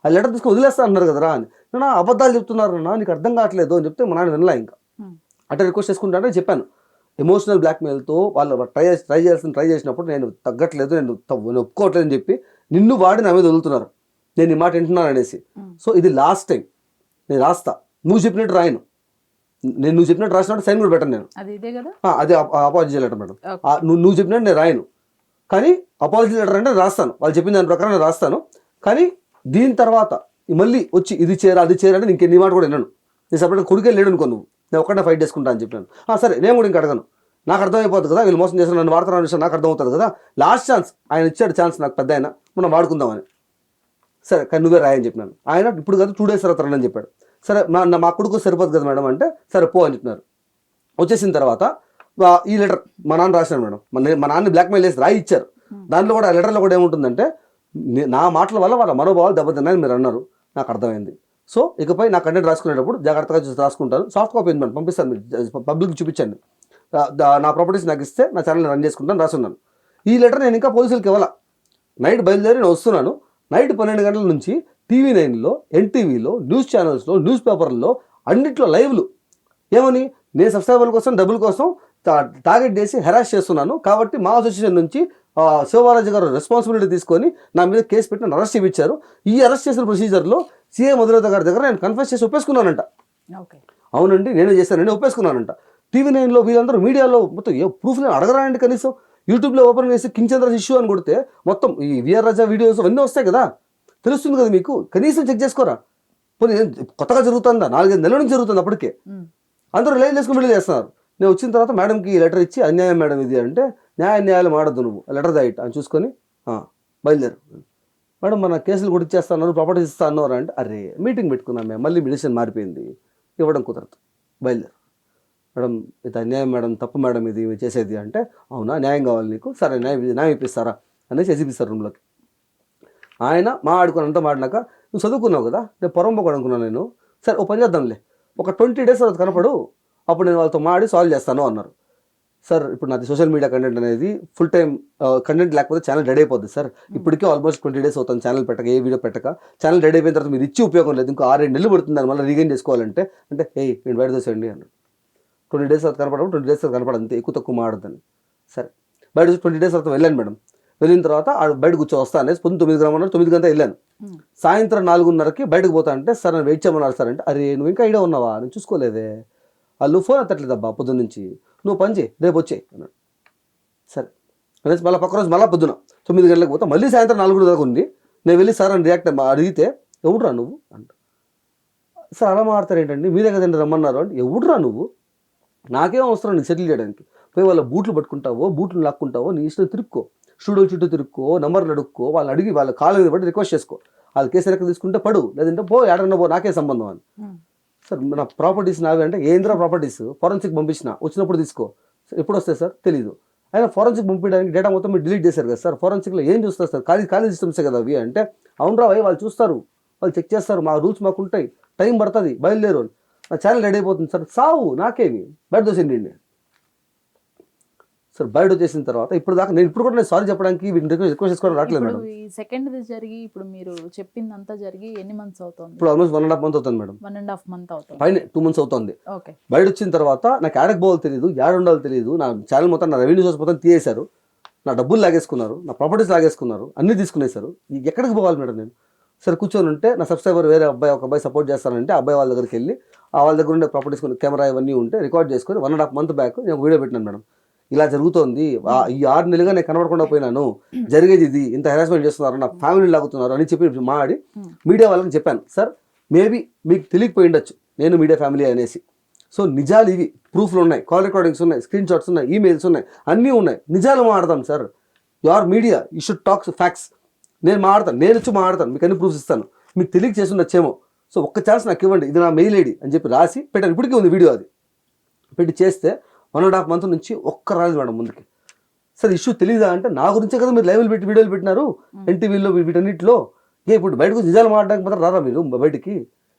ఆ లెటర్ తీసుకుని వదిలేస్తా అన్నారు కదరా అని. నేను అబద్ధాలు చెప్తున్నారన్నా, నీకు అర్థం కావట్లేదు అని చెప్తే మా నాన్న వినలా. ఇంకా అంటే రిక్వెస్ట్ చేసుకుంటానే చెప్పాను, ఎమోషనల్ బ్లాక్మెయిల్తో వాళ్ళు ట్రై చేసినప్పుడు నేను తగ్గట్లేదు, నేను ఒప్పుకోవట్లేదు అని చెప్పి నిన్ను వాడి నా మీద వదులుతున్నారు, నేను ఈ మాట వింటున్నాను అనేసి. సో ఇది లాస్ట్ టైం, నేను రాస్తా, నువ్వు చెప్పినట్టు రాయను, నువ్వు చెప్పినట్టు రాసినట్టు సైన్ కూడా పెట్టను నేను, అది అపాలజీ లెటర్ మేడం, నువ్వు చెప్పినట్టు నేను రాయను, కానీ అపాలజీ లెటర్ అంటే రాస్తాను, వాళ్ళు చెప్పిన దాని ప్రకారం నేను రాస్తాను, కానీ దీని తర్వాత మళ్ళీ వచ్చి ఇది చేయరా అది చేయరా అంటే ఇంకే నీ మాట కూడా విన్నాను, నేను సపరేట్గా కొడుకే లేడు అనుకో, నువ్వు నేను ఒక్కడే ఫైట్ చేసుకుంటా అని చెప్పాను. సరే నేను కూడా ఇంకా అడగను, నాకు అర్థమైపోతుంది కదా, వీళ్ళు మోసం చేసిన నన్ను వాడుతున్న విషయం నాకు అర్థమవుతుంది కదా, లాస్ట్ ఛాన్స్ ఆయన ఇచ్చాడు, ఛాన్స్ నాకు పెద్ద ఆయన, మనం వాడుకుందామని. సరే కానీ నువ్వే రాయని చెప్పినాను. ఆయన ఇప్పుడు కదా 2 days తర్వాత రండి అని చెప్పాడు. సరే మా కొడుకు సరిపోదు కదా మేడం అంటే, సరే పో అని చెప్పినారు. వచ్చేసిన తర్వాత ఈ లెటర్ మా నాన్న రాశాను మేడం, మా నాన్న బ్లాక్మెయిల్ చేసి రాయి ఇచ్చారు. దాంట్లో కూడా ఆ లెటర్లో కూడా ఏముంటుందంటే, నా మాటల వల్ల వాళ్ళ మనోభావాలు దెబ్బతిన్నాయని మీరు అన్నారు, నాకు అర్థమైంది, సో ఇకపై నా కంటెంట్ రాసుకునేటప్పుడు జాగ్రత్తగా చూసి రాసుకుంటాను, సాఫ్ట్ కాపీ పంపిస్తాను, మీరు పబ్లిక్ చూపించండి, నా ప్రాపర్టీస్ నాకు ఇస్తే నా ఛానల్ రన్ చేసుకుంటాను రాసున్నాను. ఈ లెటర్ నేను ఇంకా పోలీసులకి ఇవ్వాల, నైట్ బయలుదేరి నేను వస్తున్నాను, నైట్ 12 గంటల నుంచి TV9లో, NTVలో, న్యూస్ ఛానల్స్లో, న్యూస్ పేపర్లో అన్నిట్లో లైవ్లు ఏమని, నేను సబ్స్క్రైబర్ల కోసం డబ్బుల కోసం టార్గెట్ చేసి హెరాస్ చేస్తున్నాను, కాబట్టి మా అసోసియేషన్ నుంచి శివబాలాజీ గారు రెస్పాన్సిబిలిటీ తీసుకొని నా మీద కేసు పెట్టి నన్ను అరెస్ట్ చేయించారు. ఈ అరెస్ట్ చేసిన ప్రొసీజర్లో CA మధులత గారి దగ్గర నేను కన్ఫెస్ చేసి ఒప్పేసుకున్నానంట. అవునండి నేనే చేశాను, నేను ఒప్పేసుకున్నానంట. TV9లో వీళ్ళందరూ మీడియాలో మొత్తం ఏ ప్రూఫ్ నేను అడగరానండి, కనీసం యూట్యూబ్లో ఓపెన్ చేసి కింగ్ చంద్రస్ ఇష్యూ అని కొడితే మొత్తం ఈ విఆర్ రాజా వీడియోస్ అన్నీ వస్తాయి కదా, తెలుస్తుంది కదా మీకు, కనీసం చెక్ చేసుకోరా. పోనీ కొత్తగా జరుగుతుందా, 4-5 నెలల నుంచి జరుగుతుంది, అప్పటికే అందరూ లైవ్ చేసుకుని వీడియో చేస్తున్నారు. నేను వచ్చిన తర్వాత మేడంకి ఈ లెటర్ ఇచ్చి, అన్యాయం మేడం ఇది అంటే, న్యాయాలు మాడద్దు నువ్వు, లెటర్ దాయిట్ అని చూసుకొని బయలుదేరు మేడం, మన కేసులు కూడా ఇచ్చేస్తాను, ప్రాపర్టీస్ ఇస్తా అన్నారు అంటే, అరే మీటింగ్ పెట్టుకున్నాం మేము, మళ్ళీ మెడిసిన్ మారిపోయింది, ఇవ్వడం కుదరదు, బయలుదేరు మేడం, ఇది అన్యాయం మేడం, తప్పు మేడం ఇది చేసేది అంటే, అవునా న్యాయం కావాలి నీకు, సరే న్యాయం ఇప్పిస్తారా అనేసి ఎసిపిస్తారు రూమ్లోకి. ఆయన ఆడుకున్నంత మాడినాక, నువ్వు చదువుకున్నావు కదా, నేను పొరంపోకు అనుకున్నాను నేను, సరే ఓ పని చేద్దాంలే, ఒక 20 days తర్వాత కనపడు, అప్పుడు నేను వాళ్ళతో మాడి సాల్వ్ చేస్తాను అన్నారు. సార్ ఇప్పుడు నాది సోషల్ మీడియా కంటెంట్ అనేది ఫుల్ టైం కంటెంట్ లేకపోతే ఛానల్ డెడ్ అయిపోద్ది సార్, ఇప్పటికే ఆల్మోస్ట్ 20 days అవుతుంది ఛానల్ పెట్టక, ఏ వీడియో పెట్టక, ఛానల్ డెడ్ అయిపోయిన తర్వాత మీరు ఇచ్చి ఉపయోగం లేదు, ఇంకో 6-7 నెలలు పడుతుంది దాన్ని మళ్ళీ రీగైన్ చేసుకోవాలంటే, అంటే నేను బయట దోసేయండి అన్నాడు. 20 days తర్వాత కనపడము, 20 days తర్వాత కనపడదు, అంతే, ఎక్కువ తక్కువ మాడద్దని. సరే బయట 20 days తర్వాత వెళ్ళాను మేడం, వెళ్ళిన తర్వాత బయట కూర్చో వస్తా అనేసి 9 గ్రామున్నారు, 9 గంటలు వెళ్ళాను. సాయంత్రం 4:30కి బయటకు పోతా అంటే, సార్ నన్ను వెయిట్ చేయమన్నారు సార్ అంటే, అరే నువ్వు ఇంకా ఐడియా ఉన్నావా, నేను చూసుకోలేదే, వాళ్ళు ఫోన్ ఎత్తట్లేదబ్బా పొద్దున్న నుంచి, నువ్వు పని చేయి రేపు వచ్చాయి అన్నాడు. సరే అనేసి మళ్ళీ పక్క రోజు మళ్ళీ పొద్దున 9 గంటలకు పోతా, మళ్ళీ సాయంత్రం 4 దాకా ఉంది. నేను వెళ్ళి సార్ అని రియాక్ట్ అడిగితే, ఎవడురా నువ్వు అంట. సార్ అలా మాట్లాడతారు ఏంటండి, మీరే కదండి రమ్మన్నారు అంటే, ఎవడురా నువ్వు, నాకేం అవసరం నీకు సెటిల్ చేయడానికి, పోయి వాళ్ళ బూట్లు పట్టుకుంటావో, బూట్లు లాక్కుంటావో, నీ ఇష్టం తిరుక్కో, స్టూడియో చుట్టూ తిరుక్కో, నెంబర్లు అడుక్కో, వాళ్ళు అడిగి వాళ్ళ కాళ్ళ మీద పడి రిక్వెస్ట్ చేసుకో, వాళ్ళు కేసు లెక్క తీసుకుంటే పడు, లేదంటే పో ఎడన్నా పో, నాకే సంబంధం అని. సార్ నా ప్రాపర్టీస్ నావి అంటే, ఏంద్రా ప్రాపర్టీస్, ఫోరెన్సిక్ పంపించిన, వచ్చినప్పుడు తీసుకో, ఎప్పుడు వస్తాయి సార్ తెలీదు, అయినా ఫోరెన్సిక్ పంపించడానికి డేటా మొత్తం మీరు డిలీట్ చేశారు కదా సార్, ఫోరెన్సిక్లో ఏం చూస్తారు సార్, ఖాళీ సిస్టమ్సే కదా అవి అంటే, అవునరా వాళ్ళు చూస్తారు, వాళ్ళు చెక్ చేస్తారు, మా రూల్స్ మాకు ఉంటాయి, టైం పడుతుంది, బయలుదేరు, నా ఛానల్ రెడీ అయిపోతుంది సార్, సావు నాకేమి, బయట దోసేయండి సార్. బయట వచ్చేసిన తర్వాత ఇప్పుడు దాకా నేను కూడా సారీ చెప్పడానికి రిక్వెస్ట్ చేసుకోవడం రావట్లేదు మేడం. ఈ సెకండ్ జరిగి ఇప్పుడు మీరు చెప్పిందంతా జరిగి ఎన్ని మంత్స్ అవుతుంది? ఇప్పుడు ఆల్మోస్ట్ 1.5 month అవుతుంది మేడం. 1.5 month అవుతుంది, పైన 2 months అవుతుంది. ఓకే. బయట వచ్చిన తర్వాత నాకు యాడకు పోవాలో తెలియదు, యాడ ఉండాలో తెలియదు, నా ఛానల్ మొత్తం, నా రెవెన్యూ సోర్స్ మొత్తం తీసేశారు, నా డబ్బులు లాగేసుకున్నారు, నా ప్రాపర్టీస్ లాగేసుకున్నారు, అన్నీ తీసుకునేశారు. ఎక్కడికి పోవాలి మేడం నేను? సరే కూర్చొని ఉంటే నా సబ్స్క్రైబర్ వేరే ఒక అబ్బాయి సపోర్ట్ చేస్తానంటే, అబ్బాయి వాళ్ళ దగ్గరికి వెళ్ళి వాళ్ళ దగ్గర ఉండే ప్రాపర్టీస్ కెమెరా ఇవన్నీ ఉంటే రికార్డ్ చేసుకొని 1.5 month బ్యాక్ నేను వీడియో పెట్టినాను మేడం. ఇలా జరుగుతోంది, ఈ 6 నెలలుగా నేను కనబడకుండా పోయినాను, జరిగేది ఇది, ఇంత హెరాస్మెంట్ చేస్తున్నారు, నా ఫ్యామిలీ లాగుతున్నారు అని చెప్పి మాడి మీడియా వాళ్ళని చెప్పాను. సార్ మేబీ మీకు తెలియకపోయి ఉండొచ్చు నేను మీడియా ఫ్యామిలీ అనేసి. సో నిజాలు ఇవి, ప్రూఫ్లు ఉన్నాయి, కాల్ రికార్డింగ్స్ ఉన్నాయి, స్క్రీన్ షాట్స్ ఉన్నాయి, ఈమెయిల్స్ ఉన్నాయి, అన్నీ ఉన్నాయి. నిజాలు మాట్లాడతాం sir. You are media, you should talk facts. నేను మాట్లాడతాను, నేను వచ్చి మాట్లాడతాను, మీకు అన్ని ప్రూఫ్స్ ఇస్తాను, మీకు తెలియక చేసి ఉండొచ్చేమో. సో ఒక్క ఛాన్స్ నాకు ఇవ్వండి, ఇది నా మెయిల్ ఐడి అని చెప్పి రాసి పెట్టాను. ఇప్పటికీ ఉంది వీడియో. అది పెట్టి చేస్తే 1.5 months నుంచి ఒక్క రాలేదు మేడం ముందుకి. సార్ ఇష్యూ తెలీదా అంటే, నా గురించే కదా మీరు లైవ్లు పెట్టి వీడియోలు పెట్టినారు ఎన్టీవీలో వీటన్నిటిలో, ఇప్పుడు బయటకు నిజాలు మాట్లాడడానికి మాత్రం రారా మీరు బయటికి?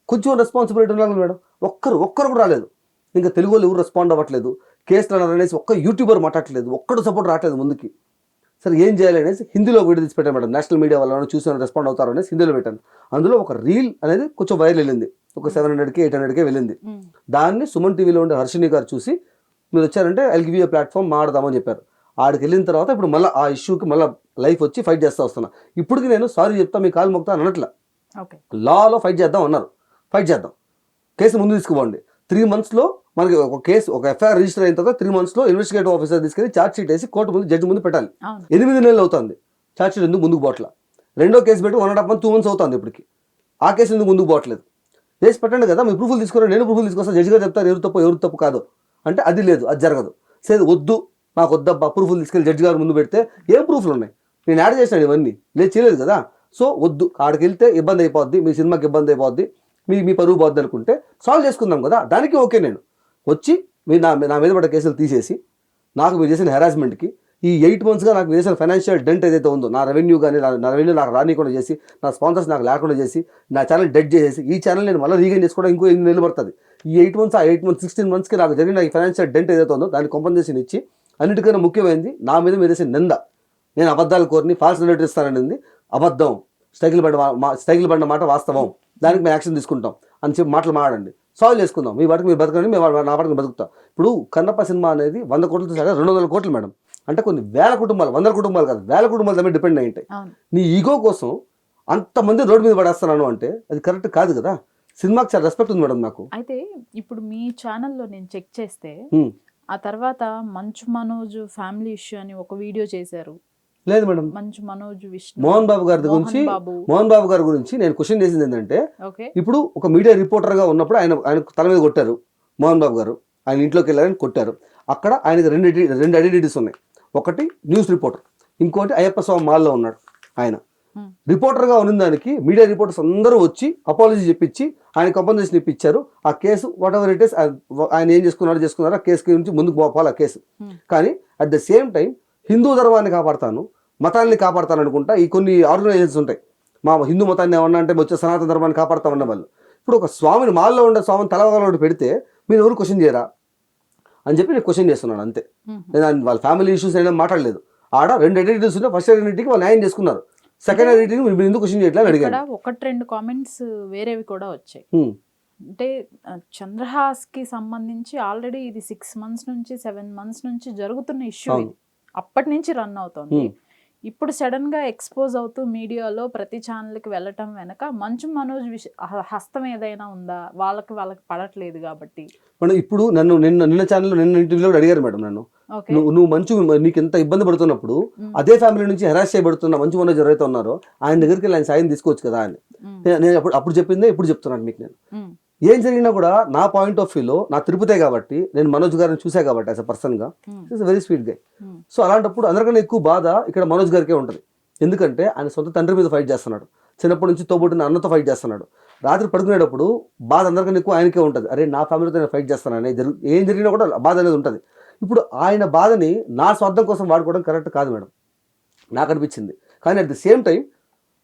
కొంచెం రెస్పాన్సిబిలిటీ ఉండాలి మేడం. ఒక్కరు కూడా రాలేదు. ఇంకా తెలుగు వాళ్ళు ఎవరు రెస్పాండ్ అవ్వట్లేదు, కేసులు అన్నారు అనేసి ఒక్క యూట్యూబర్ మాట్లాడట్లేదు, ఒక్కడు సపోర్ట్ రావట్లేదు ముందుకి. సరే ఏం చేయాలి అనేసి హిందీలో వీడియో తీసి పెట్టాను మేడం. నేషనల్ మీడియా వాళ్ళు చూసి రెస్పాండ్ అవుతారు అనేసి హిందీలో పెట్టాను. అందులో ఒక రీల్ అనేది కొంచెం వైరల్ వెళ్ళింది, ఒక 700K 800K వెళ్ళింది. దాన్ని సుమన్ టీవీలో ఉండే హర్షిని గారు చూసి మీరు వచ్చారంటే ఐల్ గివ్ యూ ప్లాట్ఫామ్ మాడదామని చెప్పారు. ఆడికి వెళ్ళిన తర్వాత ఇప్పుడు మళ్ళీ ఆ ఇష్యూకి మళ్ళీ లైఫ్ వచ్చి ఫైట్ చేస్తూ వస్తున్నా. ఇప్పటికి నేను సారీ చెప్తా, మీ కాలు మొక్తా అనట్లా. లాలో ఫైట్ చేద్దాం అన్నారు, ఫైట్ చేద్దాం, కేసు ముందు తీసుకుపోండి. 3 monthsలో మనకి ఒక కేసు, ఒక ఎఫ్ఐఆర్ రిజిస్టర్ అయిన తర్వాత 3 monthsలో ఇన్వెస్టిగేటివ్ ఆఫీసర్ తీసుకెళ్ళి ఛార్జ్ షీట్ వేసి కోర్టు ముందు, జడ్జి ముందు పెట్టాలి. 8 నెలలు అవుతుంది ఛార్జ్ షీట్ ఎందుకు ముందుకు పోవట్లా? రెండో కేసు పెట్టి 1.5 months 2 months అవుతుంది ఇప్పటికి. ఆ కేసు ఎందుకు ముందుకు పోవట్లేదు? వేసి పెట్టండి కదా, మీరు ప్రూఫ్లు తీసుకురా, నేను ప్రూఫ్లు తీసుకొస్తాను, జడ్జి గారు చెప్తారు ఎవరు తప్పు కాదు అంటే అది లేదు, అది జరగదు. సరే వద్దు, నాకు వద్దబ్బా, ప్రూఫ్లు తీసుకెళ్ళి జడ్జి గారు ముందు పెడితే ఏం ప్రూఫ్లు ఉన్నాయి? నేను యాడ్ చేసినాను ఇవన్నీ, లేదు చేయలేదు కదా. సో వద్దు, ఆడికి వెళ్తే ఇబ్బంది అయిపోద్ది, మీ సినిమాకి ఇబ్బంది అయిపోద్ది, మీ పరువు పోద్ది అనుకుంటే సాల్వ్ చేసుకుందాం కదా. దానికి ఓకే, నేను వచ్చి మీరు నా మీద పడ్డ కేసులు తీసేసి నాకు మీరు చేసిన హెరాస్మెంట్కి ఈ 8 monthsగా నాకు చేసిన ఫైనాన్షియల్ డెంట్ ఏదైతే ఉందో, నా రెవెన్యూ కానీ నా రెవెన్యూ నాకు రానికుండా చేసి, నా స్పాన్సర్స్ నాకు లేకుండా చేసి, నా ఛానల్ డెడ్ చేసేసి, ఈ ఛానల్ నేను మళ్ళీ రీగైన్ చేసుకోవడం ఇంకో 8 నెలలు పడుతుంది. ఈ 8 months, ఆ 8 months 16 monthsకి నాకు జరిగిన ఈ ఫైనాన్షియల్ డెంట్ ఏదైతే ఉందో దాన్ని కాంపెన్సేషన్ ఇచ్చి, అన్నిటికన్నా ముఖ్యమైనది నా మీద మీరు చేసిన నింద, నేను అబద్ధాలు కోరిని ఫాల్స్ నెరేటివ్ ఇస్తానని అబద్ధం, స్టైకిల్ పడిన మాట వాస్తవం, దానికి మేము యాక్షన్ తీసుకుంటాం అని చెప్పి మాటలు మాట్లాడండి, సాల్వ్ చేసుకుందాం. మీ వాటికి మీరు బతకండి, మేము నా వాటికి బతుకుతాం. ఇప్పుడు కన్నప్ప సినిమా అనేది 100 కోట్లతో సరే 200 కోట్లు మేడం. అంటే కొన్ని వేల కుటుంబాలు, 100 కుటుంబాలు కాదు, వేల కుటుంబాల మీద డిపెండ్ అయి ఉంటాయి. నీ ఈగో కోసం అంతమంది రోడ్డు మీద పడేస్తున్నాను అంటే అది కరెక్ట్ కాదు కదా. సినిమాకి చాలా రెస్పెక్ట్ ఉంది మేడం నాకు. అయితే ఇప్పుడు మీ ఛానల్లో నేను చెక్ చేస్తే ఆ తర్వాత మంచు మనోజ్ ఫ్యామిలీ ఇష్యూ అని ఒక వీడియో చేశారు. లేదు మేడం, మంచు మనోజ్, విష్ణు, మోహన్ బాబు గారి గురించి నేను క్వశ్చన్ చేసింది ఏంటంటే, ఇప్పుడు ఒక మీడియా రిపోర్టర్ గా ఉన్నప్పుడు ఆయన తల మీద కొట్టారు మోహన్ బాబు గారు, ఆయన ఇంట్లోకి వెళ్ళారని కొట్టారు. అక్కడ ఆయనకి రెండు ఐడెంటిటీస్ ఉన్నాయి. ఒకటి న్యూస్ రిపోర్టర్, ఇంకోటి అయ్యప్ప స్వామి మాల్లో ఉన్నాడు. ఆయన రిపోర్టర్గా ఉన్న దానికి మీడియా రిపోర్టర్స్ అందరూ వచ్చి అపాలజీ చెప్పించి ఆయన కంపెన్సేషన్ ఇప్పించారు. ఆ case what ever it is, ఆయన ఏం చేసుకున్నారో ఆ కేసు గురించి ముందుకు పోవాలి ఆ కేసు. కానీ at the same time Hindu ధర్మాన్ని కాపాడతాను, మతాన్ని కాపాడతాను అనుకుంటా ఈ కొన్ని ఆర్గనైజేషన్స్ ఉంటాయి. మా హిందూ మతాన్ని ఏమన్నా అంటే వచ్చే సనాతన ధర్మాన్ని కాపాడతామన్న వాళ్ళు. ఇప్పుడు ఒక స్వామిని మాల్లో ఉండే స్వామిని తలవగలవాడు పెడితే మీరు ఎవరు క్వశ్చన్ చేయరా అని చెప్పి నేను క్వశ్చన్ చేస్తున్నాను అంతే. నేను వాళ్ళ ఫ్యామిలీ ఇష్యూస్ అయినా మాట్లాడలేదు. ఆడ 2 ఐడెంటిటీస్ ఉంటే ఫస్ట్ ఐడెంటిటీకి వాళ్ళు న్యాయం చేసుకున్నారు, సెకండ్ ఐడెంటిటీకి మీరు ఎందుకు క్వశ్చన్ చేయట్లేదు అడిగాను. 1-2 కామెంట్స్ వేరేవి కూడా వచ్చాయి. అంటే చంద్రహాస్కి సంబంధించి ఆల్రెడీ ఇది 6 months నుంచి 7 months నుంచి జరుగుతున్న ఇష్యూ, అప్పటి నుంచి రన్ అవుతుంది. ఇప్పుడు సడన్ గా ఎక్స్పోజ్ అవుతూ మీడియాలో ప్రతి ఛానల్కి వెళ్ళటం వెనక మంచు మనోజ్ హస్తం ఏదైనా ఉందా? వాళ్ళకి పడట్లేదు కాబట్టి. ఇప్పుడు నిన్న ఛానల్లో నిన్న ఇంటర్వ్యూలో అడిగారు మేడం నన్ను, నువ్వు మంచు నీకు ఎంత ఇబ్బంది పడుతున్నప్పుడు అదే ఫ్యామిలీ నుంచి హెరాస్ చేయబడుతున్న మంచు మనోజ్ ఎవరైతే ఉన్నారో ఆయన దగ్గరికి ఆయన సాయం తీసుకోవచ్చు కదా అని నేను అప్పుడు చెప్పిందే ఇప్పుడు చెప్తున్నాను మీకు. నేను ఏం జరిగినా కూడా నా పాయింట్ ఆఫ్ వ్యూలో నా తిరుపతే కాబట్టి నేను మనోజ్ గారిని చూసా కాబట్టి యాజ్ అ పర్సన్గా ఇట్స్ వెరీ స్వీట్ గా. సో అలాంటప్పుడు అందరికన్నా ఎక్కువ బాధ ఇక్కడ మనోజ్ గారికే ఉంటుంది. ఎందుకంటే ఆయన సొంత తండ్రి మీద ఫైట్ చేస్తున్నాడు, చిన్నప్పటి నుంచి తోబుట్టిన అన్నతో ఫైట్ చేస్తున్నాడు. రాత్రి పడుకునేటప్పుడు బాధ అందరికన్నా ఎక్కువ ఆయనకే ఉంటుంది. అరే నా ఫ్యామిలీతో నేను ఫైట్ చేస్తానని ఏం జరిగినా కూడా బాధ అనేది ఉంటుంది. ఇప్పుడు ఆయన బాధని నా స్వార్థం కోసం వాడుకోవడం కరెక్ట్ కాదు మేడం నాకు అనిపించింది. కానీ అట్ ది సేమ్ టైం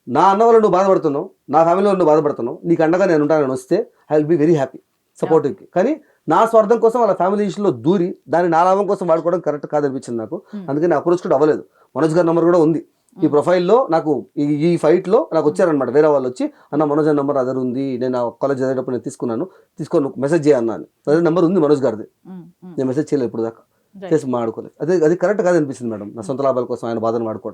నా అన్న వల్ల నువ్వు బాధపడుతున్నావు, నా ఫ్యామిలీలో నువ్వు బాధపడుతున్నావు, నీకు అండగా నేను ఉంటానని వస్తే I will be very happy సపోర్టివ్కి. కానీ నా స్వార్థం కోసం వాళ్ళ ఫ్యామిలీ ఇష్యూలో దూరి దాన్ని నా లాభం కోసం వాడుకోవడం కరెక్ట్ కాదనిపించింది నాకు. అందుకని అప్రోచ్ కూడా అవ్వలేదు. మనోజ్ గారి నెంబర్ కూడా ఉంది ఈ ప్రొఫైల్లో. నాకు ఈ ఫైట్లో నాకు వచ్చారనమాట వేరే వాళ్ళు వచ్చి, అన్న మనోజ్ గారి నెంబర్ అదర్ ఉంది, నేను కాలేజ్ చదివేటప్పుడు నేను తీసుకొని మెసేజ్ చేయన్నాను. అదే నెంబర్ ఉంది మనోజ్ గారిది, నేను మెసేజ్ చేయలేదు ఇప్పుడు దాకా, చేసి మాడుకోలేదు. అది కరెక్ట్ కాదనిపిస్తుంది మేడం, నా సొంత లాభాల కోసం ఆయన బాధను వాడుకోవడం.